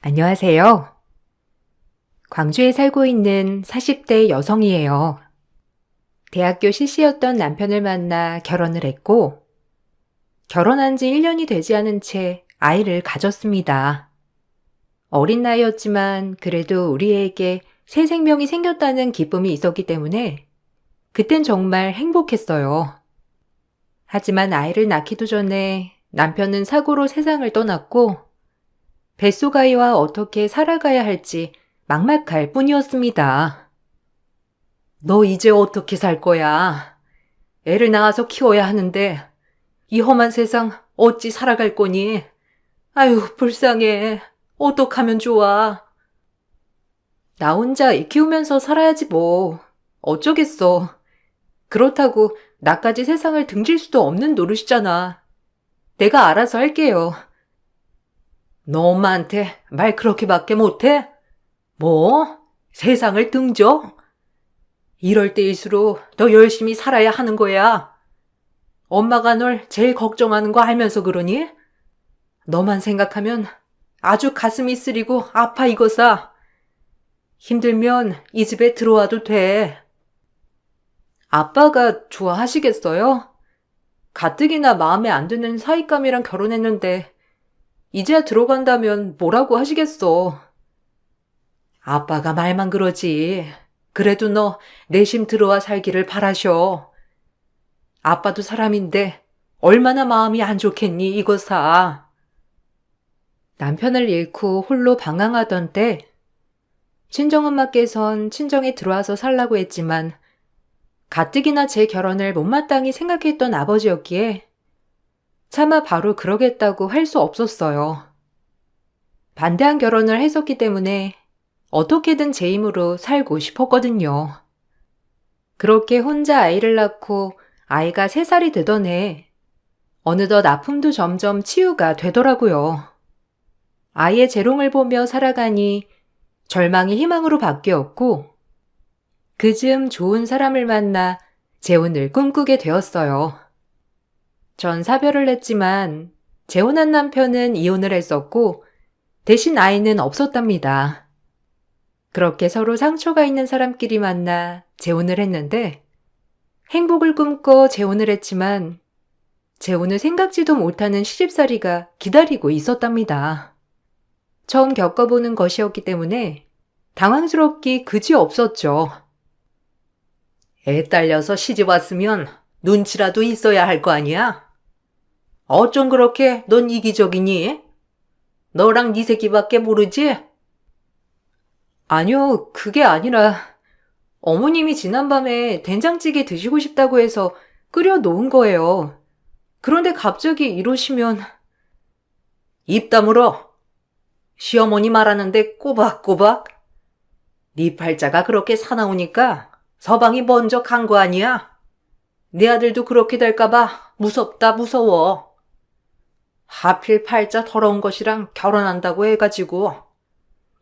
안녕하세요. 광주에 살고 있는 40대 여성이에요. 대학교 CC였던 남편을 만나 결혼을 했고, 결혼한 지 1년이 되지 않은 채 아이를 가졌습니다. 어린 나이였지만 그래도 우리에게 새 생명이 생겼다는 기쁨이 있었기 때문에 그땐 정말 행복했어요. 하지만 아이를 낳기도 전에 남편은 사고로 세상을 떠났고, 뱃속 아이와 어떻게 살아가야 할지 막막할 뿐이었습니다. 너 이제 어떻게 살 거야? 애를 낳아서 키워야 하는데 이 험한 세상 어찌 살아갈 거니? 아유, 불쌍해. 어떡하면 좋아? 나 혼자 애 키우면서 살아야지 뭐. 어쩌겠어. 그렇다고 나까지 세상을 등질 수도 없는 노릇이잖아. 내가 알아서 할게요. 너 엄마한테 말 그렇게밖에 못해? 뭐? 세상을 등져? 이럴 때일수록 더 열심히 살아야 하는 거야. 엄마가 널 제일 걱정하는 거 알면서 그러니? 너만 생각하면 아주 가슴이 쓰리고 아파 이거사. 힘들면 이 집에 들어와도 돼. 아빠가 좋아하시겠어요? 가뜩이나 마음에 안 드는 사윗감이랑 결혼했는데 이제야 들어간다면 뭐라고 하시겠어. 아빠가 말만 그러지. 그래도 너 내심 들어와 살기를 바라셔. 아빠도 사람인데 얼마나 마음이 안 좋겠니 이거사. 남편을 잃고 홀로 방황하던 때 친정엄마께선 친정에 들어와서 살라고 했지만 가뜩이나 제 결혼을 못마땅히 생각했던 아버지였기에 차마 바로 그러겠다고 할 수 없었어요. 반대한 결혼을 했었기 때문에 어떻게든 제 힘으로 살고 싶었거든요. 그렇게 혼자 아이를 낳고 아이가 3살이 되던 해 어느덧 아픔도 점점 치유가 되더라고요. 아이의 재롱을 보며 살아가니 절망이 희망으로 바뀌었고 그즈음 좋은 사람을 만나 재혼을 꿈꾸게 되었어요. 전 사별을 했지만 재혼한 남편은 이혼을 했었고 대신 아이는 없었답니다. 그렇게 서로 상처가 있는 사람끼리 만나 재혼을 했는데 행복을 꿈꿔 재혼을 했지만 재혼을 생각지도 못하는 시집살이가 기다리고 있었답니다. 처음 겪어보는 것이었기 때문에 당황스럽기 그지 없었죠. 애 딸려서 시집 왔으면 눈치라도 있어야 할 거 아니야? 어쩜 그렇게 넌 이기적이니? 너랑 네 새끼밖에 모르지? 아니요, 그게 아니라 어머님이 지난밤에 된장찌개 드시고 싶다고 해서 끓여 놓은 거예요. 그런데 갑자기 이러시면 입 다물어. 시어머니 말하는데 꼬박꼬박. 네 팔자가 그렇게 사나우니까 서방이 먼저 간 거 아니야? 내 아들도 그렇게 될까봐 무섭다 무서워. 하필 팔자 더러운 것이랑 결혼한다고 해가지고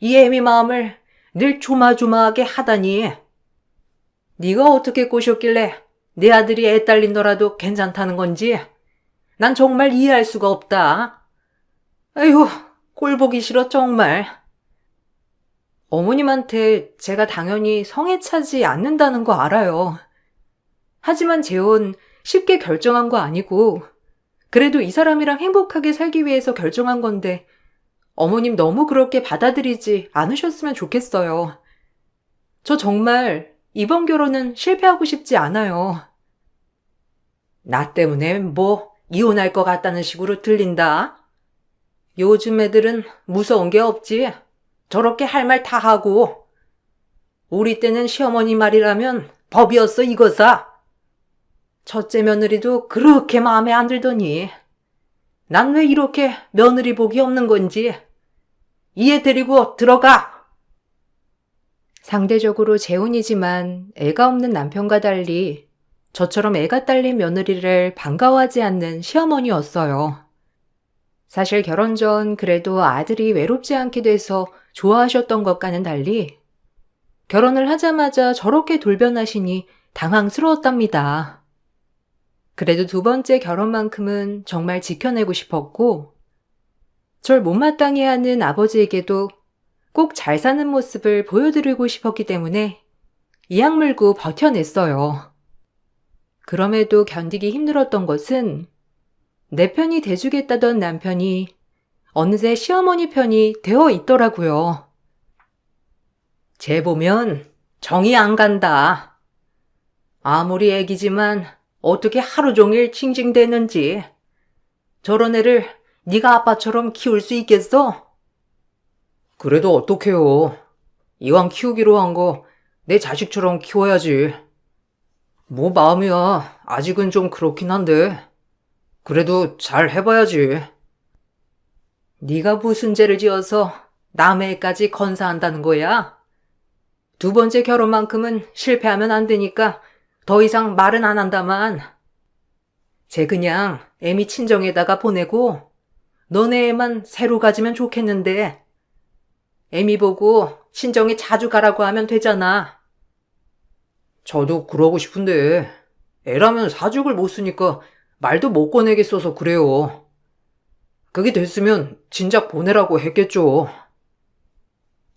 이 애미 마음을 늘 조마조마하게 하다니. 네가 어떻게 꼬셨길래 내 아들이 애 딸린더라도 괜찮다는 건지 난 정말 이해할 수가 없다. 아이고, 꼴 보기 싫어 정말. 어머님한테 제가 당연히 성에 차지 않는다는 거 알아요. 하지만 재혼 쉽게 결정한 거 아니고 그래도 이 사람이랑 행복하게 살기 위해서 결정한 건데 어머님 너무 그렇게 받아들이지 않으셨으면 좋겠어요. 저 정말 이번 결혼은 실패하고 싶지 않아요. 나 때문에 뭐 이혼할 것 같다는 식으로 들린다. 요즘 애들은 무서운 게 없지. 저렇게 할 말 다 하고. 우리 때는 시어머니 말이라면 법이었어 이거사. 첫째 며느리도 그렇게 마음에 안 들더니 난 왜 이렇게 며느리 복이 없는 건지. 얘 데리고 들어가. 상대적으로 재혼이지만 애가 없는 남편과 달리 저처럼 애가 딸린 며느리를 반가워하지 않는 시어머니였어요. 사실 결혼 전 그래도 아들이 외롭지 않게 돼서 좋아하셨던 것과는 달리 결혼을 하자마자 저렇게 돌변하시니 당황스러웠답니다. 그래도 2번째 결혼만큼은 정말 지켜내고 싶었고 절 못마땅해 하는 아버지에게도 꼭 잘 사는 모습을 보여드리고 싶었기 때문에 이악 물고 버텨냈어요. 그럼에도 견디기 힘들었던 것은 내 편이 돼주겠다던 남편이 어느새 시어머니 편이 되어 있더라고요. 쟤 보면 정이 안 간다. 아무리 애기지만 어떻게 하루 종일 징징대는지. 저런 애를 네가 아빠처럼 키울 수 있겠어? 그래도 어떡해요. 이왕 키우기로 한 거 내 자식처럼 키워야지. 뭐 마음이야. 아직은 좀 그렇긴 한데. 그래도 잘 해봐야지. 네가 무슨 죄를 지어서 남의 애까지 건사한다는 거야? 두 번째 결혼만큼은 실패하면 안 되니까 더 이상 말은 안 한다만. 쟤 그냥 애미 친정에다가 보내고 너네 애만 새로 가지면 좋겠는데. 애미 보고 친정에 자주 가라고 하면 되잖아. 저도 그러고 싶은데 애라면 사죽을 못 쓰니까 말도 못 꺼내겠어서 그래요. 그게 됐으면 진작 보내라고 했겠죠.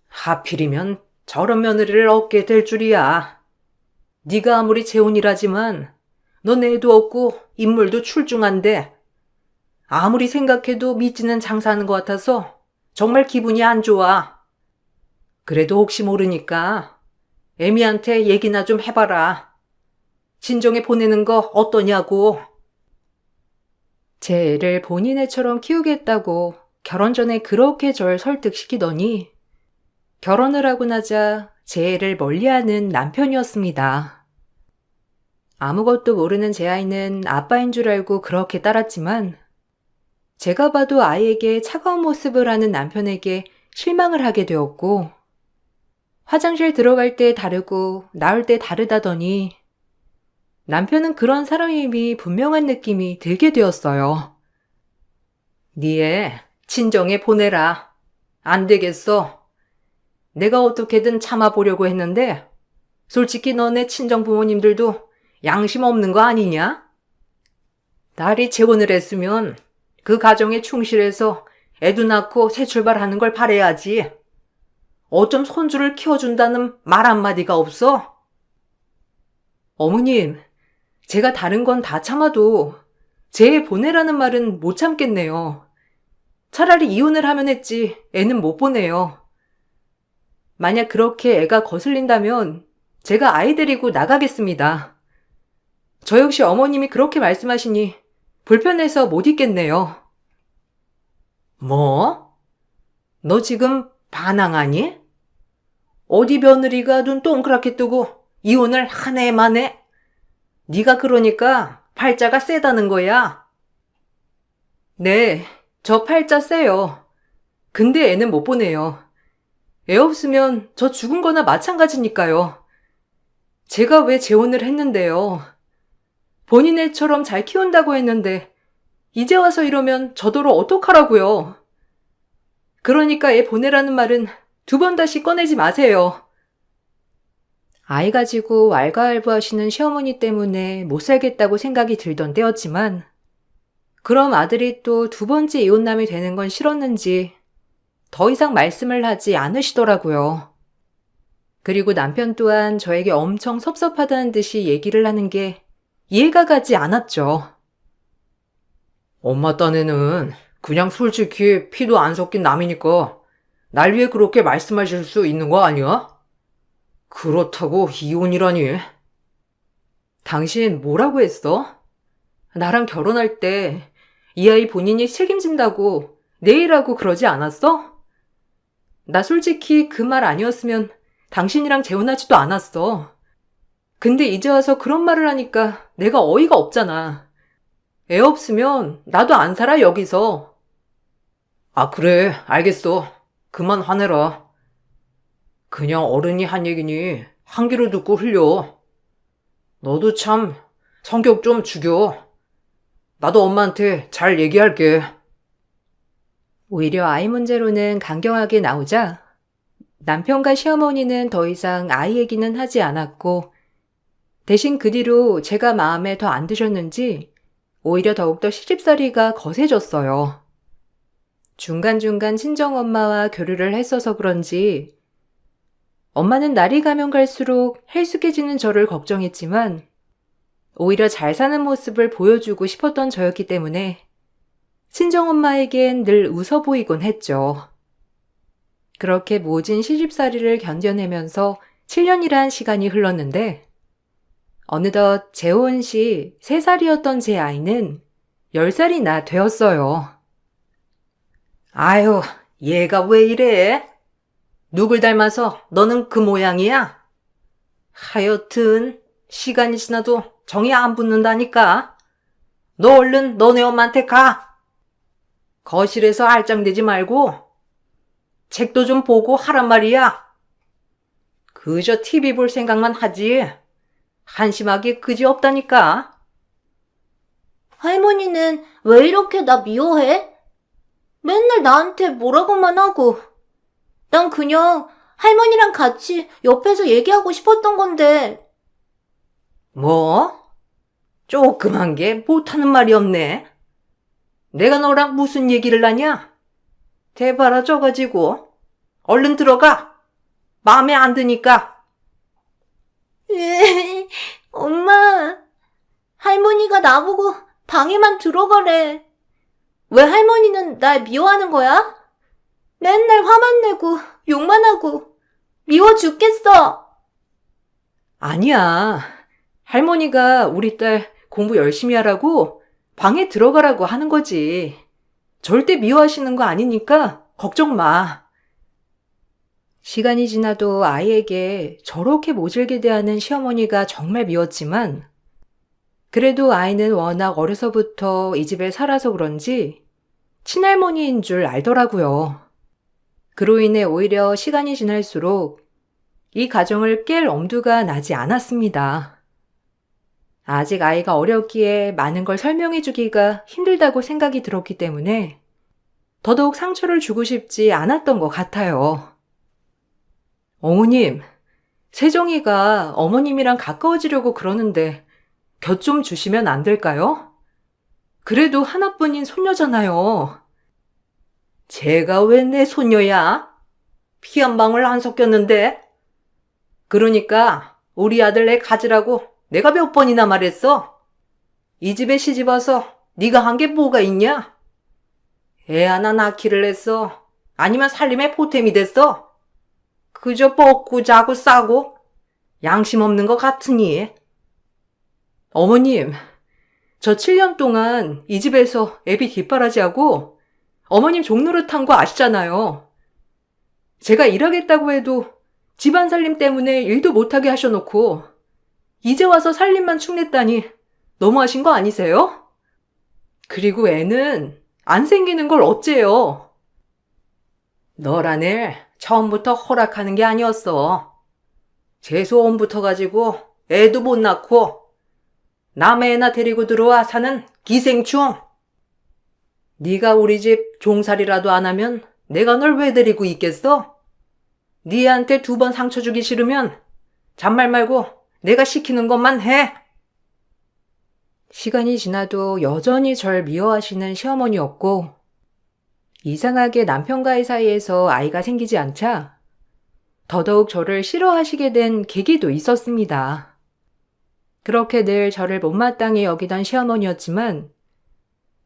하필이면 저런 며느리를 얻게 될 줄이야. 네가 아무리 재혼이라지만 넌 애도 없고 인물도 출중한데 아무리 생각해도 믿지는 장사하는 것 같아서 정말 기분이 안 좋아. 그래도 혹시 모르니까 애미한테 얘기나 좀 해봐라. 친정에 보내는 거 어떠냐고. 제 애를 본인 애처럼 키우겠다고 결혼 전에 그렇게 절 설득시키더니 결혼을 하고 나자 제 애를 멀리하는 남편이었습니다. 아무것도 모르는 제 아이는 아빠인 줄 알고 그렇게 따랐지만 제가 봐도 아이에게 차가운 모습을 하는 남편에게 실망을 하게 되었고 화장실 들어갈 때 다르고 나올 때 다르다더니 남편은 그런 사람임이 분명한 느낌이 들게 되었어요. 네 애 친정에 보내라. 안 되겠어. 내가 어떻게든 참아보려고 했는데 솔직히 너네 친정 부모님들도 양심 없는 거 아니냐? 딸이 재혼을 했으면 그 가정에 충실해서 애도 낳고 새 출발하는 걸 바라야지. 어쩜 손주를 키워준다는 말 한마디가 없어? 어머님, 제가 다른 건 다 참아도 제 애 보내라는 말은 못 참겠네요. 차라리 이혼을 하면 했지 애는 못 보내요. 만약 그렇게 애가 거슬린다면 제가 아이 데리고 나가겠습니다. 저 역시 어머님이 그렇게 말씀하시니 불편해서 못 있겠네요. 뭐? 너 지금 반항하니? 어디 며느리가 눈 동그랗게 뜨고 이혼을 한 해 만에? 네가 그러니까 팔자가 세다는 거야. 네, 저 팔자 세요. 근데 애는 못 보내요. 애 없으면 저 죽은 거나 마찬가지니까요. 제가 왜 재혼을 했는데요. 본인 애처럼 잘 키운다고 했는데 이제 와서 이러면 저더러 어떡하라고요. 그러니까 애 보내라는 말은 두 번 다시 꺼내지 마세요. 아이 가지고 왈가왈부하시는 시어머니 때문에 못 살겠다고 생각이 들던 때였지만 그럼 아들이 또 두 번째 이혼남이 되는 건 싫었는지 더 이상 말씀을 하지 않으시더라고요. 그리고 남편 또한 저에게 엄청 섭섭하다는 듯이 얘기를 하는 게 이해가 가지 않았죠. 엄마 딴에는 그냥 솔직히 피도 안 섞인 남이니까 날 위해 그렇게 말씀하실 수 있는 거 아니야? 그렇다고 이혼이라니. 당신 뭐라고 했어? 나랑 결혼할 때 이 아이 본인이 책임진다고 내일하고 그러지 않았어? 나 솔직히 그 말 아니었으면 당신이랑 재혼하지도 않았어. 근데 이제 와서 그런 말을 하니까 내가 어이가 없잖아. 애 없으면 나도 안 살아 여기서. 아 그래 알겠어. 그만 화내라. 그냥 어른이 한 얘기니 한 귀로 듣고 흘려. 너도 참 성격 좀 죽여. 나도 엄마한테 잘 얘기할게. 오히려 아이 문제로는 강경하게 나오자 남편과 시어머니는 더 이상 아이 얘기는 하지 않았고 대신 그 뒤로 제가 마음에 더 안 드셨는지 오히려 더욱더 시집살이가 거세졌어요. 중간중간 친정엄마와 교류를 했어서 그런지 엄마는 날이 가면 갈수록 헬쑥해지는 저를 걱정했지만 오히려 잘 사는 모습을 보여주고 싶었던 저였기 때문에 친정엄마에겐 늘 웃어 보이곤 했죠. 그렇게 모진 시집살이를 견뎌내면서 7년이란 시간이 흘렀는데 어느덧 재혼 시 3살이었던 제 아이는 10살이나 되었어요. 아유, 얘가 왜 이래? 누굴 닮아서 너는 그 모양이야? 하여튼 시간이 지나도 정이 안 붙는다니까. 너 얼른 너네 엄마한테 가. 거실에서 알짱대지 말고 책도 좀 보고 하란 말이야. 그저 TV 볼 생각만 하지. 한심하게 그지 없다니까. 할머니는 왜 이렇게 나 미워해? 맨날 나한테 뭐라고만 하고. 난 그냥 할머니랑 같이 옆에서 얘기하고 싶었던 건데. 뭐? 조그만 게 못하는 말이 없네. 내가 너랑 무슨 얘기를 하냐? 대바라 져가지고. 얼른 들어가. 마음에 안 드니까. 엄마, 할머니가 나보고 방에만 들어가래. 왜 할머니는 날 미워하는 거야? 맨날 화만 내고 욕만 하고 미워 죽겠어. 아니야. 할머니가 우리 딸 공부 열심히 하라고 방에 들어가라고 하는 거지. 절대 미워하시는 거 아니니까 걱정 마. 시간이 지나도 아이에게 저렇게 모질게 대하는 시어머니가 정말 미웠지만 그래도 아이는 워낙 어려서부터 이 집에 살아서 그런지 친할머니인 줄 알더라고요. 그로 인해 오히려 시간이 지날수록 이 가정을 깰 엄두가 나지 않았습니다. 아직 아이가 어렸기에 많은 걸 설명해주기가 힘들다고 생각이 들었기 때문에 더더욱 상처를 주고 싶지 않았던 것 같아요. 어머님, 세정이가 어머님이랑 가까워지려고 그러는데 곁 좀 주시면 안 될까요? 그래도 하나뿐인 손녀잖아요. 제가 왜 내 손녀야? 피 한 방울 안 섞였는데? 그러니까 우리 아들 애 가지라고 내가 몇 번이나 말했어? 이 집에 시집 와서 네가 한 게 뭐가 있냐? 애 하나 낳기를 했어? 아니면 살림의 보탬이 됐어? 그저 먹고 자고 싸고 양심 없는 것 같으니. 어머님, 저 7년 동안 이 집에서 애비 뒷바라지하고 어머님 종노릇한 거 아시잖아요. 제가 일하겠다고 해도 집안 살림 때문에 일도 못하게 하셔놓고 이제 와서 살림만 축냈다니 너무하신 거 아니세요? 그리고 애는 안 생기는 걸 어째요? 너란 애 처음부터 허락하는 게 아니었어. 재수원부터 가지고 애도 못 낳고 남의 애나 데리고 들어와 사는 기생충. 네가 우리 집 종살이라도 안 하면 내가 널 왜 데리고 있겠어? 네한테 2번 상처 주기 싫으면 잔말 말고 내가 시키는 것만 해. 시간이 지나도 여전히 절 미워하시는 시어머니였고 이상하게 남편과의 사이에서 아이가 생기지 않자 더더욱 저를 싫어하시게 된 계기도 있었습니다. 그렇게 늘 저를 못마땅히 여기던 시어머니였지만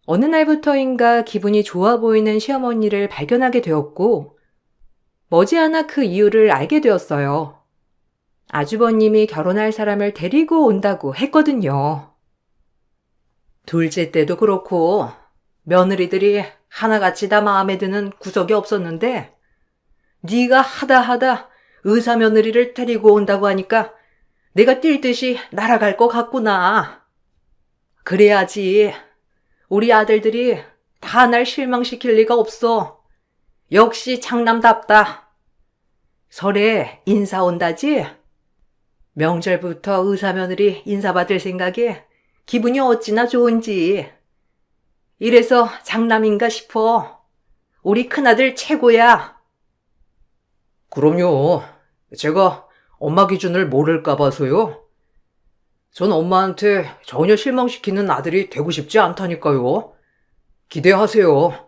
어느 날부터인가 기분이 좋아 보이는 시어머니를 발견하게 되었고 머지않아 그 이유를 알게 되었어요. 아주버님이 결혼할 사람을 데리고 온다고 했거든요. 둘째 때도 그렇고 며느리들이 하나같이 다 마음에 드는 구석이 없었는데 네가 하다 의사 며느리를 데리고 온다고 하니까 내가 뛸 듯이 날아갈 것 같구나. 그래야지 우리 아들들이 다 날 실망시킬 리가 없어. 역시 장남답다. 설에 인사 온다지? 명절부터 의사 며느리 인사받을 생각에 기분이 어찌나 좋은지. 이래서 장남인가 싶어. 우리 큰아들 최고야. 그럼요. 제가 엄마 기준을 모를까 봐서요. 전 엄마한테 전혀 실망시키는 아들이 되고 싶지 않다니까요. 기대하세요.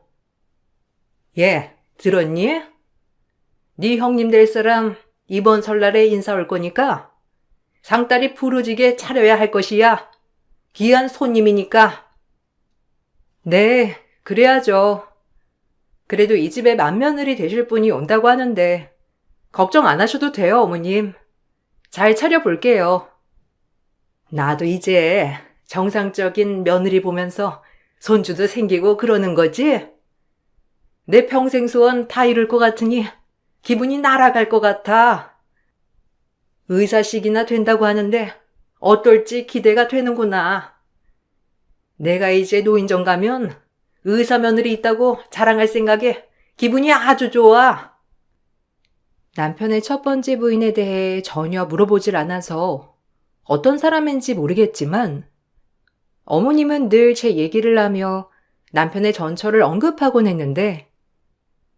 얘, 들었니? 네 형님 될 사람 이번 설날에 인사 올 거니까 상다리 부르지게 차려야 할 것이야. 귀한 손님이니까. 네, 그래야죠. 그래도 이 집에 맏며느리 되실 분이 온다고 하는데 걱정 안 하셔도 돼요, 어머님. 잘 차려볼게요. 나도 이제 정상적인 며느리 보면서 손주도 생기고 그러는 거지? 내 평생 소원 다 이룰 것 같으니 기분이 날아갈 것 같아. 의사식이나 된다고 하는데 어떨지 기대가 되는구나. 내가 이제 노인정 가면 의사 며느리 있다고 자랑할 생각에 기분이 아주 좋아. 남편의 첫 번째 부인에 대해 전혀 물어보질 않아서 어떤 사람인지 모르겠지만 어머님은 늘 제 얘기를 하며 남편의 전처를 언급하곤 했는데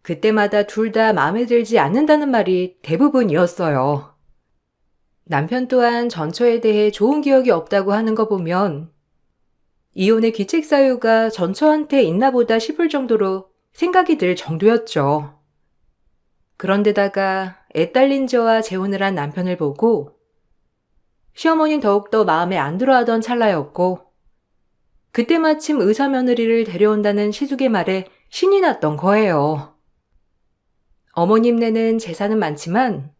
그때마다 둘 다 마음에 들지 않는다는 말이 대부분이었어요. 남편 또한 전처에 대해 좋은 기억이 없다고 하는 거 보면 이혼의 귀책 사유가 전처한테 있나 보다 싶을 정도로 생각이 들 정도였죠. 그런데다가 애딸린 저와 재혼을 한 남편을 보고 시어머니는 더욱더 마음에 안 들어하던 찰나였고 그때 마침 의사 며느리를 데려온다는 시숙의 말에 신이 났던 거예요. 어머님네는 재산은 많지만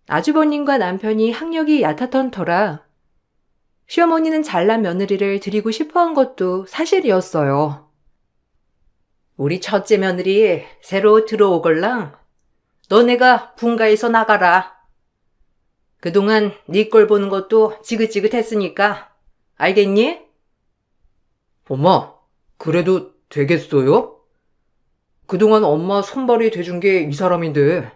아주버님과 남편이 학력이 얕았던 터라 시어머니는 잘난 며느리를 드리고 싶어한 것도 사실이었어요. 우리 첫째 며느리 새로 들어오걸랑 너네가 분가해서 나가라. 그동안 네 꼴 보는 것도 지긋지긋했으니까 알겠니? 엄마, 그래도 되겠어요? 그동안 엄마 손발이 돼준 게 이 사람인데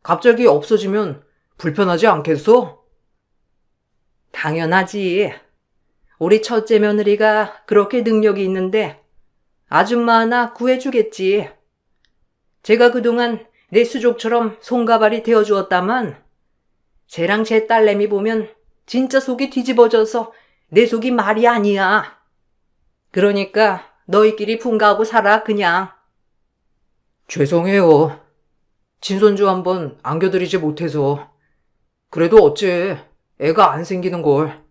갑자기 없어지면 불편하지 않겠어? 당연하지. 우리 첫째 며느리가 그렇게 능력이 있는데 아줌마 하나 구해주겠지. 제가 그동안 내 수족처럼 손가발이 되어주었다만 쟤랑 제 딸내미 보면 진짜 속이 뒤집어져서 내 속이 말이 아니야. 그러니까 너희끼리 분가하고 살아 그냥. 죄송해요. 친손주 한번 안겨드리지 못해서. 그래도 어째 애가 안 생기는걸.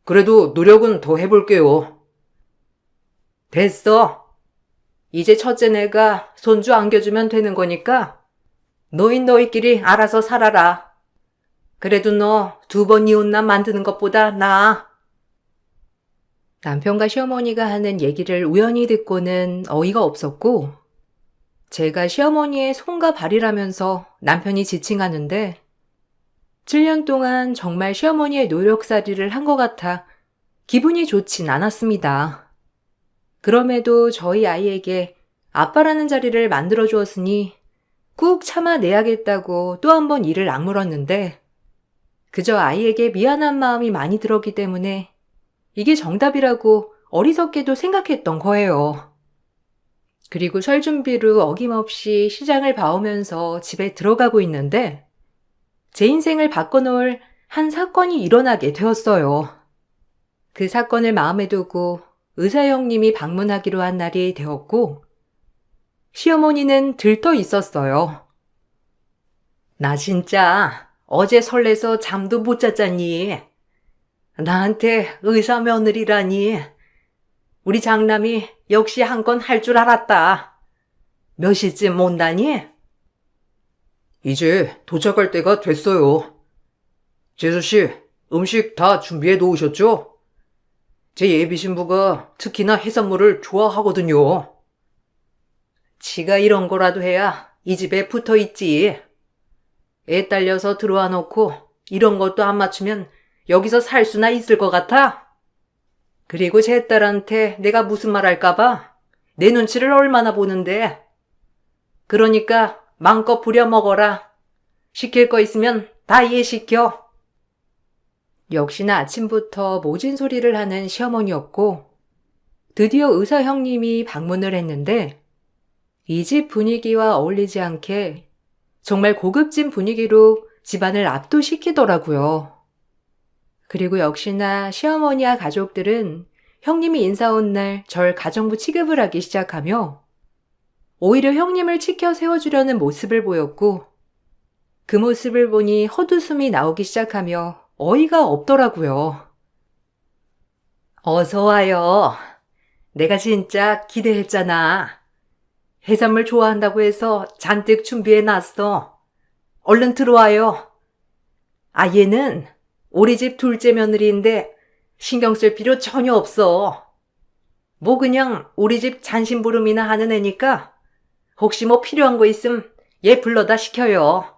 그래도 노력은 더 해볼게요. 됐어. 이제 첫째 내가 손주 안겨주면 되는 거니까 너희끼리 알아서 살아라. 그래도 너 2번 이혼남 만드는 것보다 나아. 남편과 시어머니가 하는 얘기를 우연히 듣고는 어이가 없었고 제가 시어머니의 손과 발이라면서 남편이 지칭하는데 7년 동안 정말 시어머니의 노력살이를 한 것 같아 기분이 좋진 않았습니다. 그럼에도 저희 아이에게 아빠라는 자리를 만들어 주었으니 꾹 참아내야겠다고 또 한 번 이를 악물었는데 그저 아이에게 미안한 마음이 많이 들었기 때문에 이게 정답이라고 어리석게도 생각했던 거예요. 그리고 설 준비로 어김없이 시장을 봐오면서 집에 들어가고 있는데 제 인생을 바꿔놓을 한 사건이 일어나게 되었어요. 그 사건을 마음에 두고 의사 형님이 방문하기로 한 날이 되었고 시어머니는 들떠 있었어요. 나 진짜 어제 설레서 잠도 못 잤잖니. 나한테 의사 며느리라니. 우리 장남이 역시 한 건 할 줄 알았다. 몇 시쯤 온다니? 이제 도착할 때가 됐어요. 재수씨, 음식 다 준비해 놓으셨죠? 제 예비 신부가 특히나 해산물을 좋아하거든요. 지가 이런 거라도 해야 이 집에 붙어 있지. 애 딸려서 들어와 놓고 이런 것도 안 맞추면 여기서 살 수나 있을 것 같아? 그리고 제 딸한테 내가 무슨 말 할까봐 내 눈치를 얼마나 보는데. 그러니까 마음껏 부려 먹어라. 시킬 거 있으면 다 이해시켜. 역시나 아침부터 모진 소리를 하는 시어머니였고 드디어 의사 형님이 방문을 했는데 이 집 분위기와 어울리지 않게 정말 고급진 분위기로 집안을 압도시키더라고요. 그리고 역시나 시어머니와 가족들은 형님이 인사 온 날 절 가정부 취급을 하기 시작하며 오히려 형님을 치켜 세워주려는 모습을 보였고 그 모습을 보니 헛웃음이 나오기 시작하며 어이가 없더라고요. 어서 와요. 내가 진짜 기대했잖아. 해산물 좋아한다고 해서 잔뜩 준비해놨어. 얼른 들어와요. 아, 얘는 우리 집 둘째 며느리인데 신경 쓸 필요 전혀 없어. 뭐 그냥 우리 집 잔심부름이나 하는 애니까 혹시 뭐 필요한 거 있음 얘 불러다 시켜요.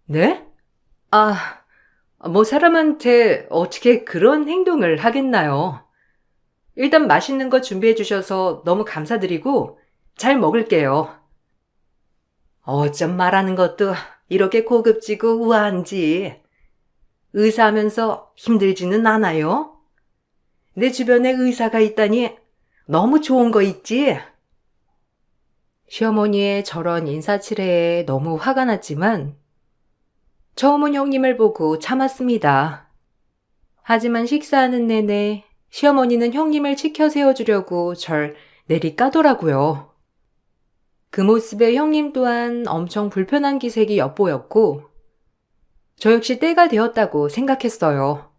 네? 아, 뭐 사람한테 어떻게 그런 행동을 하겠나요? 일단 맛있는 거 준비해 주셔서 너무 감사드리고 잘 먹을게요. 어쩜 말하는 것도 이렇게 고급지고 우아한지. 의사하면서 힘들지는 않아요? 내 주변에 의사가 있다니 너무 좋은 거 있지? 시어머니의 저런 인사치레에 너무 화가 났지만 처음은 형님을 보고 참았습니다. 하지만 식사하는 내내 시어머니는 형님을 치켜 세워주려고 절 내리까더라고요. 그 모습에 형님 또한 엄청 불편한 기색이 엿보였고 저 역시 때가 되었다고 생각했어요.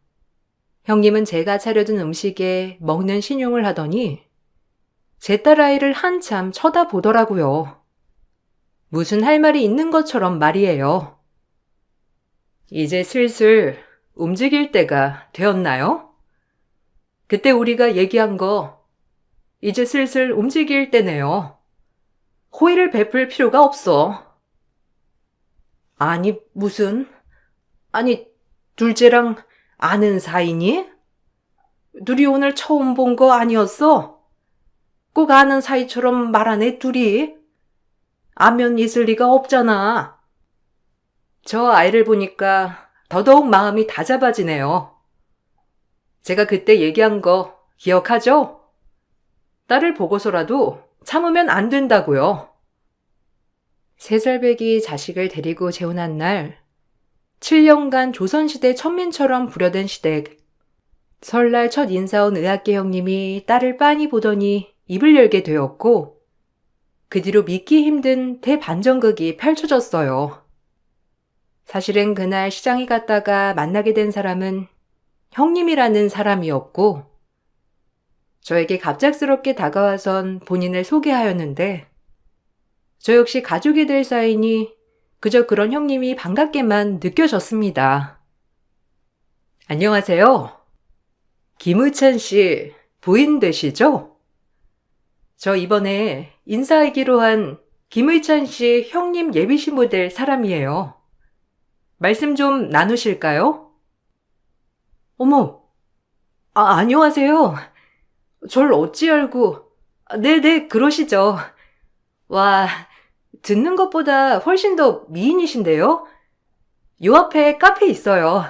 형님은 제가 차려둔 음식에 먹는 신용을 하더니 제 딸아이를 한참 쳐다보더라고요. 무슨 할 말이 있는 것처럼 말이에요. 이제 슬슬 움직일 때가 되었나요? 그때 우리가 얘기한 거 이제 슬슬 움직일 때네요. 호의를 베풀 필요가 없어. 아니, 무슨? 아니, 둘째랑 아는 사이니? 둘이 오늘 처음 본 거 아니었어? 꼭 아는 사이처럼 말하네, 둘이. 안면 있을 리가 없잖아. 저 아이를 보니까 더더욱 마음이 다잡아지네요. 제가 그때 얘기한 거 기억하죠? 딸을 보고서라도 참으면 안 된다고요. 3살배기 자식을 데리고 재혼한 날 7년간 조선시대 천민처럼 부려댄 시댁. 설날 첫 인사 온 의학계 형님이 딸을 빤히 보더니 입을 열게 되었고 그 뒤로 믿기 힘든 대반전극이 펼쳐졌어요. 사실은 그날 시장에 갔다가 만나게 된 사람은 형님이라는 사람이었고 저에게 갑작스럽게 다가와선 본인을 소개하였는데 저 역시 가족이 될 사이니 그저 그런 형님이 반갑게만 느껴졌습니다. 안녕하세요. 김의찬 씨 부인 되시죠? 저 이번에 인사하기로 한 김의찬 씨 형님 예비신부 될 사람이에요. 말씀 좀 나누실까요? 어머, 안녕하세요. 절 어찌 알고, 네네, 그러시죠. 와, 듣는 것보다 훨씬 더 미인이신데요? 요 앞에 카페 있어요.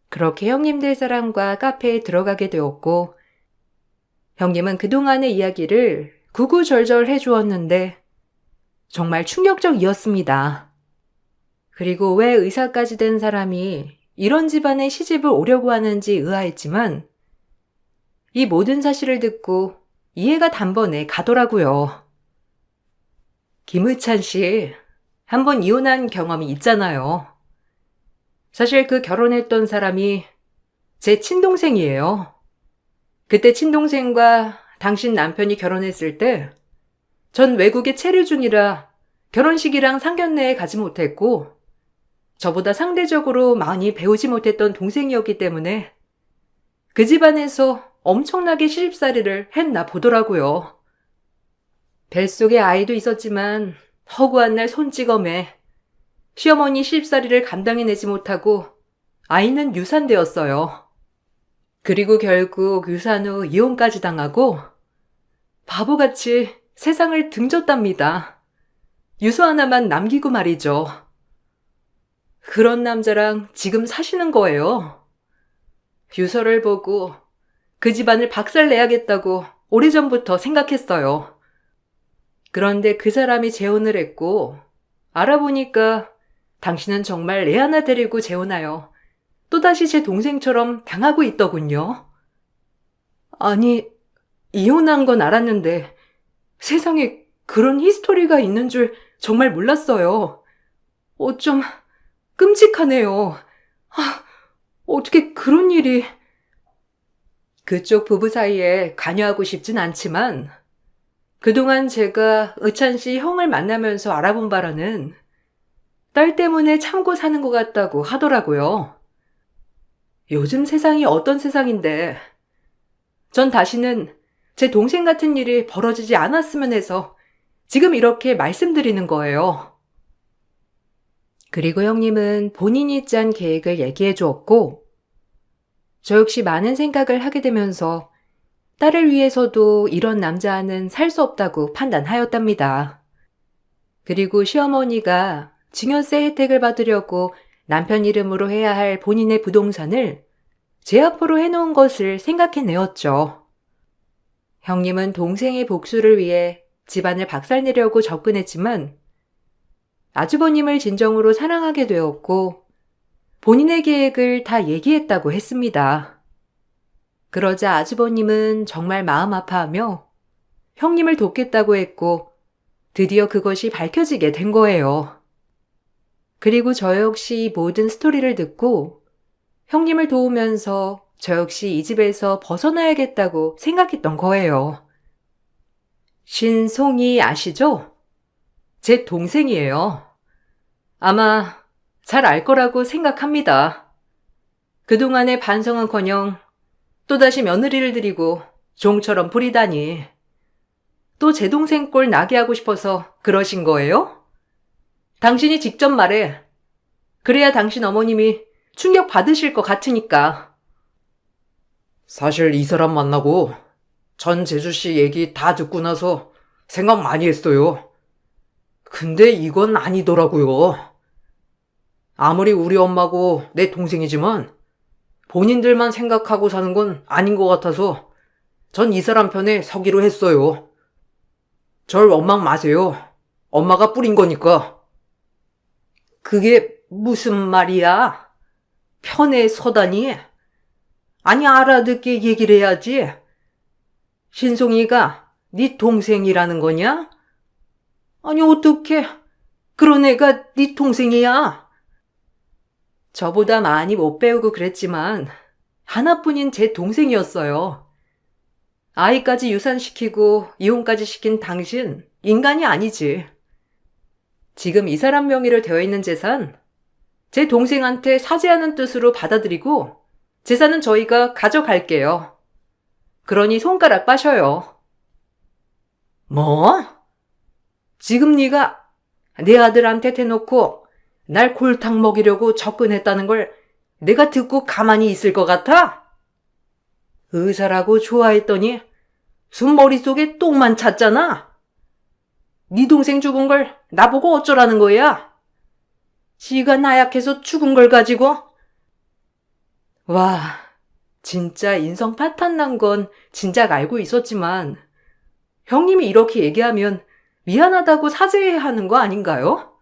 그렇게 형님들 사람과 카페에 들어가게 되었고, 형님은 그동안의 이야기를 구구절절 해주었는데, 정말 충격적이었습니다. 그리고 왜 의사까지 된 사람이 이런 집안에 시집을 오려고 하는지 의아했지만, 이 모든 사실을 듣고 이해가 단번에 가더라고요. 김의찬 씨, 한번 이혼한 경험이 있잖아요. 사실 그 결혼했던 사람이 제 친동생이에요. 그때 친동생과 당신 남편이 결혼했을 때 전 외국에 체류 중이라 결혼식이랑 상견례에 가지 못했고 저보다 상대적으로 많이 배우지 못했던 동생이었기 때문에 그 집안에서 엄청나게 시집살이를 했나 보더라고요. 뱃속에 아이도 있었지만 허구한 날 손찌검에 시어머니 시집살이를 감당해내지 못하고 아이는 유산되었어요. 그리고 결국 유산 후 이혼까지 당하고 바보같이 세상을 등졌답니다. 유서 하나만 남기고 말이죠. 그런 남자랑 지금 사시는 거예요. 유서를 보고 그 집안을 박살내야겠다고 오래전부터 생각했어요. 그런데 그 사람이 재혼을 했고 알아보니까 당신은 정말 애 하나 데리고 재혼하여 또다시 제 동생처럼 당하고 있더군요. 아니, 이혼한 건 알았는데 세상에 그런 히스토리가 있는 줄 정말 몰랐어요. 어쩜 끔찍하네요. 아, 어떻게 그런 일이... 그쪽 부부 사이에 관여하고 싶진 않지만 그동안 제가 의찬 씨 형을 만나면서 알아본 바로는 딸 때문에 참고 사는 것 같다고 하더라고요. 요즘 세상이 어떤 세상인데 전 다시는 제 동생 같은 일이 벌어지지 않았으면 해서 지금 이렇게 말씀드리는 거예요. 그리고 형님은 본인이 짠 계획을 얘기해 주었고 저 역시 많은 생각을 하게 되면서 딸을 위해서도 이런 남자와는 살 수 없다고 판단하였답니다. 그리고 시어머니가 증여세 혜택을 받으려고 남편 이름으로 해야 할 본인의 부동산을 제 앞으로 해놓은 것을 생각해내었죠. 형님은 동생의 복수를 위해 집안을 박살내려고 접근했지만 아주버님을 진정으로 사랑하게 되었고 본인의 계획을 다 얘기했다고 했습니다. 그러자 아주버님은 정말 마음 아파하며 형님을 돕겠다고 했고 드디어 그것이 밝혀지게 된 거예요. 그리고 저 역시 이 모든 스토리를 듣고 형님을 도우면서 저 역시 이 집에서 벗어나야겠다고 생각했던 거예요. 신송이 아시죠? 제 동생이에요. 아마 잘 알 거라고 생각합니다. 그동안의 반성은커녕 또다시 며느리를 들이고 종처럼 부리다니. 또 제 동생 꼴 나게 하고 싶어서 그러신 거예요? 당신이 직접 말해. 그래야 당신 어머님이 충격 받으실 것 같으니까. 사실 이 사람 만나고 전 제주씨 얘기 다 듣고 나서 생각 많이 했어요. 근데 이건 아니더라고요. 아무리 우리 엄마고 내 동생이지만 본인들만 생각하고 사는 건 아닌 것 같아서 전 이 사람 편에 서기로 했어요. 절 원망 마세요. 엄마가 뿌린 거니까. 그게 무슨 말이야? 편에 서다니? 아니 알아듣게 얘기를 해야지. 신송이가 네 동생이라는 거냐? 아니 어떻게 그런 애가 네 동생이야? 저보다 많이 못 배우고 그랬지만 하나뿐인 제 동생이었어요. 아이까지 유산시키고 이혼까지 시킨 당신 인간이 아니지. 지금 이 사람 명의로 되어 있는 재산 제 동생한테 사죄하는 뜻으로 받아들이고 재산은 저희가 가져갈게요. 그러니 손가락 빠셔요. 뭐? 지금 네가 내 아들한테 대놓고 날 골탕 먹이려고 접근했다는 걸 내가 듣고 가만히 있을 것 같아? 의사라고 좋아했더니 순 머릿속에 똥만 찼잖아. 네 동생 죽은 걸 나보고 어쩌라는 거야? 지가 나약해서 죽은 걸 가지고? 와, 진짜 인성 파탄 난 건 진작 알고 있었지만 형님이 이렇게 얘기하면 미안하다고 사죄해야 하는 거 아닌가요?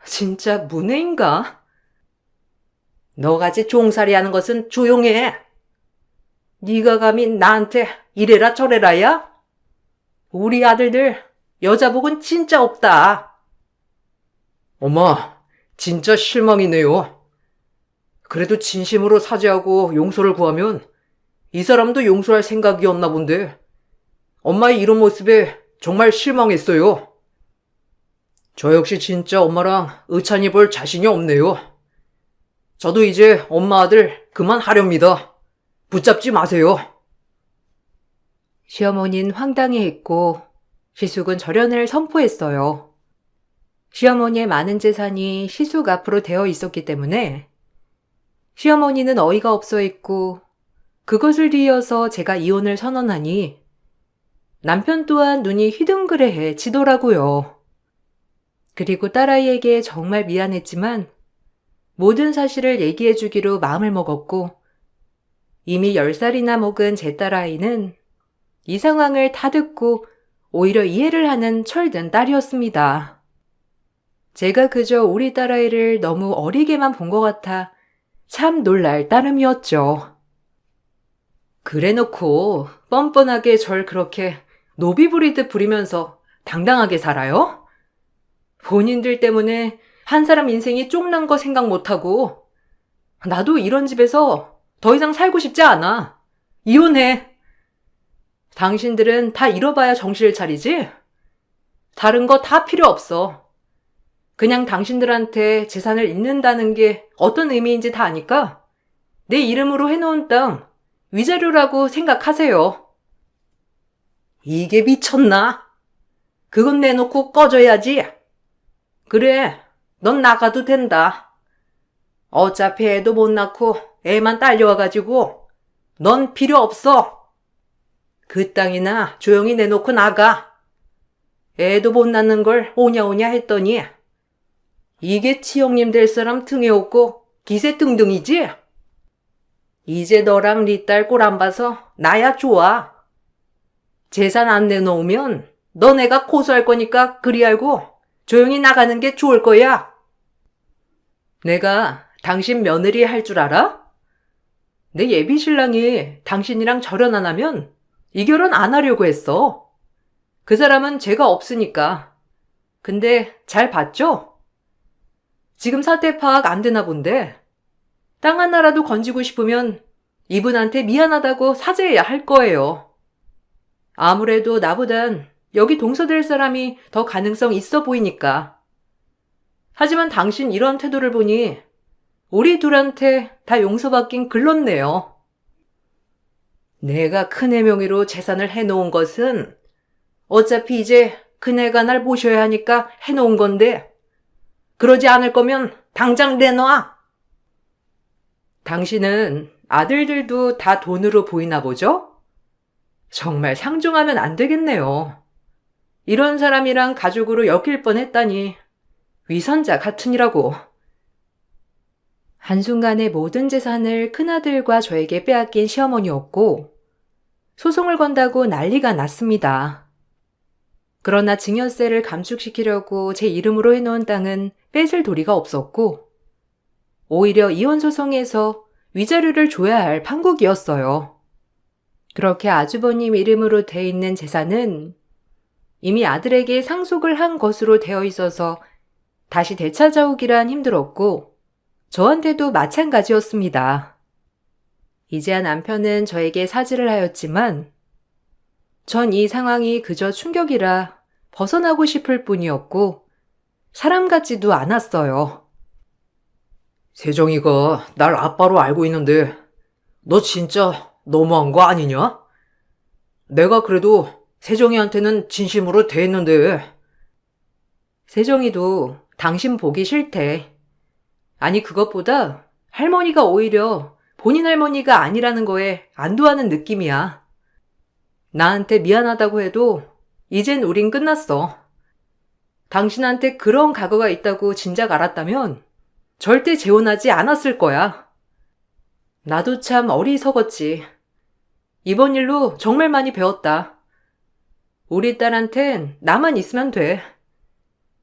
진짜 문외인가? 너같이 종살이 하는 것은 조용해. 네가 감히 나한테 이래라 저래라야? 우리 아들들 여자복은 진짜 없다. 엄마, 진짜 실망이네요. 그래도 진심으로 사죄하고 용서를 구하면 이 사람도 용서할 생각이었나 본데 엄마의 이런 모습에 정말 실망했어요. 저 역시 진짜 엄마랑 의찬이 볼 자신이 없네요. 저도 이제 엄마 아들 그만하렵니다. 붙잡지 마세요. 시어머니는 황당해했고 시숙은 절연을 선포했어요. 시어머니의 많은 재산이 시숙 앞으로 되어 있었기 때문에 시어머니는 어이가 없어 했고 그것을 뒤이어서 제가 이혼을 선언하니 남편 또한 눈이 휘둥그레해지더라고요. 그리고 딸아이에게 정말 미안했지만 모든 사실을 얘기해주기로 마음을 먹었고 이미 10살이나 먹은 제 딸아이는 이 상황을 다 듣고 오히려 이해를 하는 철든 딸이었습니다. 제가 그저 우리 딸아이를 너무 어리게만 본 것 같아 참 놀랄 따름이었죠. 그래놓고 뻔뻔하게 절 그렇게 노비부리듯 부리면서 당당하게 살아요? 본인들 때문에 한 사람 인생이 쪽난 거 생각 못하고 나도 이런 집에서 더 이상 살고 싶지 않아. 이혼해. 당신들은 다 잃어봐야 정신을 차리지? 다른 거 다 필요 없어. 그냥 당신들한테 재산을 잇는다는 게 어떤 의미인지 다 아니까 내 이름으로 해놓은 땅 위자료라고 생각하세요. 이게 미쳤나? 그건 내놓고 꺼져야지. 그래, 넌 나가도 된다. 어차피 애도 못 낳고 애만 딸려와가지고 넌 필요 없어. 그 땅이나 조용히 내놓고 나가. 애도 못 낳는 걸 오냐오냐 했더니 이게 치형님 될 사람 등에 업고 기세 등등이지? 이제 너랑 네 딸 꼴 안 봐서 나야 좋아. 재산 안 내놓으면 너네가 고소할 거니까 그리 알고 조용히 나가는 게 좋을 거야. 내가 당신 며느리 할 줄 알아? 내 예비 신랑이 당신이랑 절연 안 하면 이 결혼 안 하려고 했어. 그 사람은 죄가 없으니까. 근데 잘 봤죠? 지금 사태 파악 안 되나 본데 땅 하나라도 건지고 싶으면 이분한테 미안하다고 사죄해야 할 거예요. 아무래도 나보단 여기 동서될 사람이 더 가능성 있어 보이니까. 하지만 당신 이런 태도를 보니 우리 둘한테 다 용서받긴 글렀네요. 내가 큰애 명의로 재산을 해놓은 것은 어차피 이제 큰애가 날 모셔야 하니까 해놓은 건데 그러지 않을 거면 당장 내놔. 당신은 아들들도 다 돈으로 보이나 보죠? 정말 상종하면 안 되겠네요. 이런 사람이랑 가족으로 엮일 뻔했다니 위선자 같으니라고. 한순간에 모든 재산을 큰아들과 저에게 빼앗긴 시어머니였고 소송을 건다고 난리가 났습니다. 그러나 증여세를 감축시키려고 제 이름으로 해놓은 땅은 뺏을 도리가 없었고 오히려 이혼 소송에서 위자료를 줘야 할 판국이었어요. 그렇게 아주버님 이름으로 돼 있는 재산은 이미 아들에게 상속을 한 것으로 되어 있어서 다시 되찾아오기란 힘들었고 저한테도 마찬가지였습니다. 이제야 남편은 저에게 사죄를 하였지만 전 이 상황이 그저 충격이라 벗어나고 싶을 뿐이었고 사람 같지도 않았어요. 세정이가 날 아빠로 알고 있는데 너 진짜 너무한 거 아니냐? 내가 그래도 세정이한테는 진심으로 대했는데. 세정이도 당신 보기 싫대. 아니 그것보다 할머니가 오히려 본인 할머니가 아니라는 거에 안도하는 느낌이야. 나한테 미안하다고 해도 이젠 우린 끝났어. 당신한테 그런 과거가 있다고 진작 알았다면 절대 재혼하지 않았을 거야. 나도 참 어리석었지. 이번 일로 정말 많이 배웠다. 우리 딸한텐 나만 있으면 돼.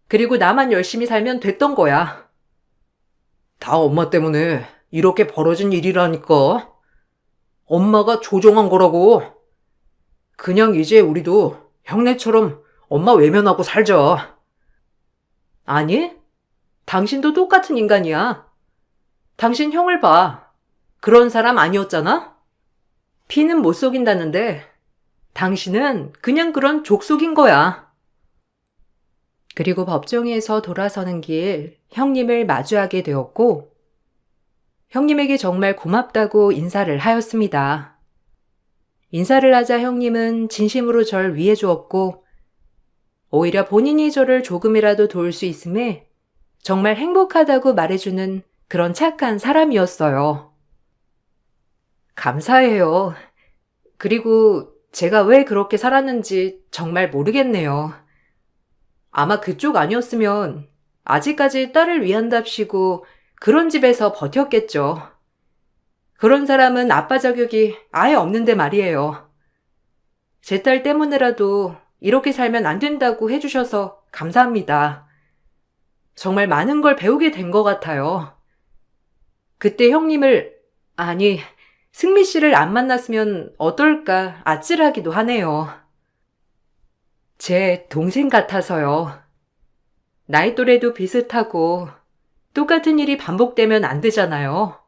그리고 나만 열심히 살면 됐던 거야. 다 엄마 때문에 이렇게 벌어진 일이라니까. 엄마가 조종한 거라고. 그냥 이제 우리도 형네처럼 엄마 외면하고 살자. 아니, 당신도 똑같은 인간이야. 당신 형을 봐. 그런 사람 아니었잖아? 피는 못 속인다는데 당신은 그냥 그런 족속인 거야. 그리고 법정에서 돌아서는 길 형님을 마주하게 되었고 형님에게 정말 고맙다고 인사를 하였습니다. 인사를 하자 형님은 진심으로 절 위해 주었고 오히려 본인이 저를 조금이라도 도울 수 있음에 정말 행복하다고 말해주는 그런 착한 사람이었어요. 감사해요. 그리고 제가 왜 그렇게 살았는지 정말 모르겠네요. 아마 그쪽 아니었으면 아직까지 딸을 위한답시고 그런 집에서 버텼겠죠. 그런 사람은 아빠 자격이 아예 없는데 말이에요. 제 딸 때문에라도 이렇게 살면 안 된다고 해주셔서 감사합니다. 정말 많은 걸 배우게 된 것 같아요. 그때 형님을, 아니, 승미 씨를 안 만났으면 어떨까 아찔하기도 하네요. 제 동생 같아서요. 나이 또래도 비슷하고 똑같은 일이 반복되면 안 되잖아요.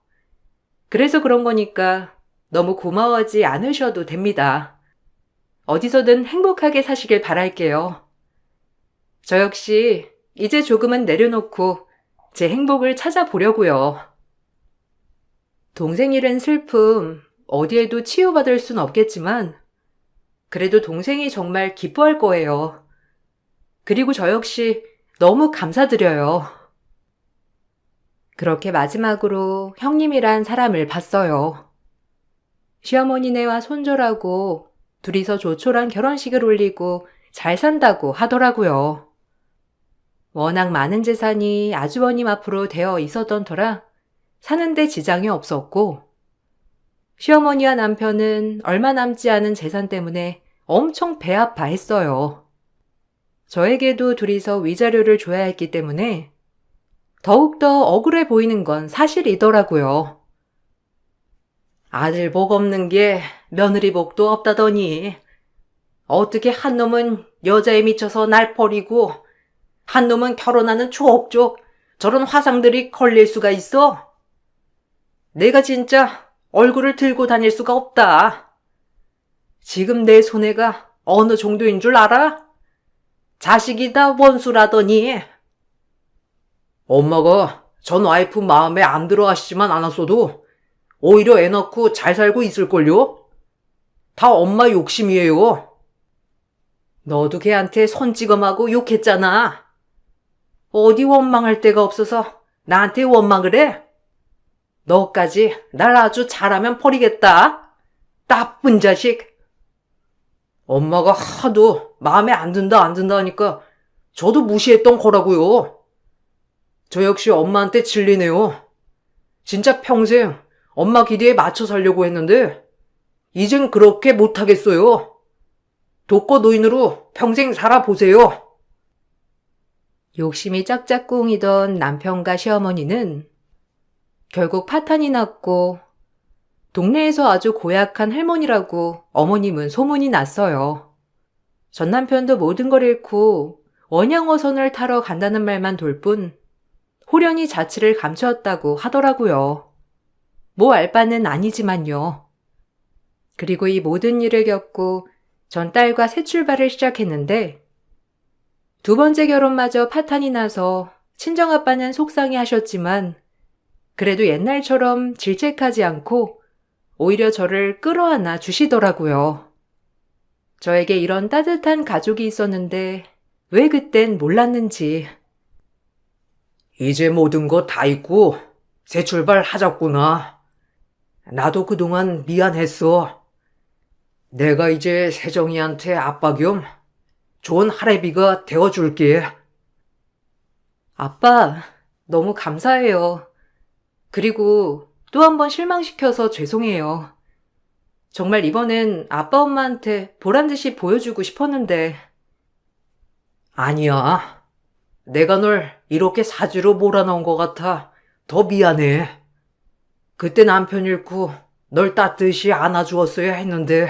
그래서 그런 거니까 너무 고마워하지 않으셔도 됩니다. 어디서든 행복하게 사시길 바랄게요. 저 역시 이제 조금은 내려놓고 제 행복을 찾아보려고요. 동생 잃은 슬픔 어디에도 치유받을 순 없겠지만 그래도 동생이 정말 기뻐할 거예요. 그리고 저 역시 너무 감사드려요. 그렇게 마지막으로 형님이란 사람을 봤어요. 시어머니네와 손절하고 둘이서 조촐한 결혼식을 올리고 잘 산다고 하더라고요. 워낙 많은 재산이 아주버님 앞으로 되어 있었던 터라 사는데 지장이 없었고 시어머니와 남편은 얼마 남지 않은 재산 때문에 엄청 배 아파했어요. 저에게도 둘이서 위자료를 줘야 했기 때문에 더욱더 억울해 보이는 건 사실이더라고요. 아들 복 없는 게 며느리 복도 없다더니 어떻게 한 놈은 여자에 미쳐서 날 버리고 한 놈은 결혼하는 족족 저런 화상들이 걸릴 수가 있어? 내가 진짜 얼굴을 들고 다닐 수가 없다. 지금 내 손해가 어느 정도인 줄 알아? 자식이 다 원수라더니. 엄마가 전 와이프 마음에 안 들어 하시지만 않았어도 오히려 애 낳고 잘 살고 있을걸요? 다 엄마 욕심이에요. 너도 걔한테 손찌검하고 욕했잖아. 어디 원망할 데가 없어서 나한테 원망을 해? 너까지 날 아주 잘하면 버리겠다. 나쁜 자식. 엄마가 하도 마음에 안 든다 하니까 저도 무시했던 거라고요. 저 역시 엄마한테 질리네요. 진짜 평생 엄마 기대에 맞춰 살려고 했는데 이젠 그렇게 못하겠어요. 독거 노인으로 평생 살아보세요. 욕심이 짝짝꿍이던 남편과 시어머니는 결국 파탄이 났고 동네에서 아주 고약한 할머니라고 어머님은 소문이 났어요. 전 남편도 모든 걸 잃고 원양어선을 타러 간다는 말만 돌 뿐 호련히 자취를 감추었다고 하더라고요. 뭐 알 바는 아니지만요. 그리고 이 모든 일을 겪고 전 딸과 새 출발을 시작했는데 두 번째 결혼마저 파탄이 나서 친정아빠는 속상해 하셨지만 그래도 옛날처럼 질책하지 않고 오히려 저를 끌어안아 주시더라고요. 저에게 이런 따뜻한 가족이 있었는데 왜 그땐 몰랐는지. 이제 모든 거 다 잊고 새 출발 하자꾸나. 나도 그동안 미안했어. 내가 이제 세정이한테 아빠 겸 좋은 할애비가 되어줄게. 아빠, 너무 감사해요. 그리고 또 한 번 실망시켜서 죄송해요. 정말 이번엔 아빠 엄마한테 보란듯이 보여주고 싶었는데. 아니야. 내가 널 이렇게 사지로 몰아넣은 것 같아 더 미안해. 그때 남편 잃고 널 따뜻이 안아주었어야 했는데.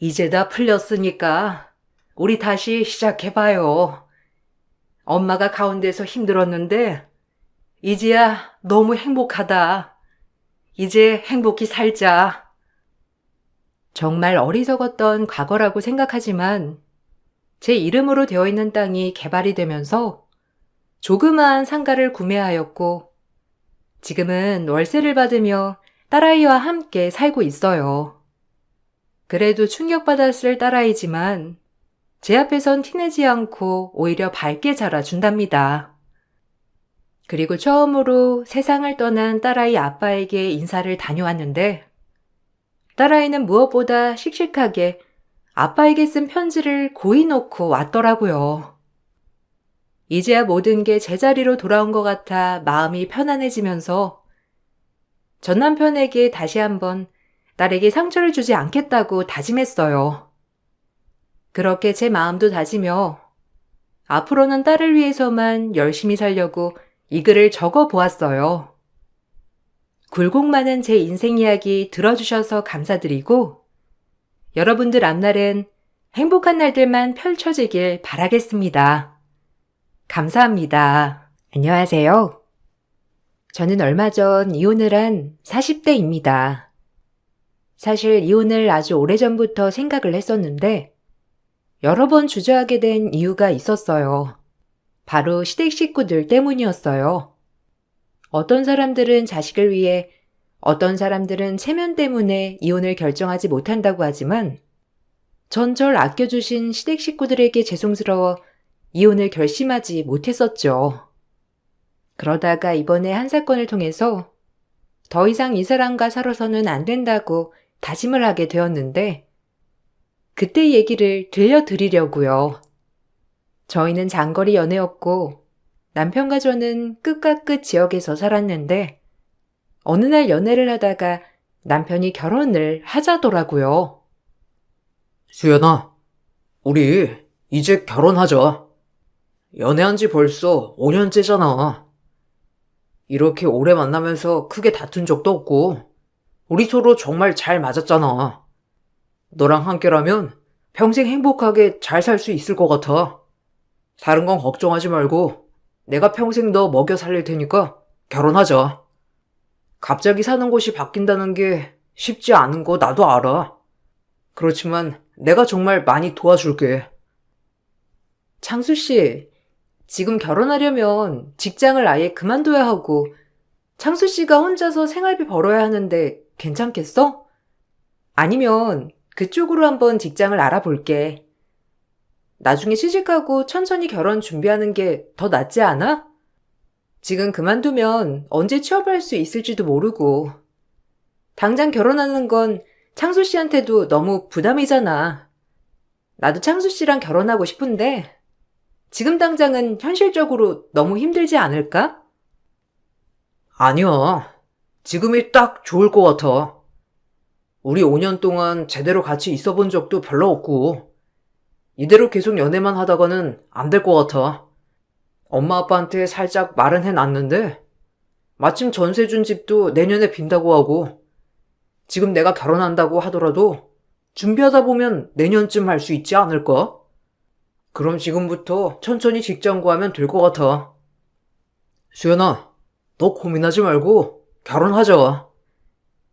이제 다 풀렸으니까 우리 다시 시작해봐요. 엄마가 가운데서 힘들었는데 이제야 너무 행복하다. 이제 행복히 살자. 정말 어리석었던 과거라고 생각하지만 제 이름으로 되어 있는 땅이 개발이 되면서 조그마한 상가를 구매하였고 지금은 월세를 받으며 딸아이와 함께 살고 있어요. 그래도 충격받았을 딸아이지만 제 앞에선 티내지 않고 오히려 밝게 자라준답니다. 그리고 처음으로 세상을 떠난 딸아이 아빠에게 인사를 다녀왔는데 딸아이는 무엇보다 씩씩하게 아빠에게 쓴 편지를 고이 놓고 왔더라고요. 이제야 모든 게 제자리로 돌아온 것 같아 마음이 편안해지면서 전 남편에게 다시 한번 딸에게 상처를 주지 않겠다고 다짐했어요. 그렇게 제 마음도 다지며 앞으로는 딸을 위해서만 열심히 살려고 이 글을 적어 보았어요. 굴곡 많은 제 인생 이야기 들어주셔서 감사드리고 여러분들 앞날엔 행복한 날들만 펼쳐지길 바라겠습니다. 감사합니다. 안녕하세요. 저는 얼마 전 이혼을 한 40대입니다. 사실 이혼을 아주 오래전부터 생각을 했었는데 여러 번 주저하게 된 이유가 있었어요. 바로 시댁 식구들 때문이었어요. 어떤 사람들은 자식을 위해, 어떤 사람들은 체면 때문에 이혼을 결정하지 못한다고 하지만 전 절 아껴주신 시댁 식구들에게 죄송스러워 이혼을 결심하지 못했었죠. 그러다가 이번에 한 사건을 통해서 더 이상 이 사람과 살아서는 안 된다고 다짐을 하게 되었는데 그때 얘기를 들려드리려고요. 저희는 장거리 연애였고 남편과 저는 끝과 끝 지역에서 살았는데 어느 날 연애를 하다가 남편이 결혼을 하자더라고요. 수연아, 우리 이제 결혼하자. 연애한 지 벌써 5년째잖아. 이렇게 오래 만나면서 크게 다툰 적도 없고 우리 서로 정말 잘 맞았잖아. 너랑 함께라면 평생 행복하게 잘 살 수 있을 것 같아. 다른 건 걱정하지 말고 내가 평생 너 먹여 살릴 테니까 결혼하자. 갑자기 사는 곳이 바뀐다는 게 쉽지 않은 거 나도 알아. 그렇지만 내가 정말 많이 도와줄게. 창수 씨, 지금 결혼하려면 직장을 아예 그만둬야 하고 창수 씨가 혼자서 생활비 벌어야 하는데 괜찮겠어? 아니면 그쪽으로 한번 직장을 알아볼게. 나중에 취직하고 천천히 결혼 준비하는 게 더 낫지 않아? 지금 그만두면 언제 취업할 수 있을지도 모르고. 당장 결혼하는 건 창수 씨한테도 너무 부담이잖아. 나도 창수 씨랑 결혼하고 싶은데 지금 당장은 현실적으로 너무 힘들지 않을까? 아니야. 지금이 딱 좋을 것 같아. 우리 5년 동안 제대로 같이 있어 본 적도 별로 없고, 이대로 계속 연애만 하다가는 안 될 것 같아. 엄마 아빠한테 살짝 말은 해놨는데, 마침 전세 준 집도 내년에 빈다고 하고, 지금 내가 결혼한다고 하더라도 준비하다 보면 내년쯤 할 수 있지 않을까? 그럼 지금부터 천천히 직장 구하면 될 것 같아. 수연아, 너 고민하지 말고 결혼하자.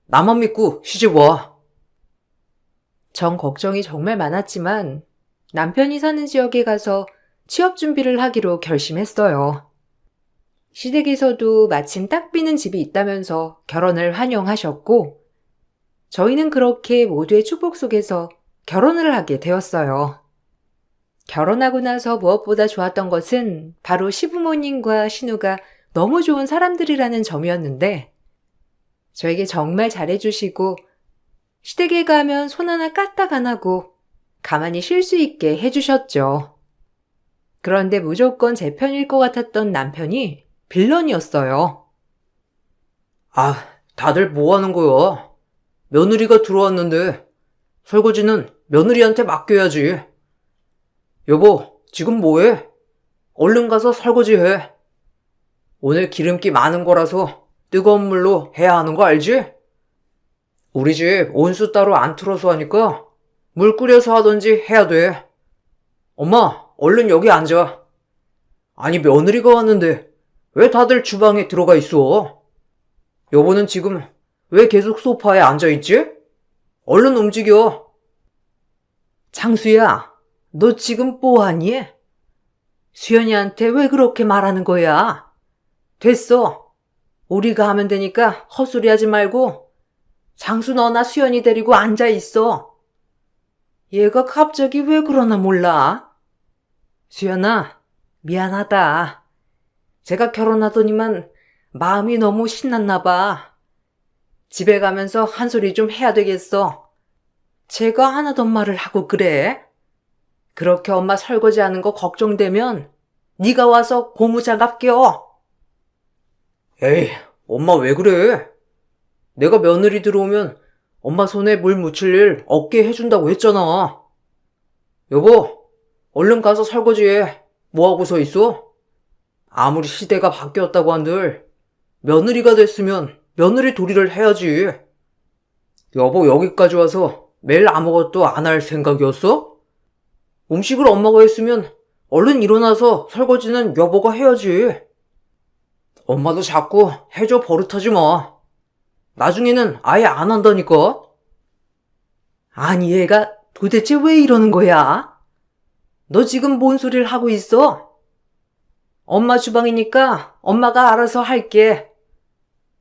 나만 믿고 시집 와. 전 걱정이 정말 많았지만 남편이 사는 지역에 가서 취업 준비를 하기로 결심했어요. 시댁에서도 마침 딱 비는 집이 있다면서 결혼을 환영하셨고 저희는 그렇게 모두의 축복 속에서 결혼을 하게 되었어요. 결혼하고 나서 무엇보다 좋았던 것은 바로 시부모님과 신우가 너무 좋은 사람들이라는 점이었는데 저에게 정말 잘해주시고 시댁에 가면 손 하나 까딱 안 하고 가만히 쉴 수 있게 해주셨죠. 그런데 무조건 제 편일 것 같았던 남편이 빌런이었어요. 아, 다들 뭐 하는 거야? 며느리가 들어왔는데 설거지는 며느리한테 맡겨야지. 여보, 지금 뭐해? 얼른 가서 설거지해. 오늘 기름기 많은 거라서 뜨거운 물로 해야 하는 거 알지? 우리 집 온수 따로 안 틀어서 하니까 물 끓여서 하던지 해야 돼. 엄마, 얼른 여기 앉아. 아니, 며느리가 왔는데 왜 다들 주방에 들어가 있어? 여보는 지금 왜 계속 소파에 앉아있지? 얼른 움직여. 창수야, 너 지금 뭐하니? 수연이한테 왜 그렇게 말하는 거야? 됐어. 우리가 하면 되니까 헛소리하지 말고 장수 너나 수연이 데리고 앉아있어. 얘가 갑자기 왜 그러나 몰라? 수연아, 미안하다. 제가 결혼하더니만 마음이 너무 신났나 봐. 집에 가면서 한 소리 좀 해야 되겠어. 제가 안 하던 말을 하고 그래? 그렇게 엄마 설거지하는 거 걱정되면 네가 와서 고무장갑 껴. 에이, 엄마 왜 그래? 내가 며느리 들어오면 엄마 손에 물 묻힐 일 없게 해준다고 했잖아. 여보, 얼른 가서 설거지해. 뭐하고 서 있어? 아무리 시대가 바뀌었다고 한들 며느리가 됐으면 며느리 도리를 해야지. 여보, 여기까지 와서 매일 아무것도 안 할 생각이었어? 음식을 엄마가 했으면 얼른 일어나서 설거지는 여보가 해야지. 엄마도 자꾸 해줘 버릇하지 마. 나중에는 아예 안 한다니까. 아니, 얘가 도대체 왜 이러는 거야? 너 지금 뭔 소리를 하고 있어? 엄마 주방이니까 엄마가 알아서 할게.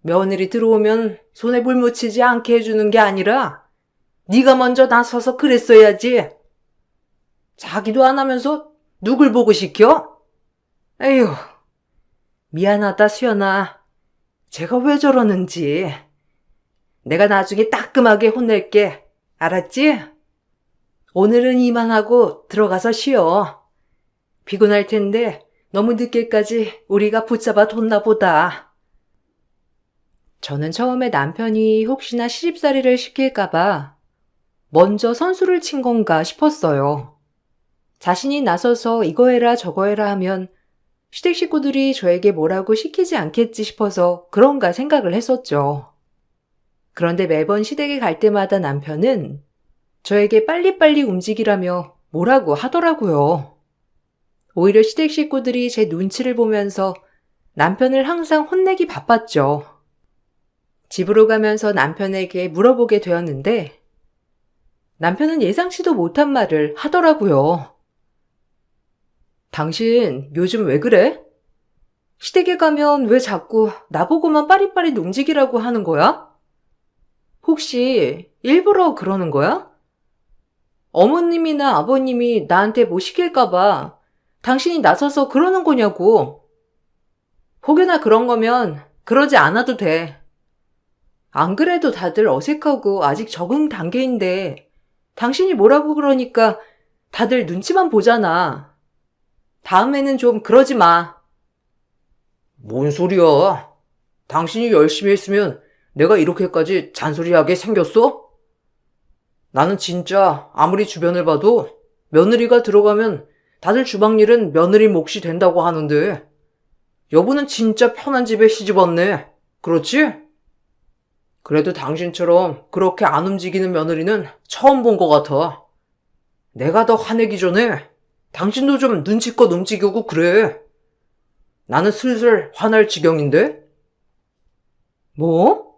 며느리 들어오면 손에 물 묻히지 않게 해주는 게 아니라 네가 먼저 나서서 그랬어야지. 자기도 안 하면서 누굴 보고 시켜? 에휴, 미안하다, 수연아. 제가 왜 저러는지. 내가 나중에 따끔하게 혼낼게. 알았지? 오늘은 이만하고 들어가서 쉬어. 피곤할 텐데 너무 늦게까지 우리가 붙잡아 뒀나 보다. 저는 처음에 남편이 혹시나 시집살이를 시킬까봐 먼저 선수를 친 건가 싶었어요. 자신이 나서서 이거 해라 저거 해라 하면 시댁 식구들이 저에게 뭐라고 시키지 않겠지 싶어서 그런가 생각을 했었죠. 그런데 매번 시댁에 갈 때마다 남편은 저에게 빨리빨리 움직이라며 뭐라고 하더라고요. 오히려 시댁 식구들이 제 눈치를 보면서 남편을 항상 혼내기 바빴죠. 집으로 가면서 남편에게 물어보게 되었는데 남편은 예상치도 못한 말을 하더라고요. 당신 요즘 왜 그래? 시댁에 가면 왜 자꾸 나보고만 빠릿빠릿 움직이라고 하는 거야? 혹시 일부러 그러는 거야? 어머님이나 아버님이 나한테 뭐 시킬까봐 당신이 나서서 그러는 거냐고. 혹여나 그런 거면 그러지 않아도 돼. 안 그래도 다들 어색하고 아직 적응 단계인데 당신이 뭐라고 그러니까 다들 눈치만 보잖아. 다음에는 좀 그러지 마. 뭔 소리야? 당신이 열심히 했으면 내가 이렇게까지 잔소리하게 생겼어? 나는 진짜 아무리 주변을 봐도 며느리가 들어가면 다들 주방일은 며느리 몫이 된다고 하는데 여보는 진짜 편한 집에 시집 왔네. 그렇지? 그래도 당신처럼 그렇게 안 움직이는 며느리는 처음 본 것 같아. 내가 더 화내기 전에 당신도 좀 눈치껏 움직이고 그래. 나는 슬슬 화날 지경인데? 뭐?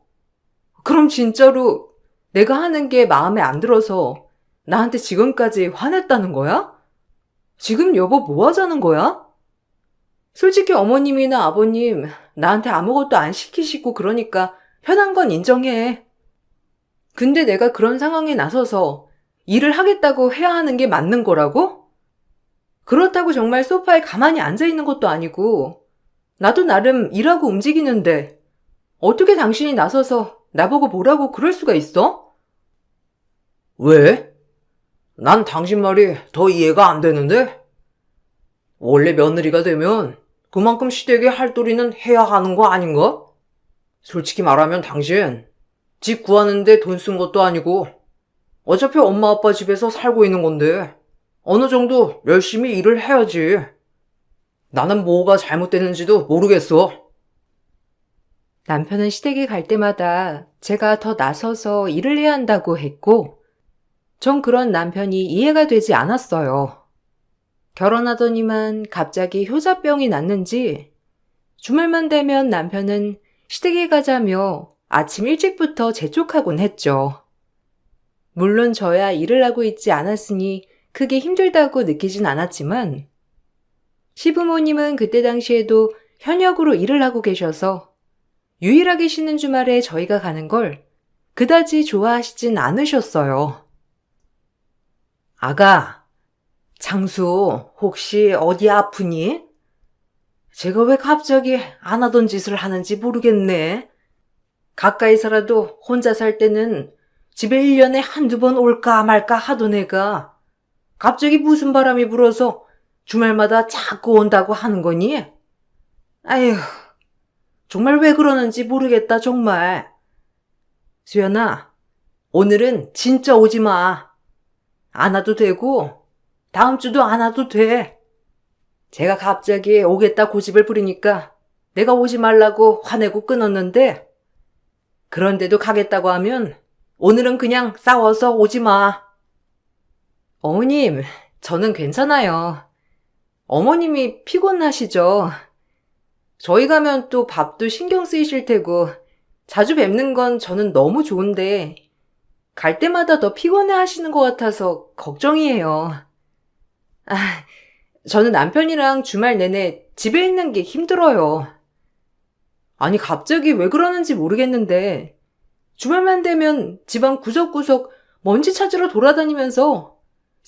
그럼 진짜로 내가 하는 게 마음에 안 들어서 나한테 지금까지 화냈다는 거야? 지금 여보 뭐 하자는 거야? 솔직히 어머님이나 아버님 나한테 아무것도 안 시키시고 그러니까 편한 건 인정해. 근데 내가 그런 상황에 나서서 일을 하겠다고 해야 하는 게 맞는 거라고? 그렇다고 정말 소파에 가만히 앉아 있는 것도 아니고 나도 나름 일하고 움직이는데 어떻게 당신이 나서서 나보고 뭐라고 그럴 수가 있어? 왜? 난 당신 말이 더 이해가 안 되는데? 원래 며느리가 되면 그만큼 시댁의 할도리는 해야 하는 거 아닌가? 솔직히 말하면 당신 집 구하는데 돈 쓴 것도 아니고 어차피 엄마 아빠 집에서 살고 있는 건데 어느 정도 열심히 일을 해야지. 나는 뭐가 잘못됐는지도 모르겠어. 남편은 시댁에 갈 때마다 제가 더 나서서 일을 해야 한다고 했고, 전 그런 남편이 이해가 되지 않았어요. 결혼하더니만 갑자기 효자병이 났는지 주말만 되면 남편은 시댁에 가자며 아침 일찍부터 재촉하곤 했죠. 물론 저야 일을 하고 있지 않았으니 크게 힘들다고 느끼진 않았지만 시부모님은 그때 당시에도 현역으로 일을 하고 계셔서 유일하게 쉬는 주말에 저희가 가는 걸 그다지 좋아하시진 않으셨어요. 아가, 장수 혹시 어디 아프니? 제가 왜 갑자기 안 하던 짓을 하는지 모르겠네. 가까이 살아도 혼자 살 때는 집에 1년에 한두 번 올까 말까 하던 애가 갑자기 무슨 바람이 불어서 주말마다 자꾸 온다고 하는 거니? 아휴, 정말 왜 그러는지 모르겠다, 정말. 수연아, 오늘은 진짜 오지 마. 안 와도 되고, 다음 주도 안 와도 돼. 제가 갑자기 오겠다 고집을 부리니까 내가 오지 말라고 화내고 끊었는데, 그런데도 가겠다고 하면 오늘은 그냥 싸워서 오지 마. 어머님, 저는 괜찮아요. 어머님이 피곤하시죠? 저희 가면 또 밥도 신경 쓰이실 테고 자주 뵙는 건 저는 너무 좋은데 갈 때마다 더 피곤해 하시는 것 같아서 걱정이에요. 아, 저는 남편이랑 주말 내내 집에 있는 게 힘들어요. 아니, 갑자기 왜 그러는지 모르겠는데 주말만 되면 집안 구석구석 먼지 찾으러 돌아다니면서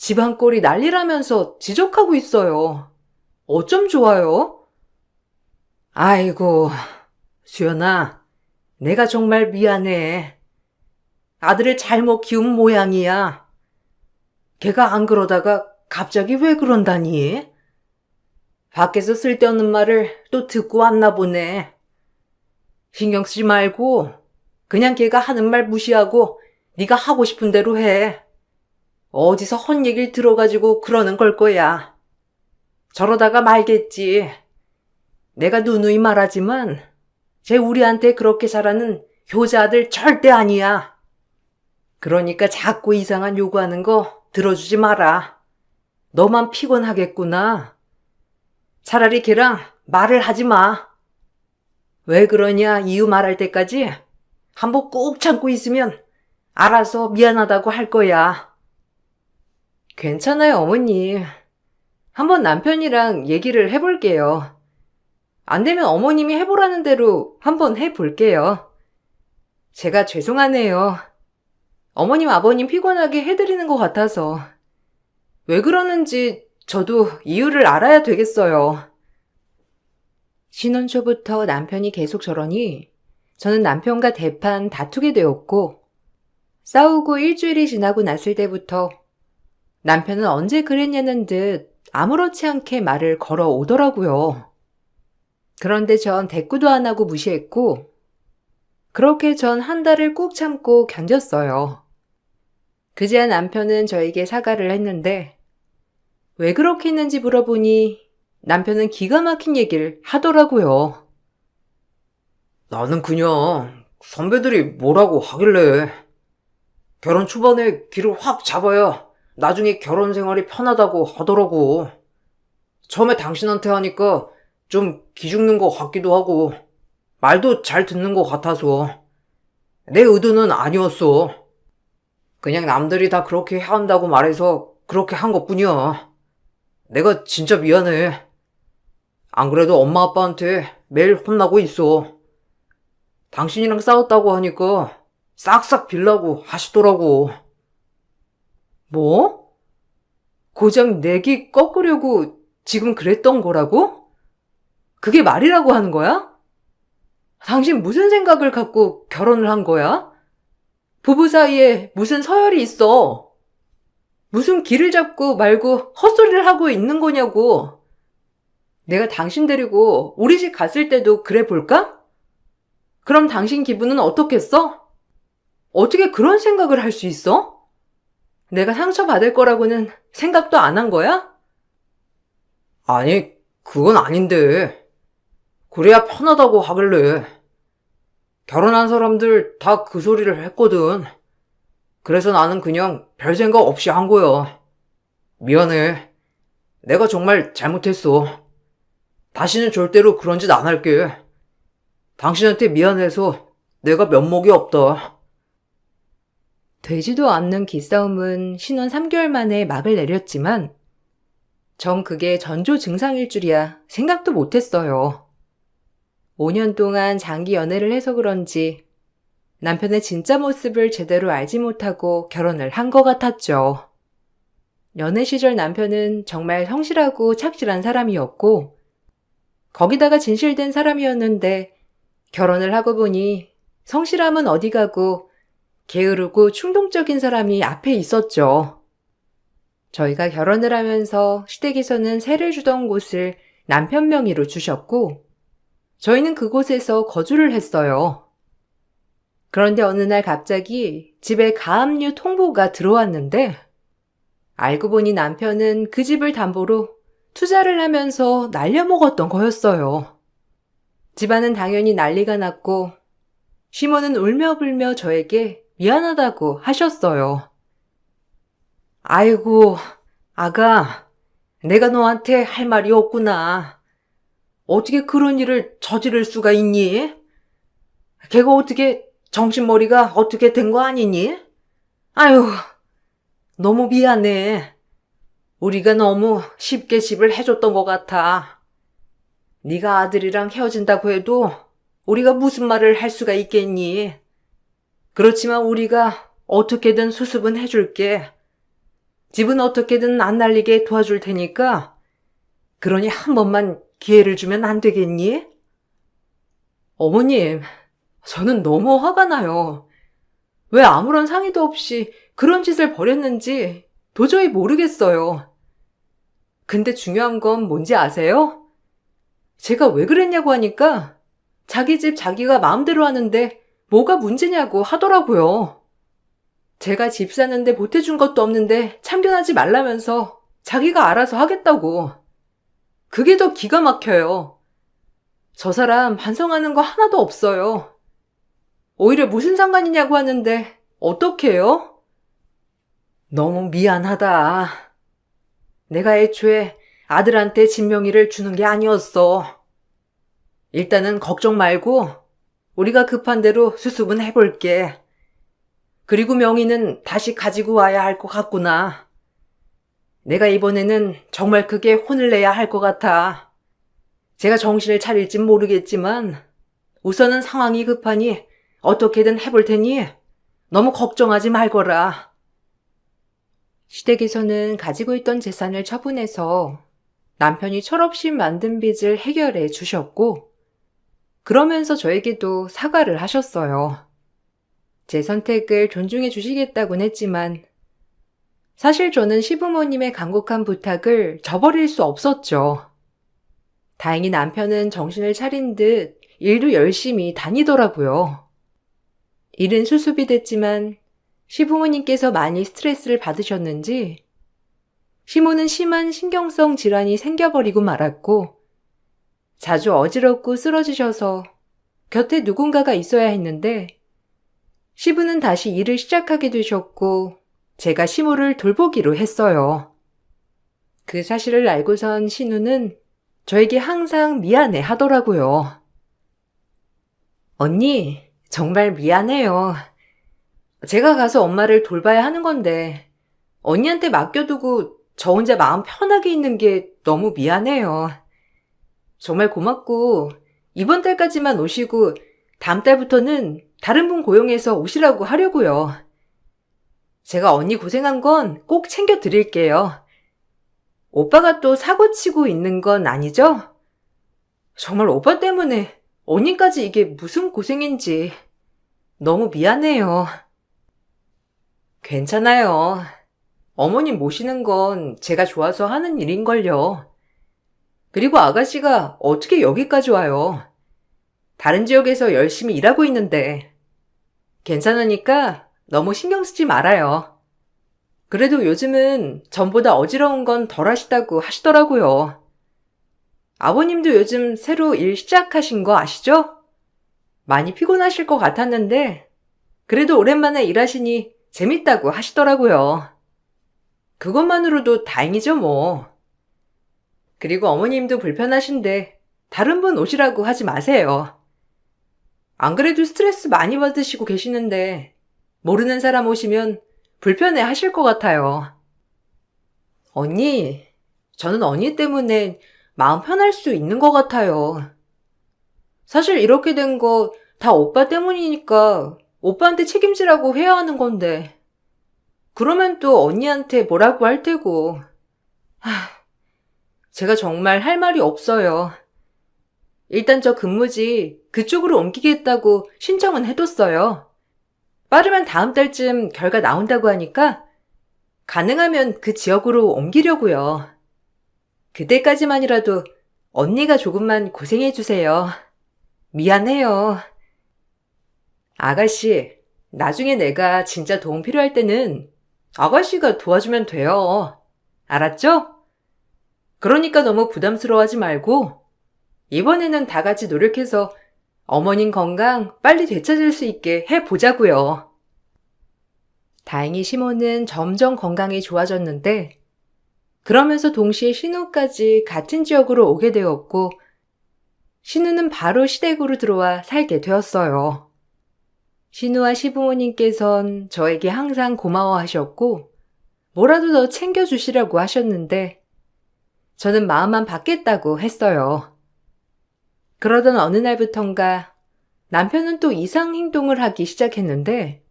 집안 꼴이 난리라면서 지적하고 있어요. 어쩜 좋아요? 아이고, 수연아, 내가 정말 미안해. 아들을 잘못 키운 모양이야. 걔가 안 그러다가 갑자기 왜 그런다니? 밖에서 쓸데없는 말을 또 듣고 왔나 보네. 신경 쓰지 말고 그냥 걔가 하는 말 무시하고 네가 하고 싶은 대로 해. 어디서 헛얘기를 들어가지고 그러는 걸 거야. 저러다가 말겠지. 내가 누누이 말하지만 쟤 우리한테 그렇게 잘하는 효자 아들 절대 아니야. 그러니까 자꾸 이상한 요구하는 거 들어주지 마라. 너만 피곤하겠구나. 차라리 걔랑 말을 하지 마. 왜 그러냐 이유 말할 때까지 한번 꾹 참고 있으면 알아서 미안하다고 할 거야. 괜찮아요, 어머니. 한번 남편이랑 얘기를 해볼게요. 안 되면 어머님이 해보라는 대로 한번 해볼게요. 제가 죄송하네요. 어머님, 아버님 피곤하게 해드리는 것 같아서. 왜 그러는지 저도 이유를 알아야 되겠어요. 신혼 초부터 남편이 계속 저러니 저는 남편과 대판 다투게 되었고, 싸우고 일주일이 지나고 났을 때부터 남편은 언제 그랬냐는 듯 아무렇지 않게 말을 걸어오더라고요. 그런데 전 대꾸도 안 하고 무시했고, 그렇게 전 한 달을 꾹 참고 견뎠어요. 그제야 남편은 저에게 사과를 했는데, 왜 그렇게 했는지 물어보니 남편은 기가 막힌 얘기를 하더라고요. 나는 그냥 선배들이 뭐라고 하길래 결혼 초반에 길을 확 잡아야 나중에 결혼 생활이 편하다고 하더라고. 처음에 당신한테 하니까 좀 기죽는 것 같기도 하고 말도 잘 듣는 것 같아서 내 의도는 아니었어. 그냥 남들이 다 그렇게 해야 한다고 말해서 그렇게 한 것뿐이야. 내가 진짜 미안해. 안 그래도 엄마 아빠한테 매일 혼나고 있어. 당신이랑 싸웠다고 하니까 싹싹 빌라고 하시더라고. 뭐? 고작 내기 꺾으려고 지금 그랬던 거라고? 그게 말이라고 하는 거야? 당신 무슨 생각을 갖고 결혼을 한 거야? 부부 사이에 무슨 서열이 있어? 무슨 길을 잡고 말고 헛소리를 하고 있는 거냐고. 내가 당신 데리고 우리 집 갔을 때도 그래 볼까? 그럼 당신 기분은 어떻겠어? 어떻게 그런 생각을 할 수 있어? 내가 상처받을 거라고는 생각도 안 한 거야? 아니, 그건 아닌데. 그래야 편하다고 하길래. 결혼한 사람들 다 그 소리를 했거든. 그래서 나는 그냥 별 생각 없이 한 거야. 미안해. 내가 정말 잘못했어. 다시는 절대로 그런 짓 안 할게. 당신한테 미안해서 내가 면목이 없다. 되지도 않는 기싸움은 신혼 3개월 만에 막을 내렸지만 전 그게 전조 증상일 줄이야 생각도 못했어요. 5년 동안 장기 연애를 해서 그런지 남편의 진짜 모습을 제대로 알지 못하고 결혼을 한 것 같았죠. 연애 시절 남편은 정말 성실하고 착실한 사람이었고 거기다가 진실된 사람이었는데 결혼을 하고 보니 성실함은 어디 가고 게으르고 충동적인 사람이 앞에 있었죠. 저희가 결혼을 하면서 시댁에서는 세를 주던 곳을 남편 명의로 주셨고 저희는 그곳에서 거주를 했어요. 그런데 어느 날 갑자기 집에 가압류 통보가 들어왔는데 알고 보니 남편은 그 집을 담보로 투자를 하면서 날려먹었던 거였어요. 집안은 당연히 난리가 났고 시모는 울며불며 저에게 미안하다고 하셨어요. 아이고, 아가, 내가 너한테 할 말이 없구나. 어떻게 그런 일을 저지를 수가 있니? 걔가 어떻게 정신머리가 어떻게 된 거 아니니? 아유, 너무 미안해. 우리가 너무 쉽게 집을 해줬던 것 같아. 네가 아들이랑 헤어진다고 해도 우리가 무슨 말을 할 수가 있겠니? 그렇지만 우리가 어떻게든 수습은 해줄게. 집은 어떻게든 안 날리게 도와줄 테니까 그러니 한 번만 기회를 주면 안 되겠니? 어머님, 저는 너무 화가 나요. 왜 아무런 상의도 없이 그런 짓을 벌였는지 도저히 모르겠어요. 근데 중요한 건 뭔지 아세요? 제가 왜 그랬냐고 하니까 자기 집 자기가 마음대로 하는데 뭐가 문제냐고 하더라고요. 제가 집 사는데 보태준 것도 없는데 참견하지 말라면서 자기가 알아서 하겠다고. 그게 더 기가 막혀요. 저 사람 반성하는 거 하나도 없어요. 오히려 무슨 상관이냐고 하는데 어떡해요? 너무 미안하다. 내가 애초에 아들한테 진명이를 주는 게 아니었어. 일단은 걱정 말고 우리가 급한 대로 수습은 해볼게. 그리고 명의는 다시 가지고 와야 할 것 같구나. 내가 이번에는 정말 크게 혼을 내야 할 것 같아. 제가 정신을 차릴진 모르겠지만 우선은 상황이 급하니 어떻게든 해볼 테니 너무 걱정하지 말거라. 시댁에서는 가지고 있던 재산을 처분해서 남편이 철없이 만든 빚을 해결해 주셨고, 그러면서 저에게도 사과를 하셨어요. 제 선택을 존중해 주시겠다곤 했지만, 사실 저는 시부모님의 간곡한 부탁을 저버릴 수 없었죠. 다행히 남편은 정신을 차린 듯 일도 열심히 다니더라고요. 일은 수습이 됐지만 시부모님께서 많이 스트레스를 받으셨는지 시모는 심한 신경성 질환이 생겨버리고 말았고 자주 어지럽고 쓰러지셔서 곁에 누군가가 있어야 했는데 시부는 다시 일을 시작하게 되셨고 제가 시모를 돌보기로 했어요. 그 사실을 알고선 신우는 저에게 항상 미안해 하더라고요. 언니, 정말 미안해요. 제가 가서 엄마를 돌봐야 하는 건데 언니한테 맡겨두고 저 혼자 마음 편하게 있는 게 너무 미안해요. 정말 고맙고 이번 달까지만 오시고 다음 달부터는 다른 분 고용해서 오시라고 하려고요. 제가 언니 고생한 건 꼭 챙겨드릴게요. 오빠가 또 사고치고 있는 건 아니죠? 정말 오빠 때문에 언니까지 이게 무슨 고생인지 너무 미안해요. 괜찮아요. 어머님 모시는 건 제가 좋아서 하는 일인걸요. 그리고 아가씨가 어떻게 여기까지 와요? 다른 지역에서 열심히 일하고 있는데. 괜찮으니까 너무 신경 쓰지 말아요. 그래도 요즘은 전보다 어지러운 건 덜 하시다고 하시더라고요. 아버님도 요즘 새로 일 시작하신 거 아시죠? 많이 피곤하실 것 같았는데 그래도 오랜만에 일하시니 재밌다고 하시더라고요. 그것만으로도 다행이죠 뭐. 그리고 어머님도 불편하신데 다른 분 오시라고 하지 마세요. 안 그래도 스트레스 많이 받으시고 계시는데 모르는 사람 오시면 불편해 하실 것 같아요. 언니, 저는 언니 때문에 마음 편할 수 있는 것 같아요. 사실 이렇게 된 거 다 오빠 때문이니까 오빠한테 책임지라고 해야 하는 건데 그러면 또 언니한테 뭐라고 할 테고. 제가 정말 할 말이 없어요. 일단 저 근무지 그쪽으로 옮기겠다고 신청은 해뒀어요. 빠르면 다음 달쯤 결과 나온다고 하니까 가능하면 그 지역으로 옮기려고요. 그때까지만이라도 언니가 조금만 고생해주세요. 미안해요. 아가씨, 나중에 내가 진짜 도움 필요할 때는 아가씨가 도와주면 돼요. 알았죠? 그러니까 너무 부담스러워하지 말고 이번에는 다 같이 노력해서 어머님 건강 빨리 되찾을 수 있게 해보자고요. 다행히 시모는 점점 건강이 좋아졌는데 그러면서 동시에 신우까지 같은 지역으로 오게 되었고, 신우는 바로 시댁으로 들어와 살게 되었어요. 신우와 시부모님께선 저에게 항상 고마워하셨고, 뭐라도 더 챙겨주시라고 하셨는데, 저는 마음만 받겠다고 했어요. 그러던 어느 날부턴가 남편은 또 이상 행동을 하기 시작했는데,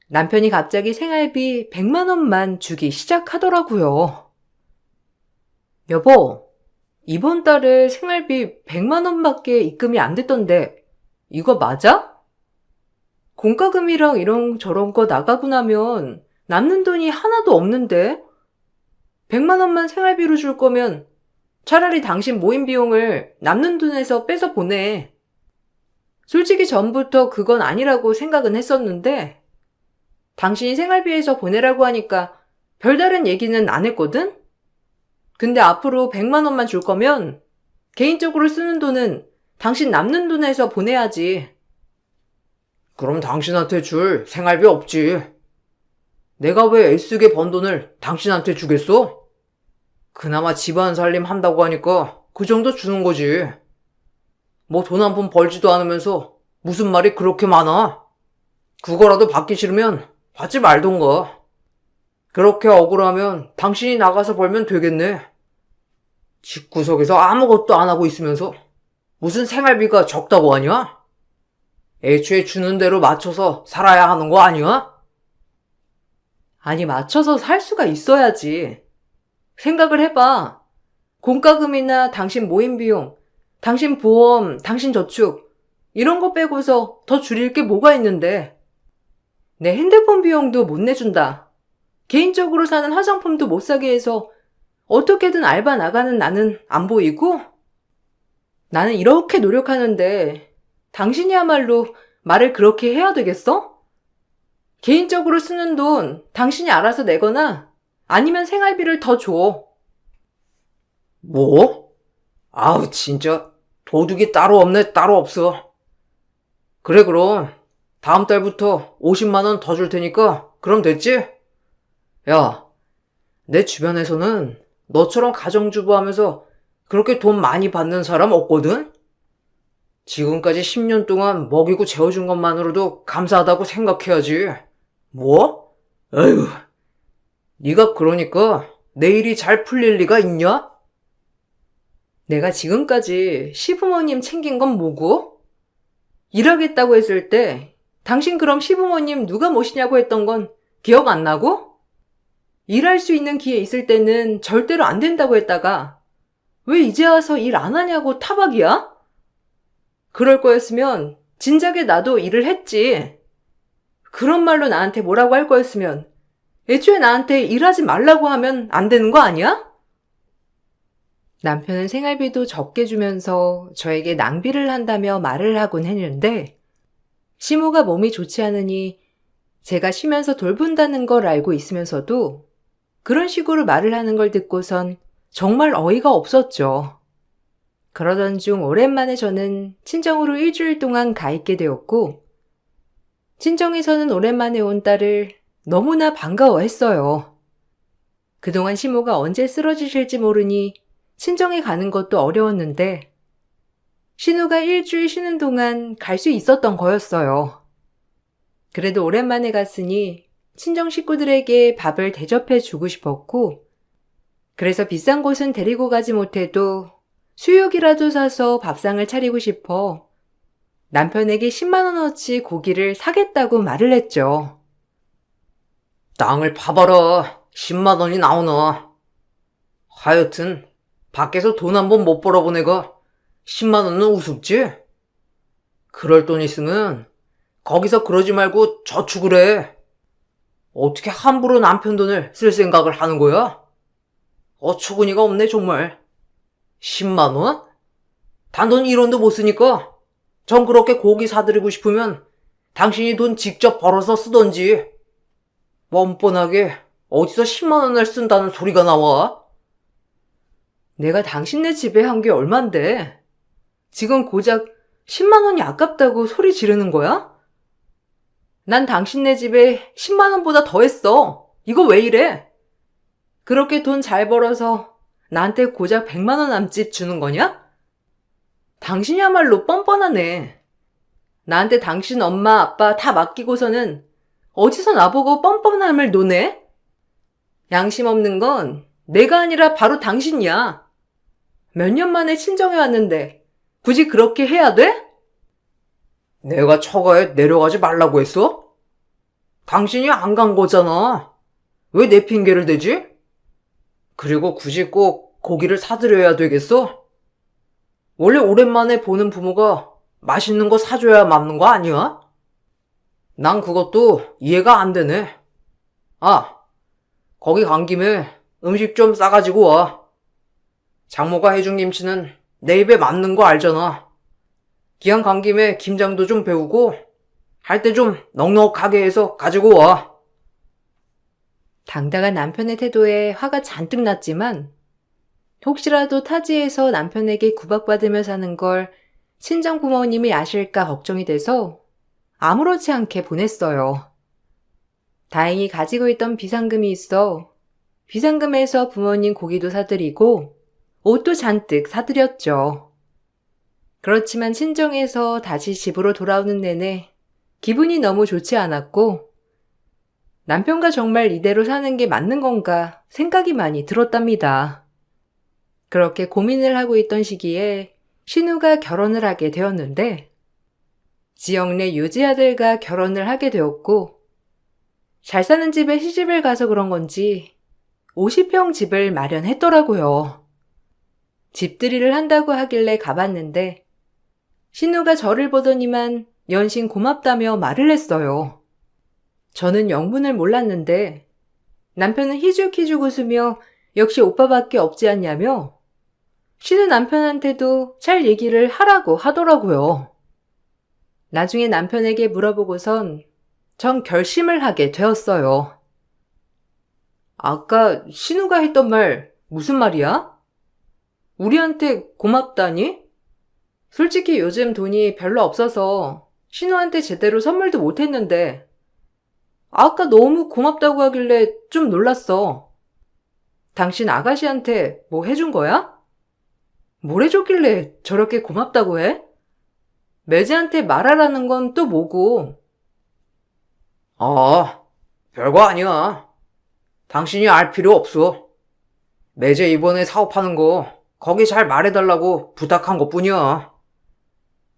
남편이 갑자기 생활비 100만 원만 주기 시작하더라고요. 여보, 이번 달에 생활비 100만 원밖에 입금이 안 됐던데 이거 맞아? 공과금이랑 이런 저런 거 나가고 나면 남는 돈이 하나도 없는데 100만 원만 생활비로 줄 거면 차라리 당신 모임 비용을 남는 돈에서 빼서 보내. 솔직히 전부터 그건 아니라고 생각은 했었는데 당신이 생활비에서 보내라고 하니까 별다른 얘기는 안 했거든? 근데 앞으로 100만 원만 줄 거면 개인적으로 쓰는 돈은 당신 남는 돈에서 보내야지. 그럼 당신한테 줄 생활비 없지. 내가 왜 애쓰게 번 돈을 당신한테 주겠어? 그나마 집안 살림 한다고 하니까 그 정도 주는 거지. 뭐 돈 한 푼 벌지도 않으면서 무슨 말이 그렇게 많아? 그거라도 받기 싫으면 받지 말던가. 그렇게 억울하면 당신이 나가서 벌면 되겠네. 집구석에서 아무것도 안 하고 있으면서 무슨 생활비가 적다고 하냐? 애초에 주는 대로 맞춰서 살아야 하는 거 아니야? 아니, 맞춰서 살 수가 있어야지. 생각을 해봐. 공과금이나 당신 모임 비용, 당신 보험, 당신 저축, 이런 거 빼고서 더 줄일 게 뭐가 있는데. 내 핸드폰 비용도 못 내준다. 개인적으로 사는 화장품도 못 사게 해서 어떻게든 알바 나가는 나는 안 보이고? 나는 이렇게 노력하는데 당신이야말로 말을 그렇게 해야 되겠어? 개인적으로 쓰는 돈 당신이 알아서 내거나 아니면 생활비를 더 줘. 뭐? 아우 진짜 도둑이 따로 없네 따로 없어. 그래 그럼 다음 달부터 50만 원 더 줄 테니까 그럼 됐지? 야, 내 주변에서는 너처럼 가정주부 하면서 그렇게 돈 많이 받는 사람 없거든? 지금까지 10년 동안 먹이고 재워준 것만으로도 감사하다고 생각해야지. 뭐? 에휴, 네가 그러니까 내일이 잘 풀릴 리가 있냐? 내가 지금까지 시부모님 챙긴 건 뭐고? 일하겠다고 했을 때 당신 그럼 시부모님 누가 모시냐고 했던 건 기억 안 나고? 일할 수 있는 기회 있을 때는 절대로 안 된다고 했다가 왜 이제 와서 일 안 하냐고 타박이야? 그럴 거였으면 진작에 나도 일을 했지. 그런 말로 나한테 뭐라고 할 거였으면 애초에 나한테 일하지 말라고 하면 안 되는 거 아니야? 남편은 생활비도 적게 주면서 저에게 낭비를 한다며 말을 하곤 했는데 시모가 몸이 좋지 않으니 제가 쉬면서 돌본다는 걸 알고 있으면서도 그런 식으로 말을 하는 걸 듣고선 정말 어이가 없었죠. 그러던 중 오랜만에 저는 친정으로 일주일 동안 가 있게 되었고 친정에서는 오랜만에 온 딸을 너무나 반가워했어요. 그동안 시모가 언제 쓰러지실지 모르니 친정에 가는 것도 어려웠는데 신우가 일주일 쉬는 동안 갈 수 있었던 거였어요. 그래도 오랜만에 갔으니 친정 식구들에게 밥을 대접해 주고 싶었고 그래서 비싼 곳은 데리고 가지 못해도 수육이라도 사서 밥상을 차리고 싶어 남편에게 10만 원어치 고기를 사겠다고 말을 했죠. 땅을 파봐라. 10만 원이 나오나. 하여튼 밖에서 돈 한 번 못 벌어본 애가 10만 원은 우습지? 그럴 돈 있으면 거기서 그러지 말고 저축을 해. 어떻게 함부로 남편 돈을 쓸 생각을 하는 거야? 어처구니가 없네 정말. 10만 원? 단돈 1원도 못 쓰니까 전 그렇게 고기 사드리고 싶으면 당신이 돈 직접 벌어서 쓰던지. 뻔뻔하게 어디서 10만 원을 쓴다는 소리가 나와? 내가 당신네 집에 한 게 얼만데 지금 고작 10만 원이 아깝다고 소리 지르는 거야? 난 당신네 집에 10만 원보다 더 했어. 이거 왜 이래? 그렇게 돈 잘 벌어서 나한테 고작 100만 원 남짓 주는 거냐? 당신이야말로 뻔뻔하네. 나한테 당신 엄마, 아빠 다 맡기고서는 어디서 나보고 뻔뻔함을 노네? 양심 없는 건 내가 아니라 바로 당신이야. 몇 년 만에 친정에 왔는데 굳이 그렇게 해야 돼? 내가 처가에 내려가지 말라고 했어? 당신이 안 간 거잖아. 왜 내 핑계를 대지? 그리고 굳이 꼭 고기를 사드려야 되겠어? 원래 오랜만에 보는 부모가 맛있는 거 사줘야 맞는 거 아니야? 난 그것도 이해가 안 되네. 아, 거기 간 김에 음식 좀 싸가지고 와. 장모가 해준 김치는 내 입에 맞는 거 알잖아. 기왕 간 김에 김장도 좀 배우고 할 때 좀 넉넉하게 해서 가지고 와. 당당한 남편의 태도에 화가 잔뜩 났지만 혹시라도 타지에서 남편에게 구박받으며 사는 걸 친정 부모님이 아실까 걱정이 돼서 아무렇지 않게 보냈어요. 다행히 가지고 있던 비상금이 있어 비상금에서 부모님 고기도 사드리고 옷도 잔뜩 사드렸죠. 그렇지만 친정에서 다시 집으로 돌아오는 내내 기분이 너무 좋지 않았고 남편과 정말 이대로 사는 게 맞는 건가 생각이 많이 들었답니다. 그렇게 고민을 하고 있던 시기에 신우가 결혼을 하게 되었는데 지역 내 유지 아들과 결혼을 하게 되었고 잘 사는 집에 시집을 가서 그런 건지 50평 집을 마련했더라고요. 집들이를 한다고 하길래 가봤는데 신우가 저를 보더니만 연신 고맙다며 말을 했어요. 저는 영문을 몰랐는데 남편은 희죽희죽 웃으며 역시 오빠밖에 없지 않냐며 신우 남편한테도 잘 얘기를 하라고 하더라고요. 나중에 남편에게 물어보고선 전 결심을 하게 되었어요. 아까 신우가 했던 말 무슨 말이야? 우리한테 고맙다니? 솔직히 요즘 돈이 별로 없어서 신우한테 제대로 선물도 못했는데 아까 너무 고맙다고 하길래 좀 놀랐어. 당신 아가씨한테 뭐 해준 거야? 뭘 해줬길래 저렇게 고맙다고 해? 매제한테 말하라는 건 또 뭐고? 아, 별거 아니야. 당신이 알 필요 없어. 매제 이번에 사업하는 거 거기 잘 말해달라고 부탁한 것뿐이야.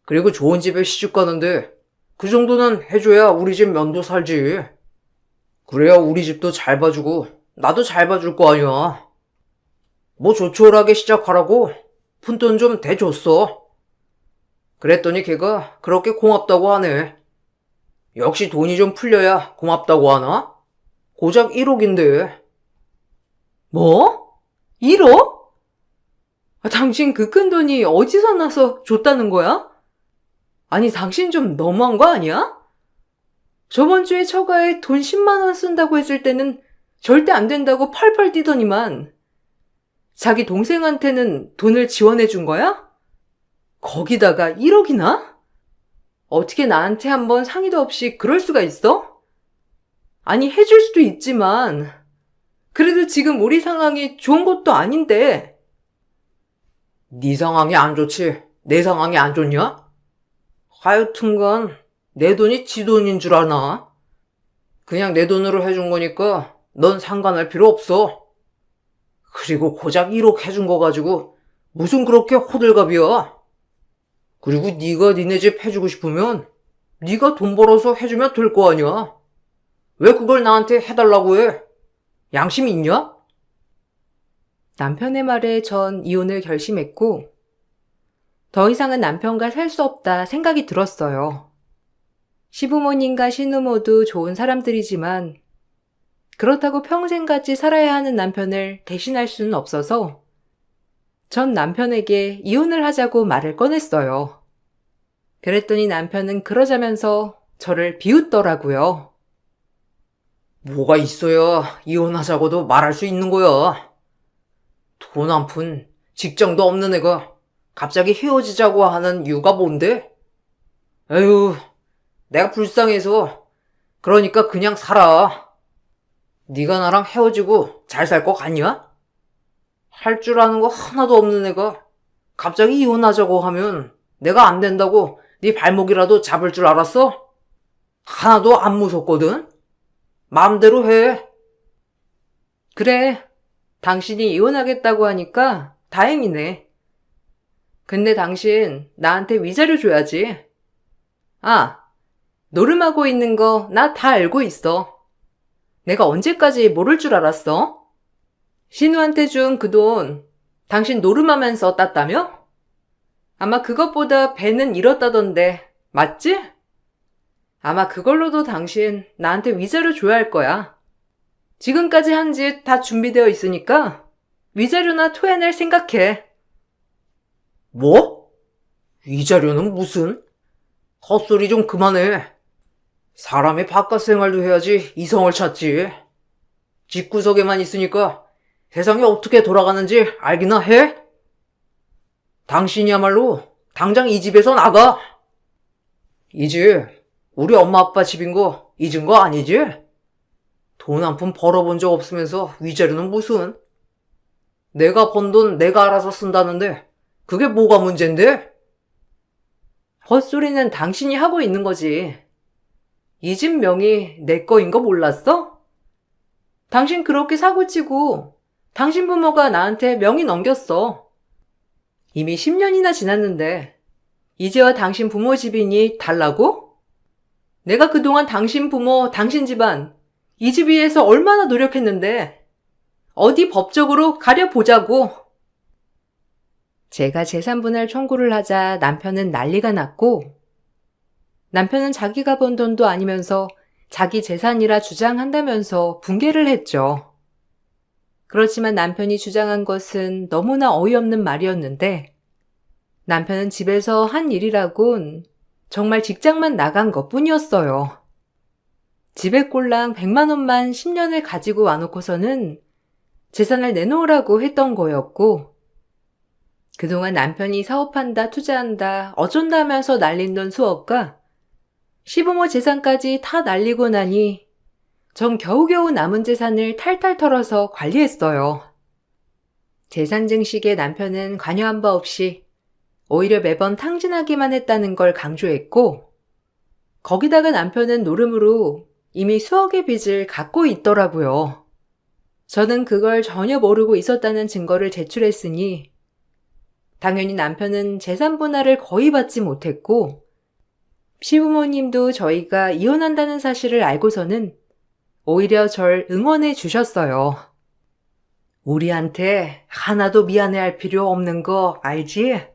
그리고 좋은 집에 시집 가는데 그 정도는 해줘야 우리 집 면도 살지. 그래야 우리 집도 잘 봐주고 나도 잘 봐줄 거 아니야. 뭐 조촐하게 시작하라고 푼돈 좀 대줬어. 그랬더니 걔가 그렇게 고맙다고 하네. 역시 돈이 좀 풀려야 고맙다고 하나? 고작 1억인데. 뭐? 1억? 당신 그 큰 돈이 어디서 나서 줬다는 거야? 아니, 당신 좀 너무한 거 아니야? 저번 주에 처가에 돈 10만 원 쓴다고 했을 때는 절대 안 된다고 펄펄 뛰더니만 자기 동생한테는 돈을 지원해 준 거야? 거기다가 1억이나? 어떻게 나한테 한번 상의도 없이 그럴 수가 있어? 아니, 해줄 수도 있지만 그래도 지금 우리 상황이 좋은 것도 아닌데. 네 상황이 안 좋지 내 상황이 안 좋냐? 하여튼간 내 돈이 지 돈인 줄 아나? 그냥 내 돈으로 해준 거니까 넌 상관할 필요 없어. 그리고 고작 1억 해준 거 가지고 무슨 그렇게 호들갑이야. 그리고 네가 니네 집 해주고 싶으면 네가 돈 벌어서 해주면 될 거 아니야. 왜 그걸 나한테 해달라고 해? 양심 있냐? 남편의 말에 전 이혼을 결심했고 더 이상은 남편과 살 수 없다 생각이 들었어요. 시부모님과 신우 모두 좋은 사람들이지만 그렇다고 평생같이 살아야 하는 남편을 대신할 수는 없어서 전 남편에게 이혼을 하자고 말을 꺼냈어요. 그랬더니 남편은 그러자면서 저를 비웃더라고요. 뭐가 있어야 이혼하자고도 말할 수 있는 거야. 돈 한 푼, 직장도 없는 애가 갑자기 헤어지자고 하는 이유가 뭔데? 에휴, 내가 불쌍해서 그러니까 그냥 살아. 네가 나랑 헤어지고 잘 살 것 같냐? 할 줄 아는 거 하나도 없는 애가 갑자기 이혼하자고 하면 내가 안 된다고 네 발목이라도 잡을 줄 알았어? 하나도 안 무섭거든? 마음대로 해. 그래, 당신이 이혼하겠다고 하니까 다행이네. 근데 당신 나한테 위자료 줘야지. 아, 노름하고 있는 거 나 다 알고 있어. 내가 언제까지 모를 줄 알았어? 신우한테 준 그 돈 당신 노름하면서 땄다며? 아마 그것보다 배는 잃었다던데, 맞지? 아마 그걸로도 당신 나한테 위자료 줘야 할 거야. 지금까지 한 짓 다 준비되어 있으니까 위자료나 토해낼 생각해. 뭐? 위자료는 무슨? 헛소리 좀 그만해. 사람이 바깥 생활도 해야지 이성을 찾지. 집구석에만 있으니까 세상이 어떻게 돌아가는지 알기나 해? 당신이야말로 당장 이 집에서 나가. 이 집, 우리 엄마 아빠 집인 거 잊은 거 아니지? 돈 한 푼 벌어본 적 없으면서 위자료는 무슨? 내가 번 돈 내가 알아서 쓴다는데 그게 뭐가 문제인데? 헛소리는 당신이 하고 있는 거지. 이 집 명의 내 거인 거 몰랐어? 당신 그렇게 사고치고 당신 부모가 나한테 명의 넘겼어. 이미 10년이나 지났는데 이제와 당신 부모 집이니 달라고? 내가 그동안 당신 부모, 당신 집안 이 집 위해서 얼마나 노력했는데 어디 법적으로 가려보자고. 제가 재산분할 청구를 하자 남편은 난리가 났고, 남편은 자기가 번 돈도 아니면서 자기 재산이라 주장한다면서 분개를 했죠. 그렇지만 남편이 주장한 것은 너무나 어이없는 말이었는데, 남편은 집에서 한 일이라곤 정말 직장만 나간 것뿐이었어요. 집에 꼴랑 100만 원만 10년을 가지고 와놓고서는 재산을 내놓으라고 했던 거였고, 그동안 남편이 사업한다, 투자한다, 어쩐다 하면서 날린 돈 수억과 시부모 재산까지 다 날리고 나니 전 겨우겨우 남은 재산을 탈탈 털어서 관리했어요. 재산 증식에 남편은 관여한 바 없이 오히려 매번 탕진하기만 했다는 걸 강조했고, 거기다가 남편은 노름으로 이미 수억의 빚을 갖고 있더라고요. 저는 그걸 전혀 모르고 있었다는 증거를 제출했으니 당연히 남편은 재산 분할을 거의 받지 못했고, 시부모님도 저희가 이혼한다는 사실을 알고서는 오히려 절 응원해 주셨어요. 우리한테 하나도 미안해할 필요 없는 거 알지?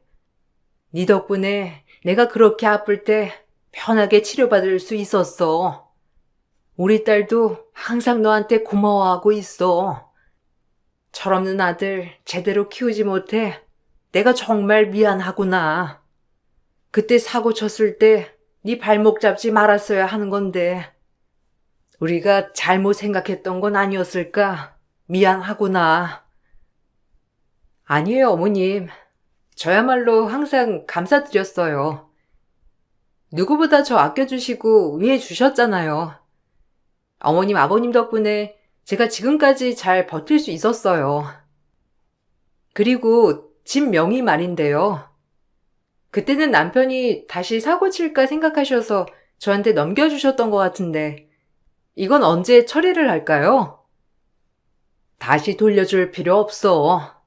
네 덕분에 내가 그렇게 아플 때 편하게 치료받을 수 있었어. 우리 딸도 항상 너한테 고마워하고 있어. 철없는 아들 제대로 키우지 못해 내가 정말 미안하구나. 그때 사고 쳤을 때 네 발목 잡지 말았어야 하는 건데 우리가 잘못 생각했던 건 아니었을까? 미안하구나. 아니에요, 어머님. 저야말로 항상 감사드렸어요. 누구보다 저 아껴주시고 위해주셨잖아요. 어머님, 아버님 덕분에 제가 지금까지 잘 버틸 수 있었어요. 그리고 집 명의 말인데요. 그때는 남편이 다시 사고 칠까 생각하셔서 저한테 넘겨주셨던 것 같은데 이건 언제 처리를 할까요? 다시 돌려줄 필요 없어.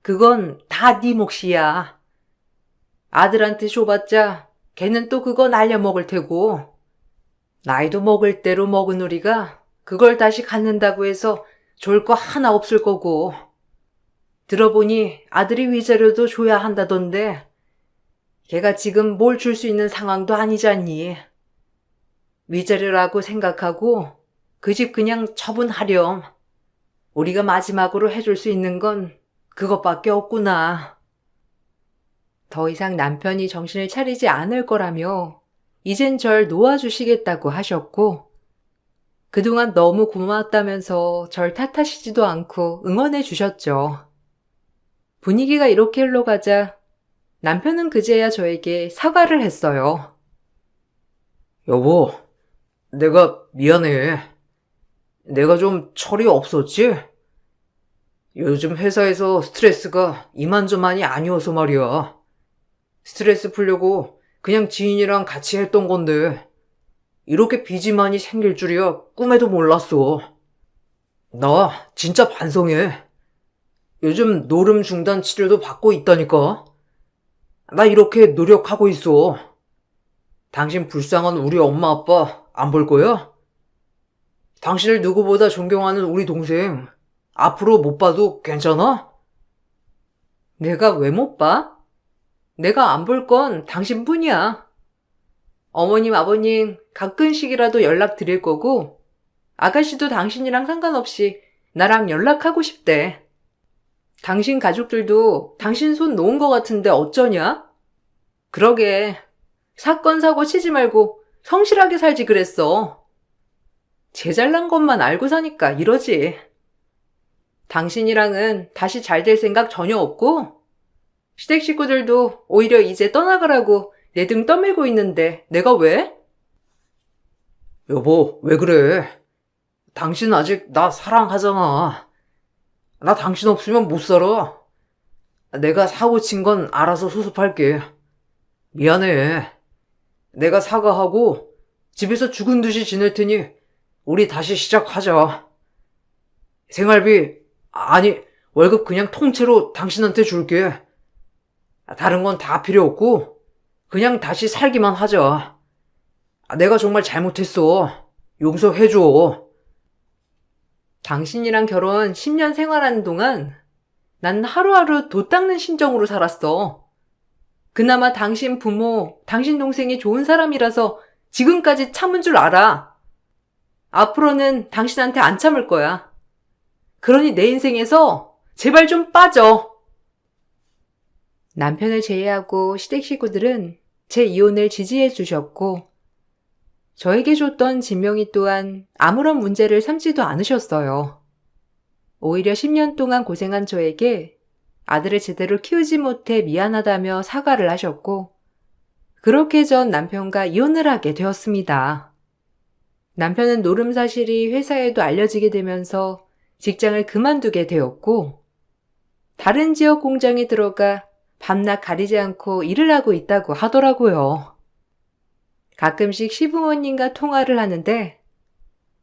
그건 다 네 몫이야. 아들한테 줘봤자 걔는 또 그거 날려먹을 테고 나이도 먹을 대로 먹은 우리가 그걸 다시 갖는다고 해서 좋을 거 하나 없을 거고 들어보니 아들이 위자료도 줘야 한다던데 걔가 지금 뭘 줄 수 있는 상황도 아니잖니. 위자료라고 생각하고 그 집 그냥 처분하렴. 우리가 마지막으로 해줄 수 있는 건 그것밖에 없구나. 더 이상 남편이 정신을 차리지 않을 거라며 이젠 절 놓아주시겠다고 하셨고 그동안 너무 고마웠다면서 절 탓하시지도 않고 응원해 주셨죠. 분위기가 이렇게 흘러가자 남편은 그제야 저에게 사과를 했어요. 여보, 내가 미안해. 내가 좀 철이 없었지? 요즘 회사에서 스트레스가 이만저만이 아니어서 말이야. 스트레스 풀려고 그냥 지인이랑 같이 했던 건데 이렇게 빚이 많이 생길 줄이야 꿈에도 몰랐어. 나 진짜 반성해. 요즘 노름 중단 치료도 받고 있다니까. 나 이렇게 노력하고 있어. 당신 불쌍한 우리 엄마 아빠 안 볼 거야? 당신을 누구보다 존경하는 우리 동생 앞으로 못 봐도 괜찮아? 내가 왜 못 봐? 내가 안 볼 건 당신뿐이야. 어머님, 아버님 가끔씩이라도 연락 드릴 거고 아가씨도 당신이랑 상관없이 나랑 연락하고 싶대. 당신 가족들도 당신 손 놓은 것 같은데 어쩌냐? 그러게. 사건 사고 치지 말고 성실하게 살지 그랬어. 제 잘난 것만 알고 사니까 이러지. 당신이랑은 다시 잘 될 생각 전혀 없고 시댁 식구들도 오히려 이제 떠나가라고 내 등 떠밀고 있는데 내가 왜? 여보, 왜 그래? 당신 아직 나 사랑하잖아. 나 당신 없으면 못 살아. 내가 사고 친 건 알아서 수습할게. 미안해. 내가 사과하고 집에서 죽은 듯이 지낼 테니 우리 다시 시작하자. 생활비, 아니, 월급 그냥 통째로 당신한테 줄게. 다른 건 다 필요 없고 그냥 다시 살기만 하자. 내가 정말 잘못했어. 용서해줘. 당신이랑 결혼 10년 생활하는 동안 난 하루하루 돛 닦는 심정으로 살았어. 그나마 당신 부모, 당신 동생이 좋은 사람이라서 지금까지 참은 줄 알아. 앞으로는 당신한테 안 참을 거야. 그러니 내 인생에서 제발 좀 빠져. 남편을 제외하고 시댁 식구들은 제 이혼을 지지해 주셨고 저에게 줬던 진명이 또한 아무런 문제를 삼지도 않으셨어요. 오히려 10년 동안 고생한 저에게 아들을 제대로 키우지 못해 미안하다며 사과를 하셨고 그렇게 전 남편과 이혼을 하게 되었습니다. 남편은 노름 사실이 회사에도 알려지게 되면서 직장을 그만두게 되었고 다른 지역 공장에 들어가 밤낮 가리지 않고 일을 하고 있다고 하더라고요. 가끔씩 시부모님과 통화를 하는데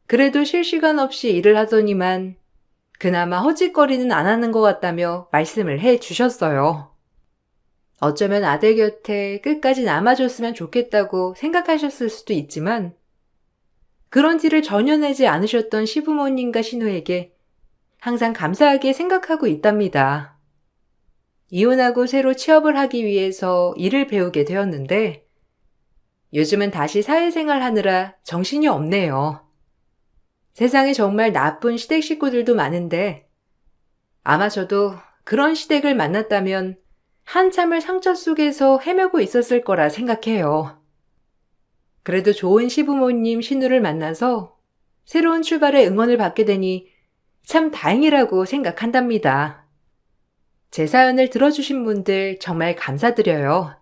그래도 실시간 없이 일을 하더니만 그나마 허짓거리는 안 하는 것 같다며 말씀을 해 주셨어요. 어쩌면 아들 곁에 끝까지 남아줬으면 좋겠다고 생각하셨을 수도 있지만 그런 티를 전혀 내지 않으셨던 시부모님과 신우에게 항상 감사하게 생각하고 있답니다. 이혼하고 새로 취업을 하기 위해서 일을 배우게 되었는데 요즘은 다시 사회생활 하느라 정신이 없네요. 세상에 정말 나쁜 시댁 식구들도 많은데 아마 저도 그런 시댁을 만났다면 한참을 상처 속에서 헤매고 있었을 거라 생각해요. 그래도 좋은 시부모님 신우를 만나서 새로운 출발에 응원을 받게 되니 참 다행이라고 생각한답니다. 제 사연을 들어주신 분들 정말 감사드려요.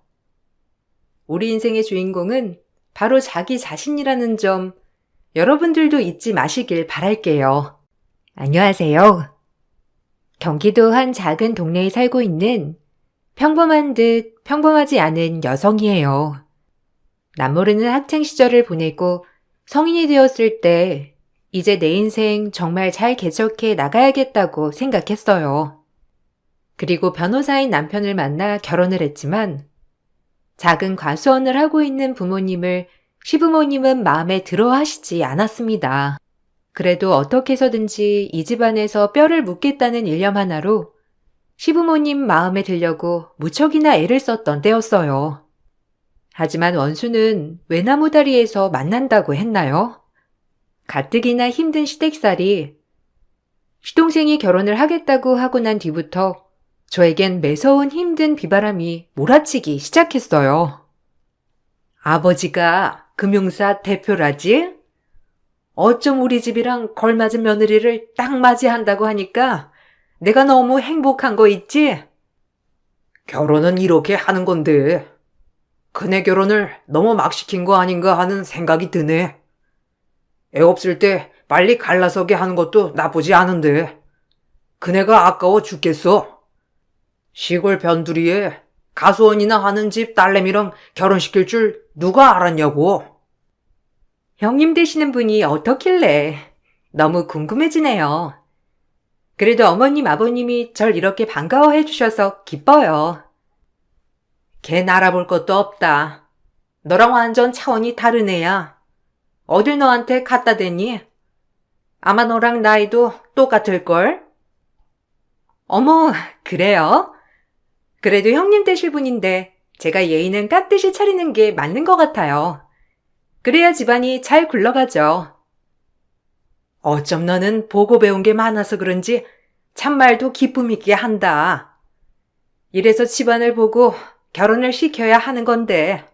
우리 인생의 주인공은 바로 자기 자신이라는 점 여러분들도 잊지 마시길 바랄게요. 안녕하세요. 경기도 한 작은 동네에 살고 있는 평범한 듯 평범하지 않은 여성이에요. 남모르는 학창 시절을 보내고 성인이 되었을 때 이제 내 인생 정말 잘 개척해 나가야겠다고 생각했어요. 그리고 변호사인 남편을 만나 결혼을 했지만 작은 과수원을 하고 있는 부모님을 시부모님은 마음에 들어 하시지 않았습니다. 그래도 어떻게 해서든지 이 집안에서 뼈를 묻겠다는 일념 하나로 시부모님 마음에 들려고 무척이나 애를 썼던 때였어요. 하지만 원수는 외나무 다리에서 만난다고 했나요? 가뜩이나 힘든 시댁살이 시동생이 결혼을 하겠다고 하고 난 뒤부터 저에겐 매서운 힘든 비바람이 몰아치기 시작했어요. 아버지가 금융사 대표라지? 어쩜 우리 집이랑 걸맞은 며느리를 딱 맞이한다고 하니까 내가 너무 행복한 거 있지? 결혼은 이렇게 하는 건데 그네 결혼을 너무 막 시킨 거 아닌가 하는 생각이 드네. 애 없을 때 빨리 갈라서게 하는 것도 나쁘지 않은데. 그네가 아까워 죽겠어. 시골 변두리에 가수원이나 하는 집 딸내미랑 결혼시킬 줄 누가 알았냐고. 형님 되시는 분이 어떻길래 너무 궁금해지네요. 그래도 어머님, 아버님이 절 이렇게 반가워해 주셔서 기뻐요. 걘 알아볼 것도 없다. 너랑 완전 차원이 다른 애야. 어딜 너한테 갖다 대니? 아마 너랑 나이도 똑같을걸? 어머, 그래요? 그래도 형님 되실 분인데 제가 예의는 깍듯이 차리는 게 맞는 것 같아요. 그래야 집안이 잘 굴러가죠. 어쩜 너는 보고 배운 게 많아서 그런지 참말도 기품 있게 한다. 이래서 집안을 보고 결혼을 시켜야 하는 건데.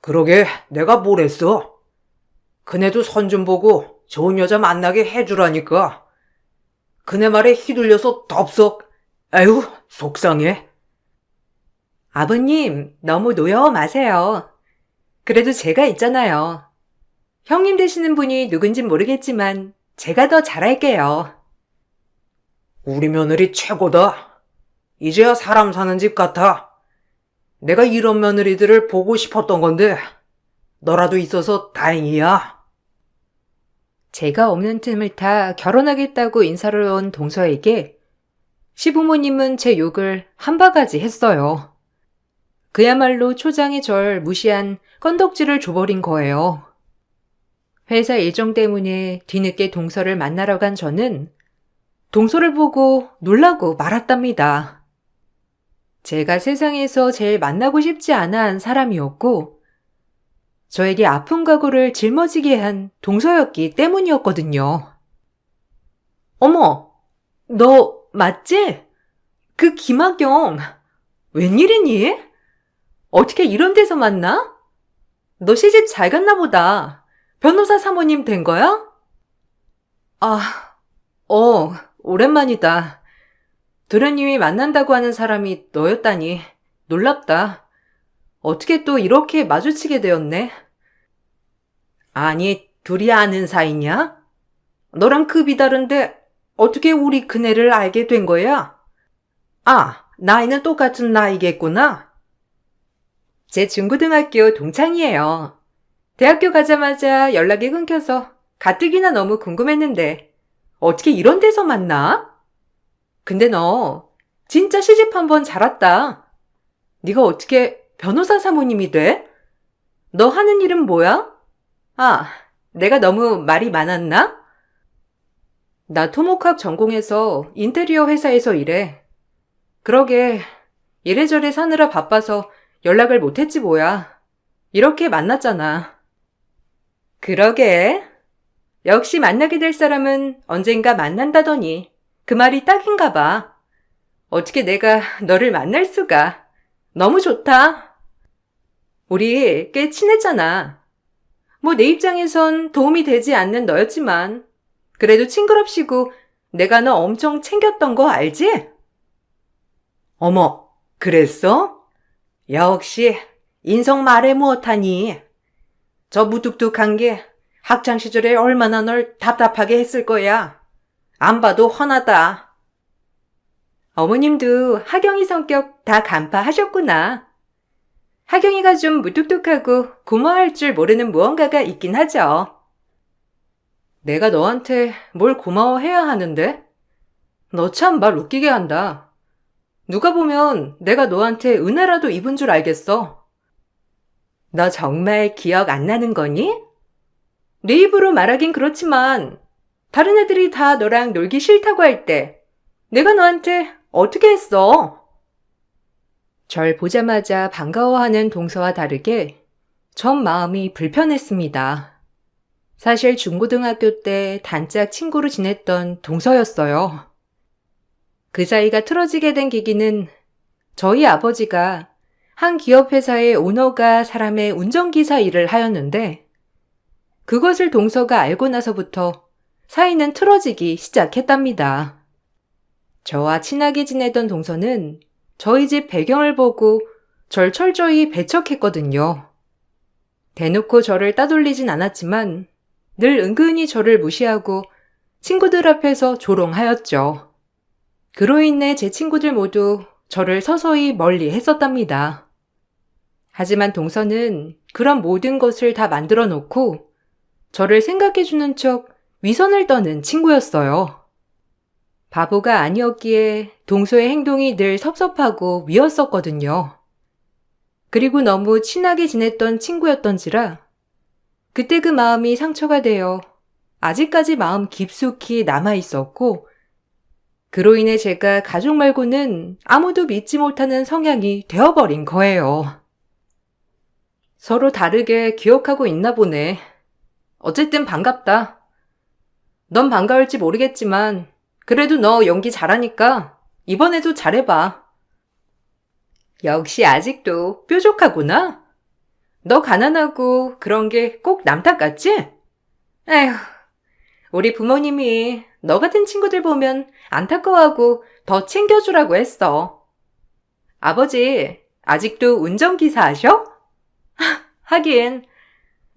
그러게 내가 뭘 했어? 그네도 선 좀 보고 좋은 여자 만나게 해주라니까. 그네 말에 휘둘려서 덥석. 아유, 속상해. 아버님, 너무 노여워 마세요. 그래도 제가 있잖아요. 형님 되시는 분이 누군진 모르겠지만 제가 더 잘할게요. 우리 며느리 최고다. 이제야 사람 사는 집 같아. 내가 이런 며느리들을 보고 싶었던 건데 너라도 있어서 다행이야. 제가 없는 틈을 타 결혼하겠다고 인사를 온 동서에게 시부모님은 제 욕을 한 바가지 했어요. 그야말로 초장에 절 무시한 건덕지를 줘버린 거예요. 회사 일정 때문에 뒤늦게 동서를 만나러 간 저는 동서를 보고 놀라고 말았답니다. 제가 세상에서 제일 만나고 싶지 않아 한 사람이었고 저에게 아픈 과거를 짊어지게 한 동서였기 때문이었거든요. 어머, 너 맞지? 그 김학경, 웬일이니? 어떻게 이런 데서 만나? 너 시집 잘 갔나 보다. 변호사 사모님 된 거야? 오랜만이다. 도련님이 만난다고 하는 사람이 너였다니 놀랍다. 어떻게 또 이렇게 마주치게 되었네? 아니, 둘이 아는 사이냐? 너랑 급이 다른데 어떻게 우리 그네를 알게 된 거야? 아, 나이는 똑같은 나이겠구나. 제 중고등학교 동창이에요. 대학교 가자마자 연락이 끊겨서 가뜩이나 너무 궁금했는데 어떻게 이런 데서 만나? 근데 너 진짜 시집 한번 잘 왔다. 네가 어떻게 변호사 사모님이 돼? 너 하는 일은 뭐야? 아, 내가 너무 말이 많았나? 나 토목학 전공해서 인테리어 회사에서 일해. 그러게 이래저래 사느라 바빠서 연락을 못했지 뭐야. 이렇게 만났잖아. 그러게. 역시 만나게 될 사람은 언젠가 만난다더니 그 말이 딱인가 봐. 어떻게 내가 너를 만날 수가. 너무 좋다. 우리 꽤 친했잖아. 뭐 내 입장에선 도움이 되지 않는 너였지만 그래도 친구랍시고 내가 너 엄청 챙겼던 거 알지? 어머, 그랬어? 역시 인성 말해 무엇하니? 저 무뚝뚝한 게 학창시절에 얼마나 널 답답하게 했을 거야. 안 봐도 훤하다. 어머님도 하경이 성격 다 간파하셨구나. 하경이가 좀 무뚝뚝하고 고마워할 줄 모르는 무언가가 있긴 하죠. 내가 너한테 뭘 고마워해야 하는데? 너 참 말 웃기게 한다. 누가 보면 내가 너한테 은혜라도 입은 줄 알겠어. 너 정말 기억 안 나는 거니? 네 입으로 말하긴 그렇지만 다른 애들이 다 너랑 놀기 싫다고 할 때 내가 너한테 어떻게 했어? 절 보자마자 반가워하는 동서와 다르게 전 마음이 불편했습니다. 사실 중고등학교 때 단짝 친구로 지냈던 동서였어요. 그 사이가 틀어지게 된 계기는 저희 아버지가 한 기업회사의 오너가 사람의 운전기사 일을 하였는데 그것을 동서가 알고 나서부터 사이는 틀어지기 시작했답니다. 저와 친하게 지내던 동서는 저희 집 배경을 보고 절 철저히 배척했거든요. 대놓고 저를 따돌리진 않았지만 늘 은근히 저를 무시하고 친구들 앞에서 조롱하였죠. 그로 인해 제 친구들 모두 저를 서서히 멀리 했었답니다. 하지만 동서는 그런 모든 것을 다 만들어 놓고 저를 생각해주는 척 위선을 떠는 친구였어요. 바보가 아니었기에 동서의 행동이 늘 섭섭하고 미웠었거든요. 그리고 너무 친하게 지냈던 친구였던지라 그때 그 마음이 상처가 되어 아직까지 마음 깊숙이 남아있었고 그로 인해 제가 가족 말고는 아무도 믿지 못하는 성향이 되어버린 거예요. 서로 다르게 기억하고 있나 보네. 어쨌든 반갑다. 넌 반가울지 모르겠지만 그래도 너 연기 잘하니까 이번에도 잘해봐. 역시 아직도 뾰족하구나. 너 가난하고 그런 게 꼭 남 탓 같지? 에휴, 우리 부모님이 너 같은 친구들 보면 안타까워하고 더 챙겨주라고 했어. 아버지, 아직도 운전기사 하셔? 하긴,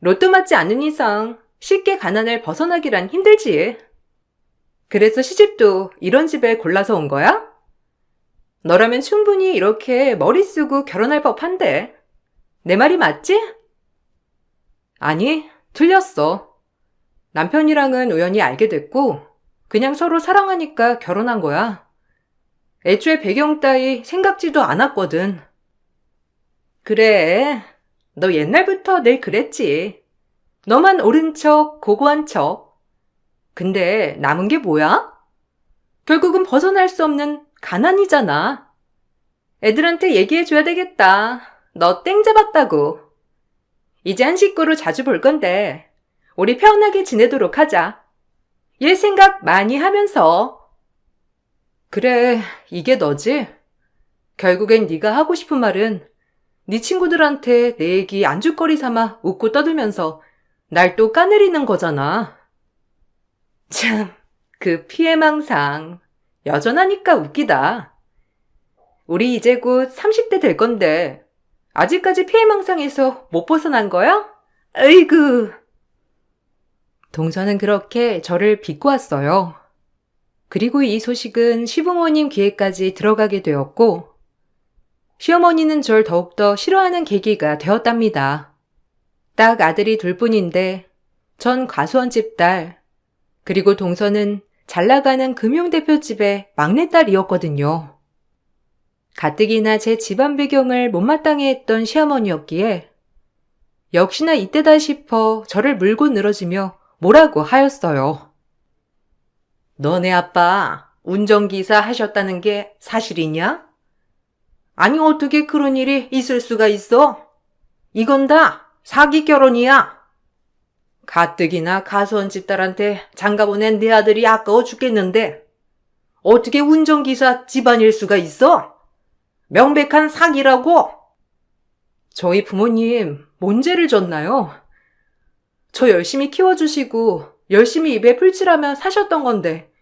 로또 맞지 않는 이상 쉽게 가난을 벗어나기란 힘들지. 그래서 시집도 이런 집에 골라서 온 거야? 너라면 충분히 이렇게 머리 쓰고 결혼할 법한데. 내 말이 맞지? 아니, 틀렸어. 남편이랑은 우연히 알게 됐고 그냥 서로 사랑하니까 결혼한 거야. 애초에 배경 따위 생각지도 않았거든. 그래, 너 옛날부터 늘 그랬지. 너만 옳은 척, 고고한 척. 근데 남은 게 뭐야? 결국은 벗어날 수 없는 가난이잖아. 애들한테 얘기해줘야 되겠다. 너 땡 잡았다고. 이제 한 식구로 자주 볼 건데 우리 편하게 지내도록 하자. 얘 생각 많이 하면서. 그래, 이게 너지? 결국엔 네가 하고 싶은 말은 네 친구들한테 내 얘기 안주거리 삼아 웃고 떠들면서 날 또 까내리는 거잖아. 참, 그 피해망상 여전하니까 웃기다. 우리 이제 곧 30대 될 건데 아직까지 피해망상에서 못 벗어난 거야? 으이구. 동서는 그렇게 저를 비꼬았어요. 그리고 이 소식은 시부모님 귀에까지 들어가게 되었고 시어머니는 절 더욱더 싫어하는 계기가 되었답니다. 딱 아들이 둘뿐인데 전 과수원 집딸, 그리고 동서는 잘나가는 금융대표집의 막내딸이었거든요. 가뜩이나 제 집안 배경을 못마땅해 했던 시어머니였기에 역시나 이때다 싶어 저를 물고 늘어지며 뭐라고 하였어요. 너네 아빠 운전기사 하셨다는 게 사실이냐? 아니 어떻게 그런 일이 있을 수가 있어? 이건 다 사기 결혼이야. 가뜩이나 가수원 집딸한테 장가보낸 내 아들이 아까워 죽겠는데 어떻게 운전기사 집안일 수가 있어? 명백한 사기라고. 저희 부모님 뭔 죄를 졌나요? 저 열심히 키워주시고 열심히 입에 풀칠하며 사셨던 건데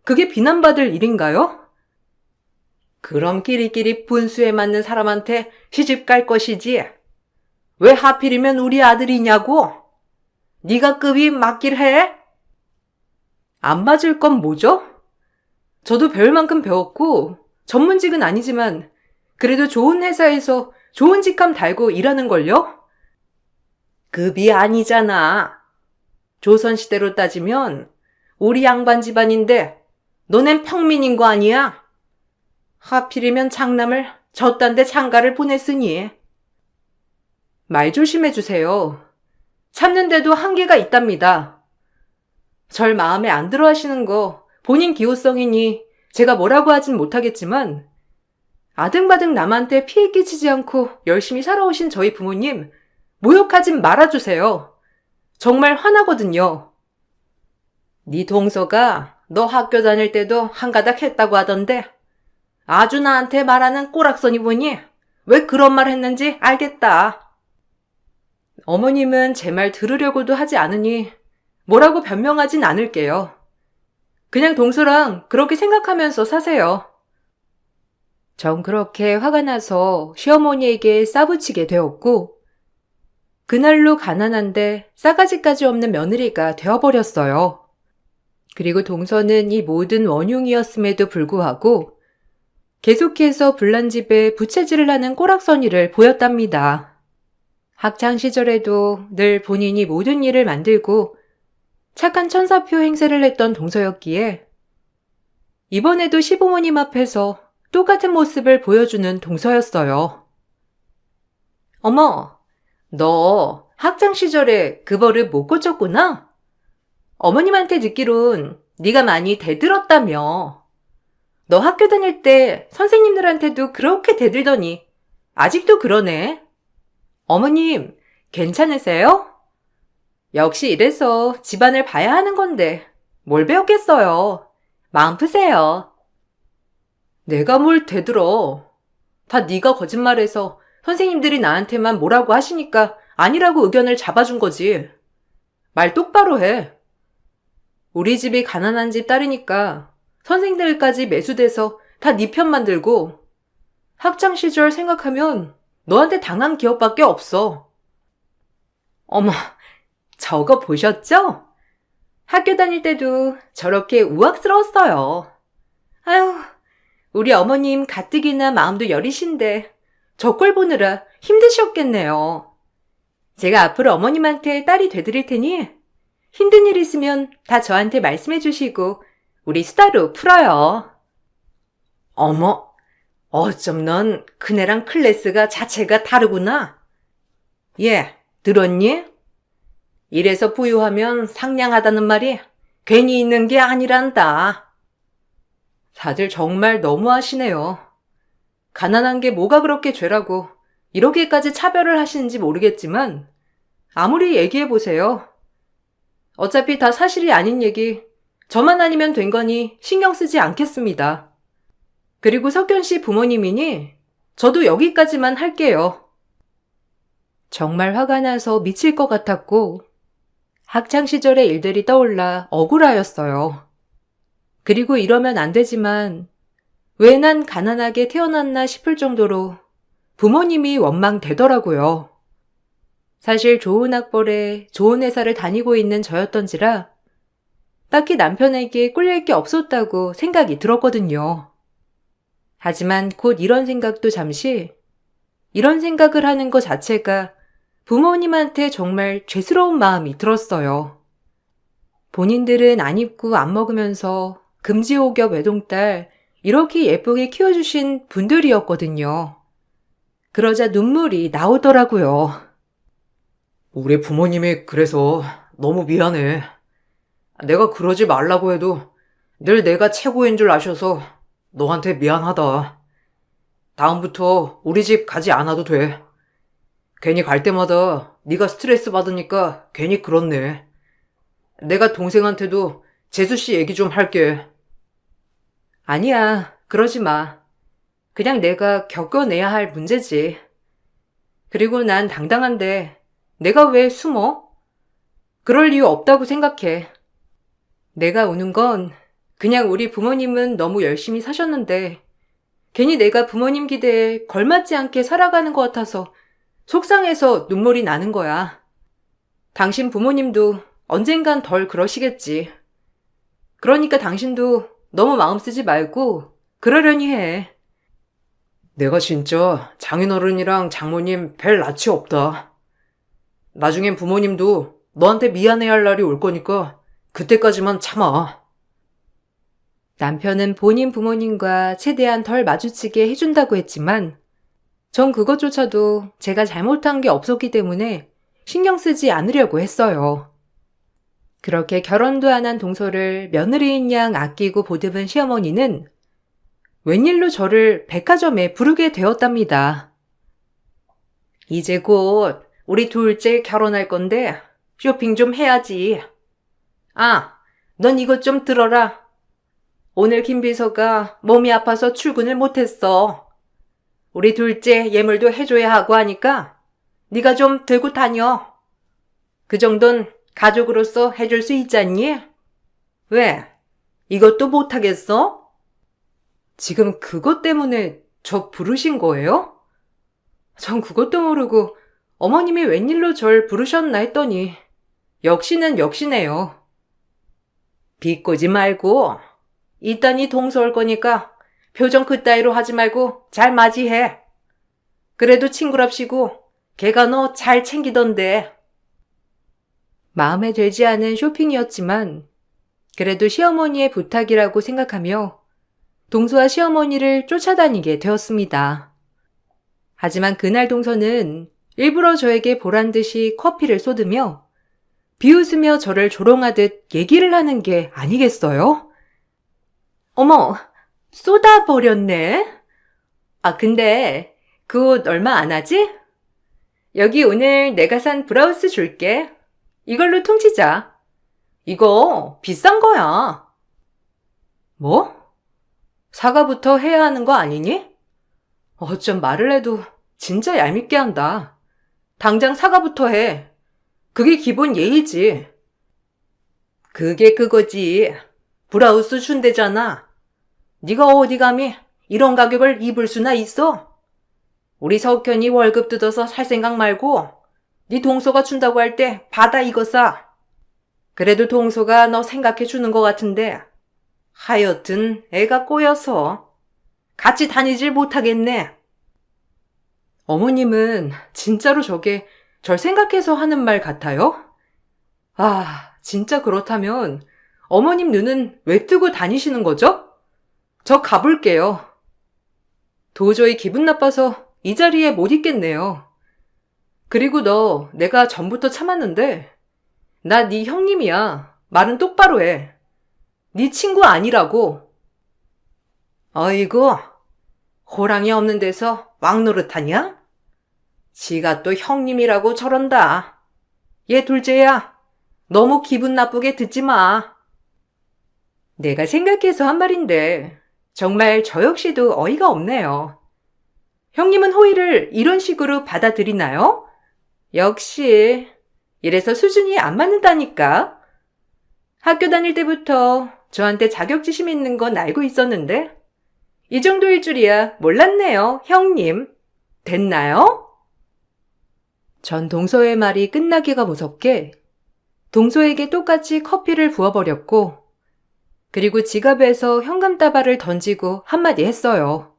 그게 비난받을 일인가요? 그럼 끼리끼리 분수에 맞는 사람한테 시집 갈 것이지. 왜 하필이면 우리 아들이냐고? 네가 급이 맞길 해? 안 맞을 건 뭐죠? 저도 배울 만큼 배웠고 전문직은 아니지만 그래도 좋은 회사에서 좋은 직함 달고 일하는걸요? 급이 아니잖아. 조선시대로 따지면 우리 양반 집안인데 너넨 평민인 거 아니야? 하필이면 장남을 저딴 데 장가를 보냈으니. 말 조심해 주세요. 참는데도 한계가 있답니다. 절 마음에 안 들어 하시는 거 본인 기호성이니 제가 뭐라고 하진 못하겠지만 아등바등 남한테 피해 끼치지 않고 열심히 살아오신 저희 부모님 모욕하진 말아주세요. 정말 화나거든요. 네 동서가 너 학교 다닐 때도 한가닥 했다고 하던데 아주 나한테 말하는 꼬락서니 보니 왜 그런 말 했는지 알겠다. 어머님은 제 말 들으려고도 하지 않으니 뭐라고 변명하진 않을게요. 그냥 동서랑 그렇게 생각하면서 사세요. 전 그렇게 화가 나서 시어머니에게 싸붙이게 되었고 그날로 가난한데 싸가지까지 없는 며느리가 되어버렸어요. 그리고 동서는 이 모든 원흉이었음에도 불구하고 계속해서 불난집에 부채질을 하는 꼬락서니를 보였답니다. 학창 시절에도 늘 본인이 모든 일을 만들고 착한 천사표 행세를 했던 동서였기에 이번에도 시부모님 앞에서 똑같은 모습을 보여주는 동서였어요. 어머, 너 학창 시절에 그 버릇 못 고쳤구나? 어머님한테 듣기론 네가 많이 대들었다며. 너 학교 다닐 때 선생님들한테도 그렇게 대들더니 아직도 그러네. 어머님, 괜찮으세요? 역시 이래서 집안을 봐야 하는 건데 뭘 배웠겠어요. 마음 푸세요. 내가 뭘 대들어. 다 네가 거짓말해서 선생님들이 나한테만 뭐라고 하시니까 아니라고 의견을 잡아준 거지. 말 똑바로 해. 우리 집이 가난한 집 딸이니까 선생들까지 매수돼서 다 네 편만 들고 학창 시절 생각하면 너한테 당한 기억밖에 없어. 어머, 저거 보셨죠? 학교 다닐 때도 저렇게 우악스러웠어요. 아유, 우리 어머님 가뜩이나 마음도 여리신데 저 꼴 보느라 힘드셨겠네요. 제가 앞으로 어머님한테 딸이 되드릴 테니 힘든 일 있으면 다 저한테 말씀해 주시고 우리 수다로 풀어요. 어머, 어쩜 넌 그네랑 클래스가 자체가 다르구나. 예, 들었니? 이래서 부유하면 상냥하다는 말이 괜히 있는 게 아니란다. 다들 정말 너무하시네요. 가난한 게 뭐가 그렇게 죄라고 이렇게까지 차별을 하시는지 모르겠지만 아무리 얘기해보세요. 어차피 다 사실이 아닌 얘기 저만 아니면 된 거니 신경 쓰지 않겠습니다. 그리고 석현 씨 부모님이니 저도 여기까지만 할게요. 정말 화가 나서 미칠 것 같았고 학창 시절의 일들이 떠올라 억울하였어요. 그리고 이러면 안 되지만 왜 난 가난하게 태어났나 싶을 정도로 부모님이 원망되더라고요. 사실 좋은 학벌에 좋은 회사를 다니고 있는 저였던지라 딱히 남편에게 꿀릴 게 없었다고 생각이 들었거든요. 하지만 곧 이런 생각도 잠시 이런 생각을 하는 것 자체가 부모님한테 정말 죄스러운 마음이 들었어요. 본인들은 안 입고 안 먹으면서 금지옥엽 외동딸 이렇게 예쁘게 키워주신 분들이었거든요. 그러자 눈물이 나오더라고요. 우리 부모님이 그래서 너무 미안해. 내가 그러지 말라고 해도 늘 내가 최고인 줄 아셔서 너한테 미안하다. 다음부터 우리 집 가지 않아도 돼. 괜히 갈 때마다 네가 스트레스 받으니까 괜히 그렇네. 내가 동생한테도 재수씨 얘기 좀 할게. 아니야, 그러지 마. 그냥 내가 겪어내야 할 문제지. 그리고 난 당당한데 내가 왜 숨어? 그럴 이유 없다고 생각해. 내가 우는 건 그냥 우리 부모님은 너무 열심히 사셨는데 괜히 내가 부모님 기대에 걸맞지 않게 살아가는 것 같아서 속상해서 눈물이 나는 거야. 당신 부모님도 언젠간 덜 그러시겠지. 그러니까 당신도 너무 마음 쓰지 말고 그러려니 해. 내가 진짜 장인어른이랑 장모님 뵐 낯이 없다. 나중엔 부모님도 너한테 미안해야 할 날이 올 거니까 그때까지만 참아. 남편은 본인 부모님과 최대한 덜 마주치게 해준다고 했지만 전 그것조차도 제가 잘못한 게 없었기 때문에 신경 쓰지 않으려고 했어요. 그렇게 결혼도 안 한 동서를 며느리인 양 아끼고 보듬은 시어머니는 웬일로 저를 백화점에 부르게 되었답니다. 이제 곧 우리 둘째 결혼할 건데 쇼핑 좀 해야지. 아, 넌 이것 좀 들어라. 오늘 김 비서가 몸이 아파서 출근을 못했어. 우리 둘째 예물도 해줘야 하고 하니까 네가 좀 들고 다녀. 그 정도는 가족으로서 해줄 수 있잖니? 왜? 이것도 못하겠어? 지금 그것 때문에 저 부르신 거예요? 전 그것도 모르고 어머님이 웬일로 절 부르셨나 했더니 역시는 역시네요. 비꼬지 말고 이딴 이 동서 올 거니까 표정 그따위로 하지 말고 잘 맞이해. 그래도 친구랍시고 걔가 너 잘 챙기던데. 마음에 들지 않은 쇼핑이었지만 그래도 시어머니의 부탁이라고 생각하며 동서와 시어머니를 쫓아다니게 되었습니다. 하지만 그날 동서는 일부러 저에게 보란 듯이 커피를 쏟으며 비웃으며 저를 조롱하듯 얘기를 하는 게 아니겠어요? 어머, 쏟아버렸네. 아, 근데 그 옷 얼마 안 하지? 여기 오늘 내가 산 브라우스 줄게. 이걸로 퉁치자. 이거 비싼 거야. 뭐? 사과부터 해야 하는 거 아니니? 어쩜 말을 해도 진짜 얄밉게 한다. 당장 사과부터 해. 그게 기본 예의지. 그게 그거지. 브라우스 준대잖아. 네가 어디 감히 이런 가격을 입을 수나 있어? 우리 석현이 월급 뜯어서 살 생각 말고 네 동서가 준다고 할 때 받아 이거 싸. 그래도 동서가 너 생각해 주는 것 같은데 하여튼 애가 꼬여서 같이 다니질 못하겠네. 어머님은 진짜로 저게 절 생각해서 하는 말 같아요? 아, 진짜 그렇다면 어머님 눈은 왜 뜨고 다니시는 거죠? 저 가볼게요. 도저히 기분 나빠서 이 자리에 못 있겠네요. 그리고 너 내가 전부터 참았는데 나 네 형님이야. 말은 똑바로 해. 네 친구 아니라고. 어이구, 호랑이 없는 데서 왕노릇하냐? 지가 또 형님이라고 저런다. 얘 둘째야, 너무 기분 나쁘게 듣지 마. 내가 생각해서 한 말인데 정말 저 역시도 어이가 없네요. 형님은 호의를 이런 식으로 받아들이나요? 역시 이래서 수준이 안 맞는다니까. 학교 다닐 때부터 저한테 자격지심 있는 건 알고 있었는데 이 정도일 줄이야 몰랐네요, 형님. 됐나요? 전 동서의 말이 끝나기가 무섭게 동서에게 똑같이 커피를 부어버렸고 그리고 지갑에서 현금다발을 던지고 한마디 했어요.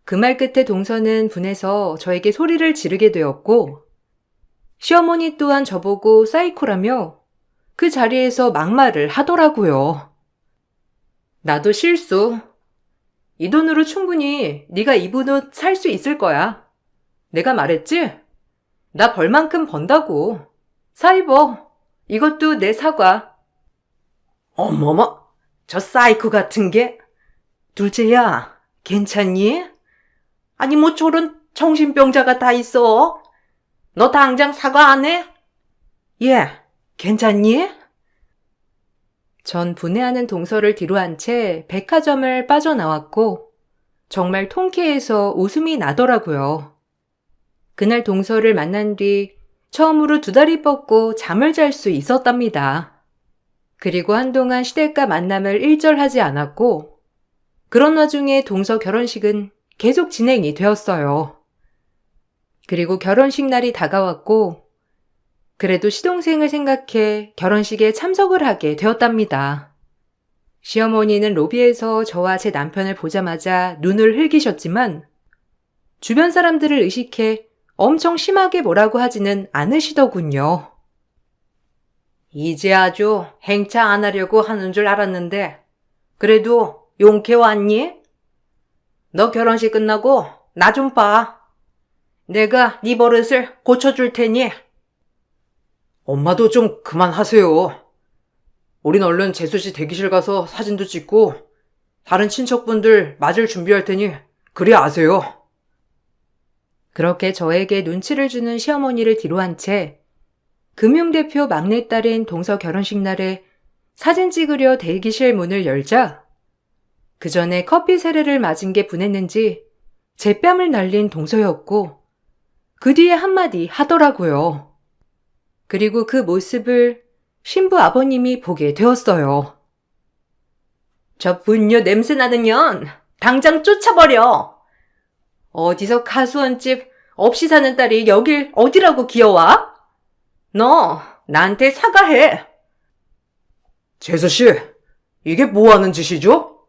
그 말 끝에 동서는 분해서 저에게 소리를 지르게 되었고 시어머니 또한 저보고 사이코라며 그 자리에서 막말을 하더라고요. 나도 실수. 이 돈으로 충분히 네가 입은 옷 살 수 있을 거야. 내가 말했지? 나 벌만큼 번다고. 사 입어. 이것도 내 사과. 어머머, 저 사이코 같은 게. 둘째야, 괜찮니? 아니 뭐 저런 정신병자가 다 있어. 너 당장 사과 안 해? 예, 괜찮니? 전 분해하는 동서를 뒤로 한 채 백화점을 빠져나왔고 정말 통쾌해서 웃음이 나더라고요. 그날 동서를 만난 뒤 처음으로 두 다리 뻗고 잠을 잘 수 있었답니다. 그리고 한동안 시댁과 만남을 일절하지 않았고 그런 와중에 동서 결혼식은 계속 진행이 되었어요. 그리고 결혼식 날이 다가왔고 그래도 시동생을 생각해 결혼식에 참석을 하게 되었답니다. 시어머니는 로비에서 저와 제 남편을 보자마자 눈을 흘기셨지만 주변 사람들을 의식해 엄청 심하게 뭐라고 하지는 않으시더군요. 이제 아주 행차 안 하려고 하는 줄 알았는데 그래도 용케 왔니? 너 결혼식 끝나고 나 좀 봐. 내가 네 버릇을 고쳐줄 테니. 엄마도 좀 그만하세요. 우린 얼른 재수씨 대기실 가서 사진도 찍고 다른 친척분들 맞을 준비할 테니 그리 아세요. 그렇게 저에게 눈치를 주는 시어머니를 뒤로 한 채 금융대표 막내딸인 동서 결혼식 날에 사진 찍으려 대기실 문을 열자 그 전에 커피 세례를 맞은 게 분했는지 제 뺨을 날린 동서였고 그 뒤에 한마디 하더라고요. 그리고 그 모습을 신부 아버님이 보게 되었어요. 저 분녀 냄새나는 년 당장 쫓아버려. 어디서 가수원집 없이 사는 딸이 여길 어디라고 기어와? 너 나한테 사과해. 재수씨, 이게 뭐 하는 짓이죠?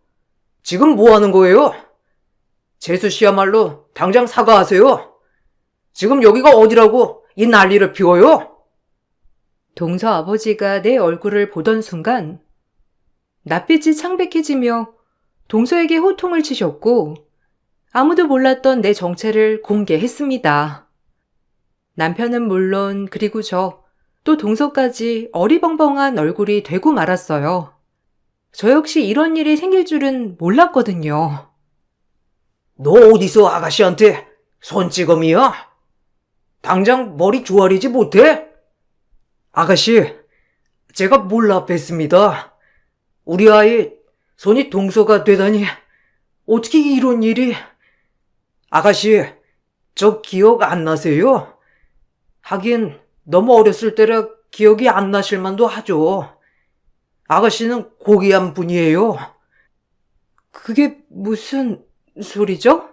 지금 뭐 하는 거예요? 재수씨야말로 당장 사과하세요. 지금 여기가 어디라고 이 난리를 피워요? 동서 아버지가 내 얼굴을 보던 순간 낯빛이 창백해지며 동서에게 호통을 치셨고 아무도 몰랐던 내 정체를 공개했습니다. 남편은 물론 그리고 또 동서까지 어리벙벙한 얼굴이 되고 말았어요. 저 역시 이런 일이 생길 줄은 몰랐거든요. 너 어디서 아가씨한테 손찌검이야? 당장 머리 조아리지 못해? 아가씨, 제가 몰라 뵀습니다. 우리 아이 손이 동서가 되다니 어떻게 이런 일이... 아가씨, 저 기억 안 나세요? 하긴 너무 어렸을 때라 기억이 안 나실 만도 하죠. 아가씨는 고귀한 분이에요. 그게 무슨 소리죠?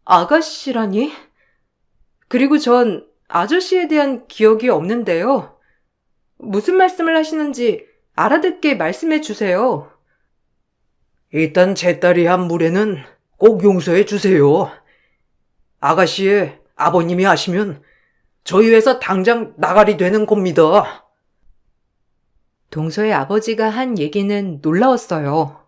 아가씨라니? 그리고 전 아저씨에 대한 기억이 없는데요. 무슨 말씀을 하시는지 알아듣게 말씀해 주세요. 일단 제 딸이 한 무례는 꼭 용서해 주세요. 아가씨의 아버님이 하시면 저희 회사 당장 나가리 되는 겁니다. 동서의 아버지가 한 얘기는 놀라웠어요.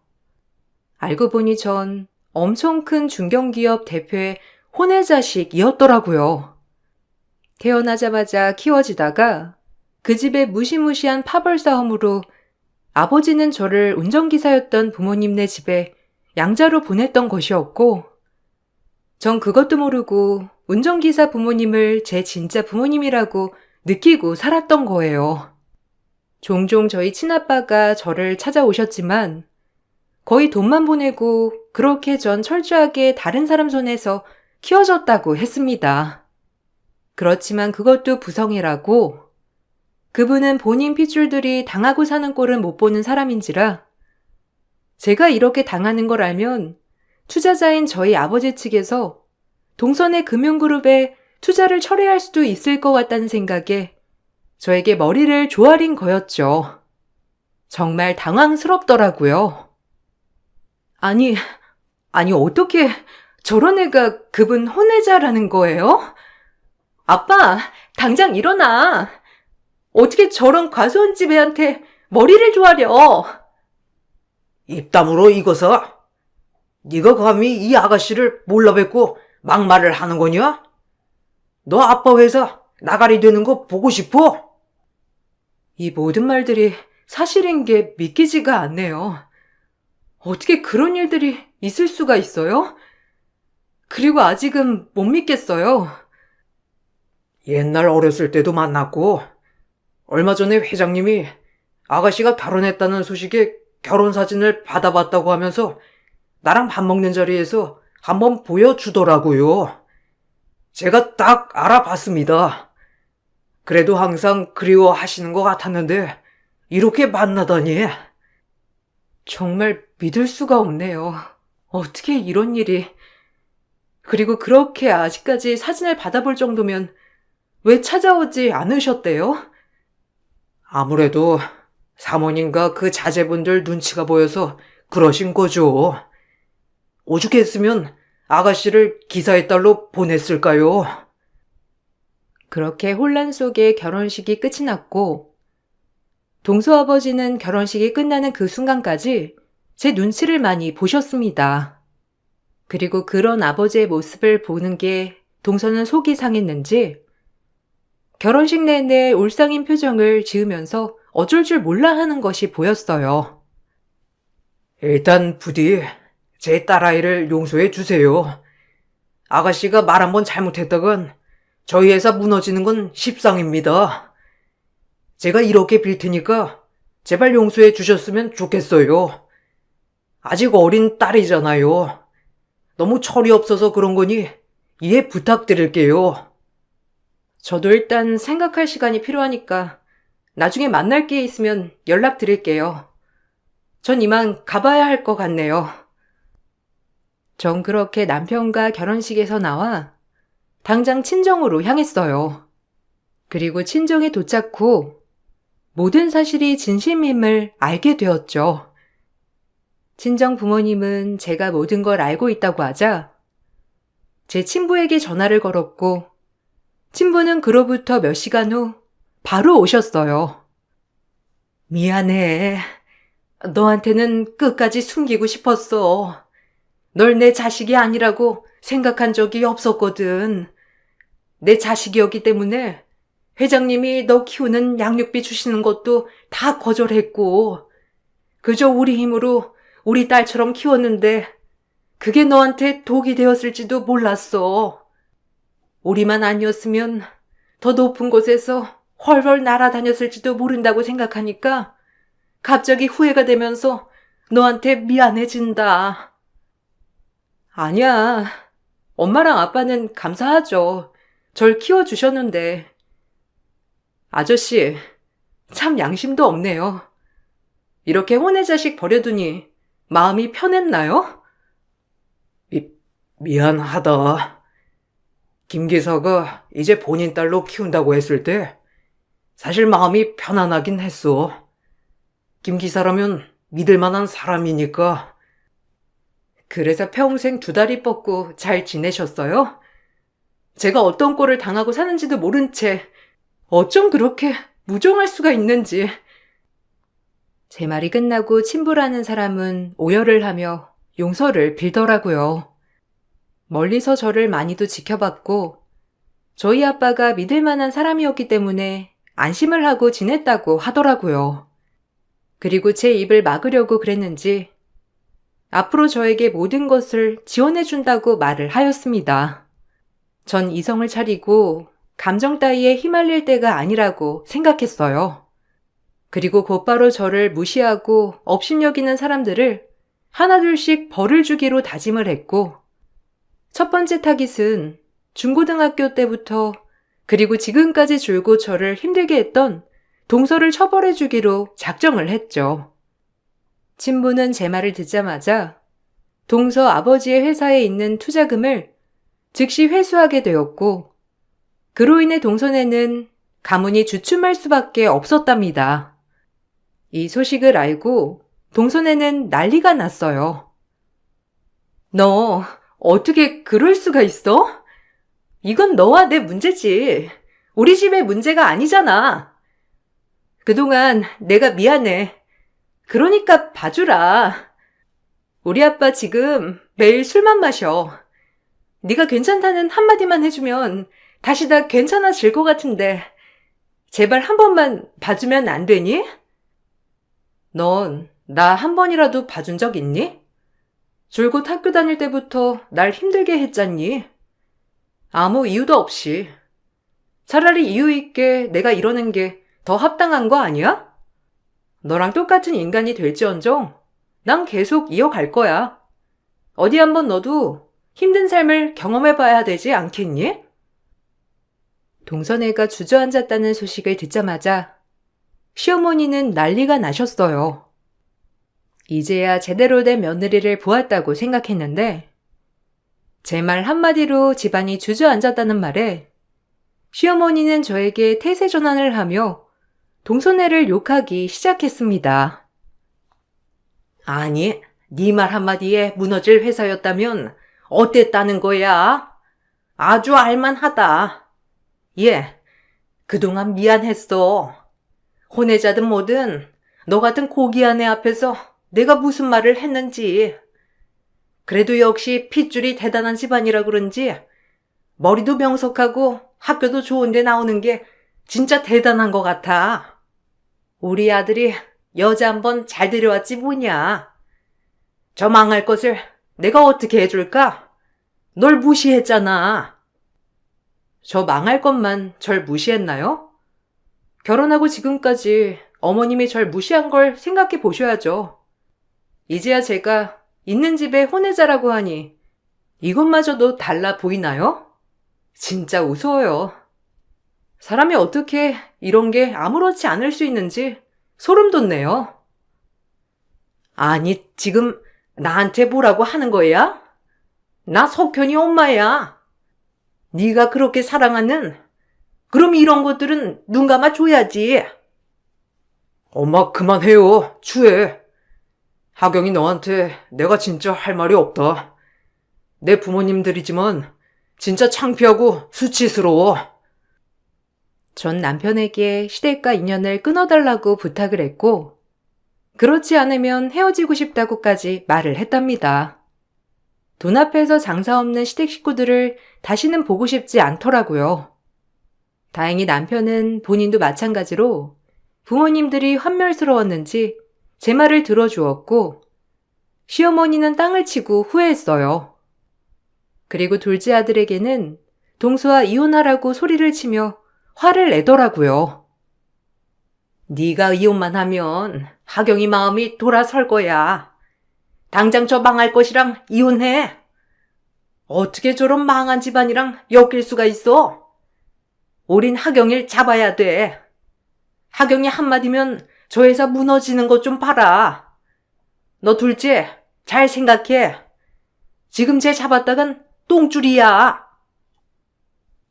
알고 보니 전 엄청 큰 중견기업 대표의 혼외자식이었더라고요. 태어나자마자 키워지다가 그 집의 무시무시한 파벌싸움으로 아버지는 저를 운전기사였던 부모님네 집에 양자로 보냈던 것이었고 전 그것도 모르고 운전기사 부모님을 제 진짜 부모님이라고 느끼고 살았던 거예요. 종종 저희 친아빠가 저를 찾아오셨지만 거의 돈만 보내고 그렇게 전 철저하게 다른 사람 손에서 키워졌다고 했습니다. 그렇지만 그것도 부성이라고 그분은 본인 핏줄들이 당하고 사는 꼴은 못 보는 사람인지라 제가 이렇게 당하는 걸 알면 투자자인 저희 아버지 측에서 동선의 금융그룹에 투자를 철회할 수도 있을 것 같다는 생각에 저에게 머리를 조아린 거였죠. 정말 당황스럽더라고요. 아니 어떻게 저런 애가 그분 혼외자라는 거예요? 아빠, 당장 일어나. 어떻게 저런 과소한 집 애한테 머리를 조아려? 입 다물어 이거사. 네가 감히 이 아가씨를 몰라 뵙고 막말을 하는 거냐? 너 아빠 회사 나가리 되는 거 보고 싶어? 이 모든 말들이 사실인 게 믿기지가 않네요. 어떻게 그런 일들이 있을 수가 있어요? 그리고 아직은 못 믿겠어요. 옛날 어렸을 때도 만났고 얼마 전에 회장님이 아가씨가 결혼했다는 소식에 결혼 사진을 받아봤다고 하면서 나랑 밥 먹는 자리에서 한번 보여주더라고요. 제가 딱 알아봤습니다. 그래도 항상 그리워하시는 것 같았는데 이렇게 만나다니. 정말 믿을 수가 없네요. 어떻게 이런 일이... 그리고 그렇게 아직까지 사진을 받아볼 정도면 왜 찾아오지 않으셨대요? 아무래도 사모님과 그 자제분들 눈치가 보여서 그러신 거죠. 오죽했으면 아가씨를 기사의 딸로 보냈을까요? 그렇게 혼란 속에 결혼식이 끝이 났고 동서 아버지는 결혼식이 끝나는 그 순간까지 제 눈치를 많이 보셨습니다. 그리고 그런 아버지의 모습을 보는 게 동서는 속이 상했는지 결혼식 내내 울상인 표정을 지으면서 어쩔 줄 몰라 하는 것이 보였어요. 일단 부디 제 딸아이를 용서해 주세요. 아가씨가 말 한번 잘못했다간 저희 회사 무너지는 건 십상입니다. 제가 이렇게 빌 테니까 제발 용서해 주셨으면 좋겠어요. 아직 어린 딸이잖아요. 너무 철이 없어서 그런 거니 이해 부탁드릴게요. 저도 일단 생각할 시간이 필요하니까 나중에 만날 게 있으면 연락드릴게요. 전 이만 가봐야 할 것 같네요. 전 그렇게 남편과 결혼식에서 나와 당장 친정으로 향했어요. 그리고 친정에 도착 후 모든 사실이 진심임을 알게 되었죠. 친정 부모님은 제가 모든 걸 알고 있다고 하자 제 친부에게 전화를 걸었고 친부는 그로부터 몇 시간 후 바로 오셨어요. 미안해. 너한테는 끝까지 숨기고 싶었어. 널 내 자식이 아니라고 생각한 적이 없었거든. 내 자식이었기 때문에 회장님이 너 키우는 양육비 주시는 것도 다 거절했고 그저 우리 힘으로 우리 딸처럼 키웠는데 그게 너한테 독이 되었을지도 몰랐어. 우리만 아니었으면 더 높은 곳에서 훨훨 날아다녔을지도 모른다고 생각하니까 갑자기 후회가 되면서 너한테 미안해진다. 아니야. 엄마랑 아빠는 감사하죠. 절 키워주셨는데. 아저씨, 참 양심도 없네요. 이렇게 혼의 자식 버려두니 마음이 편했나요? 미안하다. 김 기사가 이제 본인 딸로 키운다고 했을 때 사실 마음이 편안하긴 했어. 김 기사라면 믿을 만한 사람이니까. 그래서 평생 두 다리 뻗고 잘 지내셨어요? 제가 어떤 꼴을 당하고 사는지도 모른 채 어쩜 그렇게 무정할 수가 있는지. 제 말이 끝나고 친부라는 사람은 오열을 하며 용서를 빌더라고요. 멀리서 저를 많이도 지켜봤고 저희 아빠가 믿을 만한 사람이었기 때문에 안심을 하고 지냈다고 하더라고요. 그리고 제 입을 막으려고 그랬는지 앞으로 저에게 모든 것을 지원해준다고 말을 하였습니다. 전 이성을 차리고 감정 따위에 휘말릴 때가 아니라고 생각했어요. 그리고 곧바로 저를 무시하고 업신여기는 사람들을 하나둘씩 벌을 주기로 다짐을 했고 첫 번째 타깃은 중고등학교 때부터 그리고 지금까지 줄곧 저를 힘들게 했던 동서를 처벌해 주기로 작정을 했죠. 친부는 제 말을 듣자마자 동서 아버지의 회사에 있는 투자금을 즉시 회수하게 되었고 그로 인해 동서네는 가문이 주춤할 수밖에 없었답니다. 이 소식을 알고 동서네는 난리가 났어요. 너 어떻게 그럴 수가 있어? 이건 너와 내 문제지. 우리 집의 문제가 아니잖아. 그동안 내가 미안해. 그러니까 봐주라. 우리 아빠 지금 매일 술만 마셔. 네가 괜찮다는 한마디만 해주면 다시 다 괜찮아질 것 같은데 제발 한 번만 봐주면 안 되니? 넌 나 한 번이라도 봐준 적 있니? 줄곧 학교 다닐 때부터 날 힘들게 했잖니? 아무 이유도 없이. 차라리 이유 있게 내가 이러는 게 더 합당한 거 아니야? 너랑 똑같은 인간이 될지언정 난 계속 이어갈 거야. 어디 한번 너도 힘든 삶을 경험해봐야 되지 않겠니? 동선애가 주저앉았다는 소식을 듣자마자 시어머니는 난리가 나셨어요. 이제야 제대로 된 며느리를 보았다고 생각했는데 제 말 한마디로 집안이 주저앉았다는 말에 시어머니는 저에게 태세 전환을 하며 동선애를 욕하기 시작했습니다. 아니, 네 말 한마디에 무너질 회사였다면 어땠다는 거야? 아주 알만하다. 예, 그동안 미안했어. 혼외자든 뭐든 너 같은 고귀한 애 앞에서 내가 무슨 말을 했는지. 그래도 역시 핏줄이 대단한 집안이라 그런지 머리도 명석하고 학교도 좋은데 나오는 게 진짜 대단한 것 같아. 우리 아들이 여자 한번 잘 데려왔지 뭐냐. 저 망할 것을 내가 어떻게 해줄까? 널 무시했잖아. 저 망할 것만 절 무시했나요? 결혼하고 지금까지 어머님이 절 무시한 걸 생각해 보셔야죠. 이제야 제가 있는 집에 혼외자라고 하니 이것마저도 달라 보이나요? 진짜 우스워요. 사람이 어떻게 이런 게 아무렇지 않을 수 있는지 소름 돋네요. 아니, 지금 나한테 뭐라고 하는 거야? 나 석현이 엄마야. 네가 그렇게 사랑하는? 그럼 이런 것들은 눈 감아 줘야지. 엄마 그만해요. 추해. 하경이 너한테 내가 진짜 할 말이 없다. 내 부모님들이지만 진짜 창피하고 수치스러워. 전 남편에게 시댁과 인연을 끊어달라고 부탁을 했고, 그렇지 않으면 헤어지고 싶다고까지 말을 했답니다. 돈 앞에서 장사 없는 시댁 식구들을 다시는 보고 싶지 않더라고요. 다행히 남편은 본인도 마찬가지로 부모님들이 환멸스러웠는지 제 말을 들어주었고, 시어머니는 땅을 치고 후회했어요. 그리고 둘째 아들에게는 동서와 이혼하라고 소리를 치며 화를 내더라고요. 네가 이혼만 하면 하경이 마음이 돌아설 거야. 당장 저 망할 것이랑 이혼해. 어떻게 저런 망한 집안이랑 엮일 수가 있어? 우린 하경이를 잡아야 돼. 하경이 한마디면 저 회사 무너지는 것 좀 봐라. 너 둘째 잘 생각해. 지금 쟤 잡았다간 똥줄이야.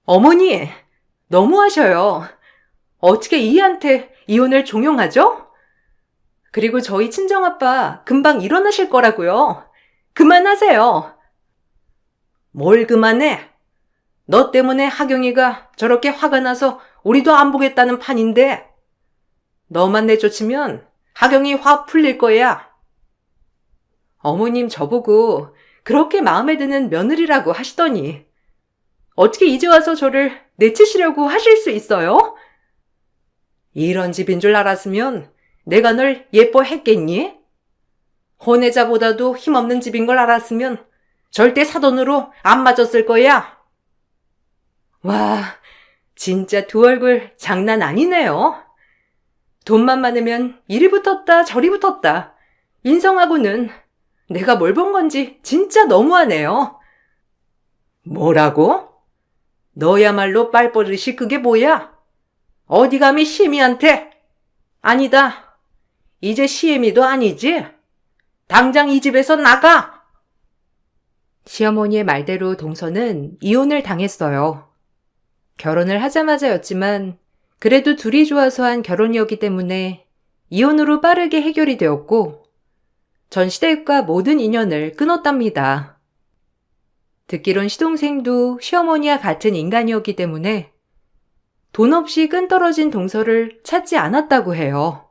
어머니, 너무하셔요. 어떻게 이희한테 이혼을 종용하죠? 그리고 저희 친정아빠 금방 일어나실 거라고요. 그만하세요. 뭘 그만해? 너 때문에 하경이가 저렇게 화가 나서 우리도 안 보겠다는 판인데 너만 내쫓으면 하경이 화 풀릴 거야. 어머님 저보고 그렇게 마음에 드는 며느리라고 하시더니 어떻게 이제 와서 저를 내치시려고 하실 수 있어요? 이런 집인 줄 알았으면 내가 널 예뻐했겠니? 혼외자보다도 힘없는 집인 걸 알았으면 절대 사돈으로 안 맞았을 거야. 와, 진짜 두 얼굴 장난 아니네요. 돈만 많으면 이리 붙었다 저리 붙었다. 인성하고는 내가 뭘 본 건지 진짜 너무하네요. 뭐라고? 너야말로 빨버릇이 그게 뭐야? 어디 감히 시애미한테? 아니다. 이제 시애미도 아니지? 당장 이 집에서 나가! 시어머니의 말대로 동서는 이혼을 당했어요. 결혼을 하자마자였지만 그래도 둘이 좋아서 한 결혼이었기 때문에 이혼으로 빠르게 해결이 되었고 전 시댁과 모든 인연을 끊었답니다. 듣기론 시동생도 시어머니와 같은 인간이었기 때문에 돈 없이 끈떨어진 동서를 찾지 않았다고 해요.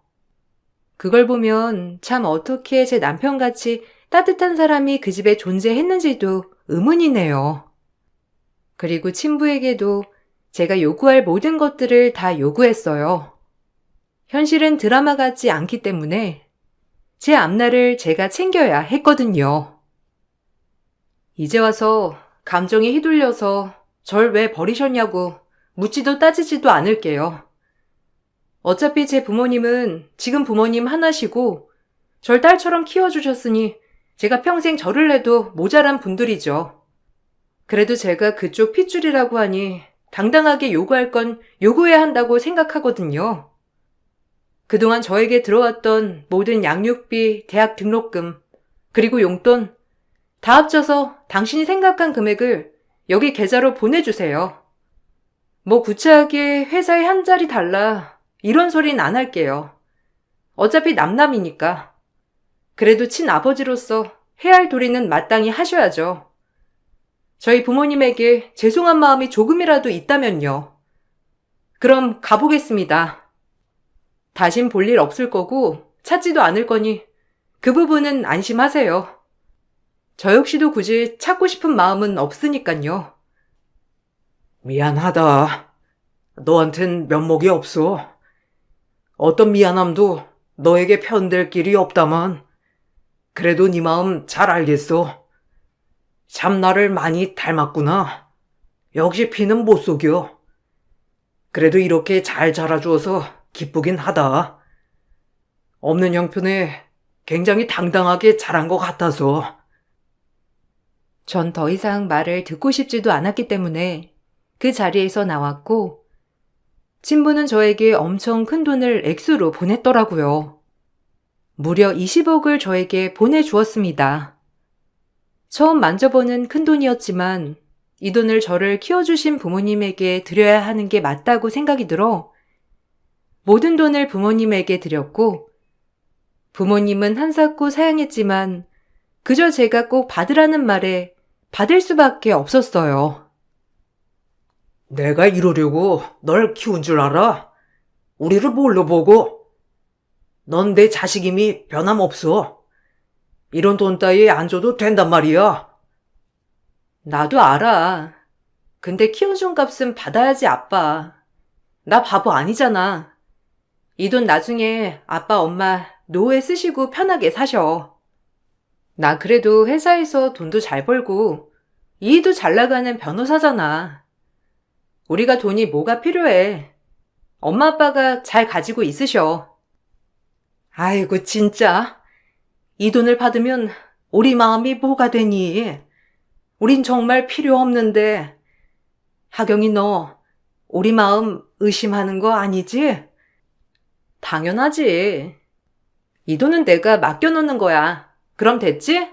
그걸 보면 참 어떻게 제 남편같이 따뜻한 사람이 그 집에 존재했는지도 의문이네요. 그리고 친부에게도 제가 요구할 모든 것들을 다 요구했어요. 현실은 드라마 같지 않기 때문에 제 앞날을 제가 챙겨야 했거든요. 이제 와서 감정에 휘둘려서 절 왜 버리셨냐고 묻지도 따지지도 않을게요. 어차피 제 부모님은 지금 부모님 하나시고 절 딸처럼 키워주셨으니 제가 평생 절을 내도 모자란 분들이죠. 그래도 제가 그쪽 핏줄이라고 하니 당당하게 요구할 건 요구해야 한다고 생각하거든요. 그동안 저에게 들어왔던 모든 양육비, 대학 등록금, 그리고 용돈 다 합쳐서 당신이 생각한 금액을 여기 계좌로 보내주세요. 뭐 구차하게 회사에 한 자리 달라 이런 소린 안 할게요. 어차피 남남이니까. 그래도 친아버지로서 해야 할 도리는 마땅히 하셔야죠. 저희 부모님에게 죄송한 마음이 조금이라도 있다면요. 그럼 가보겠습니다. 다신 볼 일 없을 거고 찾지도 않을 거니 그 부분은 안심하세요. 저 역시도 굳이 찾고 싶은 마음은 없으니깐요. 미안하다. 너한텐 면목이 없어. 어떤 미안함도 너에게 편될 길이 없다만 그래도 네 마음 잘 알겠어. 참 나를 많이 닮았구나. 역시 피는 못 속여. 그래도 이렇게 잘 자라주어서 기쁘긴 하다. 없는 형편에 굉장히 당당하게 자란 것 같아서. 전 더 이상 말을 듣고 싶지도 않았기 때문에 그 자리에서 나왔고 친부는 저에게 엄청 큰 돈을 액수로 보냈더라고요. 무려 20억을 저에게 보내주었습니다. 처음 만져보는 큰 돈이었지만 이 돈을 저를 키워주신 부모님에게 드려야 하는 게 맞다고 생각이 들어 모든 돈을 부모님에게 드렸고 부모님은 한사코 사양했지만 그저 제가 꼭 받으라는 말에 받을 수밖에 없었어요. 내가 이러려고 널 키운 줄 알아? 우리를 뭘로 보고? 넌 내 자식임이 변함없어. 이런 돈 따위 안 줘도 된단 말이야. 나도 알아. 근데 키워준 값은 받아야지, 아빠. 나 바보 아니잖아. 이 돈 나중에 아빠, 엄마 노후에 쓰시고 편하게 사셔. 나 그래도 회사에서 돈도 잘 벌고 일도 잘 나가는 변호사잖아. 우리가 돈이 뭐가 필요해. 엄마 아빠가 잘 가지고 있으셔. 아이고 진짜. 이 돈을 받으면 우리 마음이 뭐가 되니? 우린 정말 필요 없는데. 하경이 너 우리 마음 의심하는 거 아니지? 당연하지. 이 돈은 내가 맡겨놓는 거야. 그럼 됐지?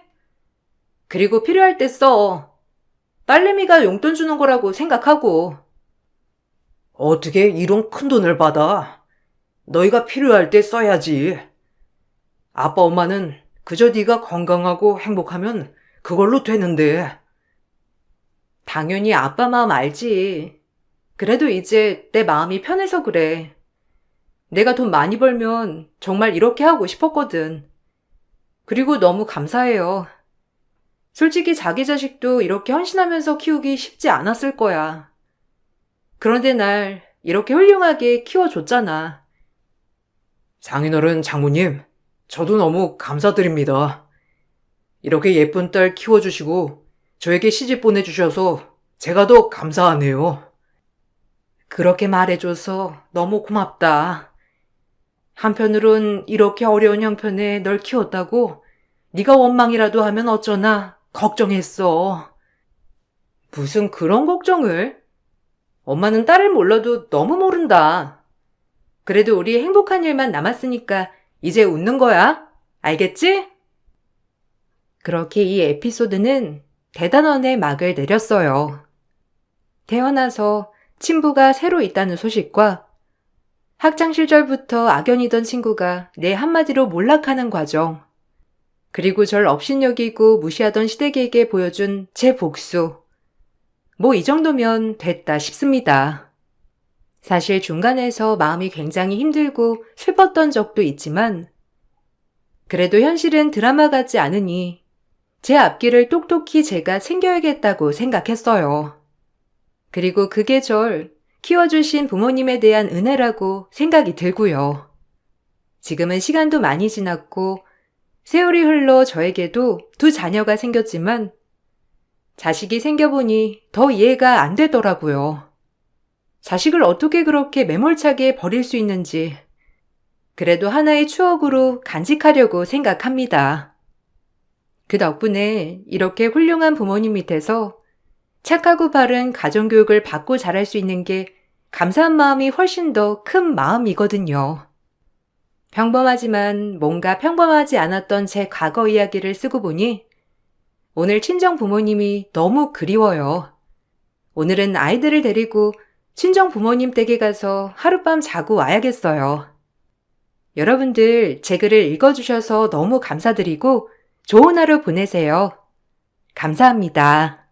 그리고 필요할 때 써. 딸내미가 용돈 주는 거라고 생각하고. 어떻게 이런 큰 돈을 받아? 너희가 필요할 때 써야지. 아빠 엄마는 그저 네가 건강하고 행복하면 그걸로 되는데. 당연히 아빠 마음 알지. 그래도 이제 내 마음이 편해서 그래. 내가 돈 많이 벌면 정말 이렇게 하고 싶었거든. 그리고 너무 감사해요. 솔직히 자기 자식도 이렇게 헌신하면서 키우기 쉽지 않았을 거야. 그런데 날 이렇게 훌륭하게 키워줬잖아. 장인어른 장모님, 저도 너무 감사드립니다. 이렇게 예쁜 딸 키워주시고 저에게 시집 보내주셔서 제가 더 감사하네요. 그렇게 말해줘서 너무 고맙다. 한편으론 이렇게 어려운 형편에 널 키웠다고 네가 원망이라도 하면 어쩌나 걱정했어. 무슨 그런 걱정을? 엄마는 딸을 몰라도 너무 모른다. 그래도 우리 행복한 일만 남았으니까 이제 웃는 거야. 알겠지? 그렇게 이 에피소드는 대단원의 막을 내렸어요. 태어나서 친부가 새로 있다는 소식과 학창 시절부터 악연이던 친구가 내 한마디로 몰락하는 과정, 그리고 절 업신여기고 무시하던 시댁에게 보여준 제 복수. 뭐 이 정도면 됐다 싶습니다. 사실 중간에서 마음이 굉장히 힘들고 슬펐던 적도 있지만 그래도 현실은 드라마 같지 않으니 제 앞길을 똑똑히 제가 챙겨야겠다고 생각했어요. 그리고 그게 절 키워주신 부모님에 대한 은혜라고 생각이 들고요. 지금은 시간도 많이 지났고 세월이 흘러 저에게도 두 자녀가 생겼지만 자식이 생겨보니 더 이해가 안 되더라고요. 자식을 어떻게 그렇게 매몰차게 버릴 수 있는지 그래도 하나의 추억으로 간직하려고 생각합니다. 그 덕분에 이렇게 훌륭한 부모님 밑에서 착하고 바른 가정교육을 받고 자랄 수 있는 게 감사한 마음이 훨씬 더 큰 마음이거든요. 평범하지만 뭔가 평범하지 않았던 제 과거 이야기를 쓰고 보니 오늘 친정 부모님이 너무 그리워요. 오늘은 아이들을 데리고 친정 부모님 댁에 가서 하룻밤 자고 와야겠어요. 여러분들 제 글을 읽어주셔서 너무 감사드리고 좋은 하루 보내세요. 감사합니다.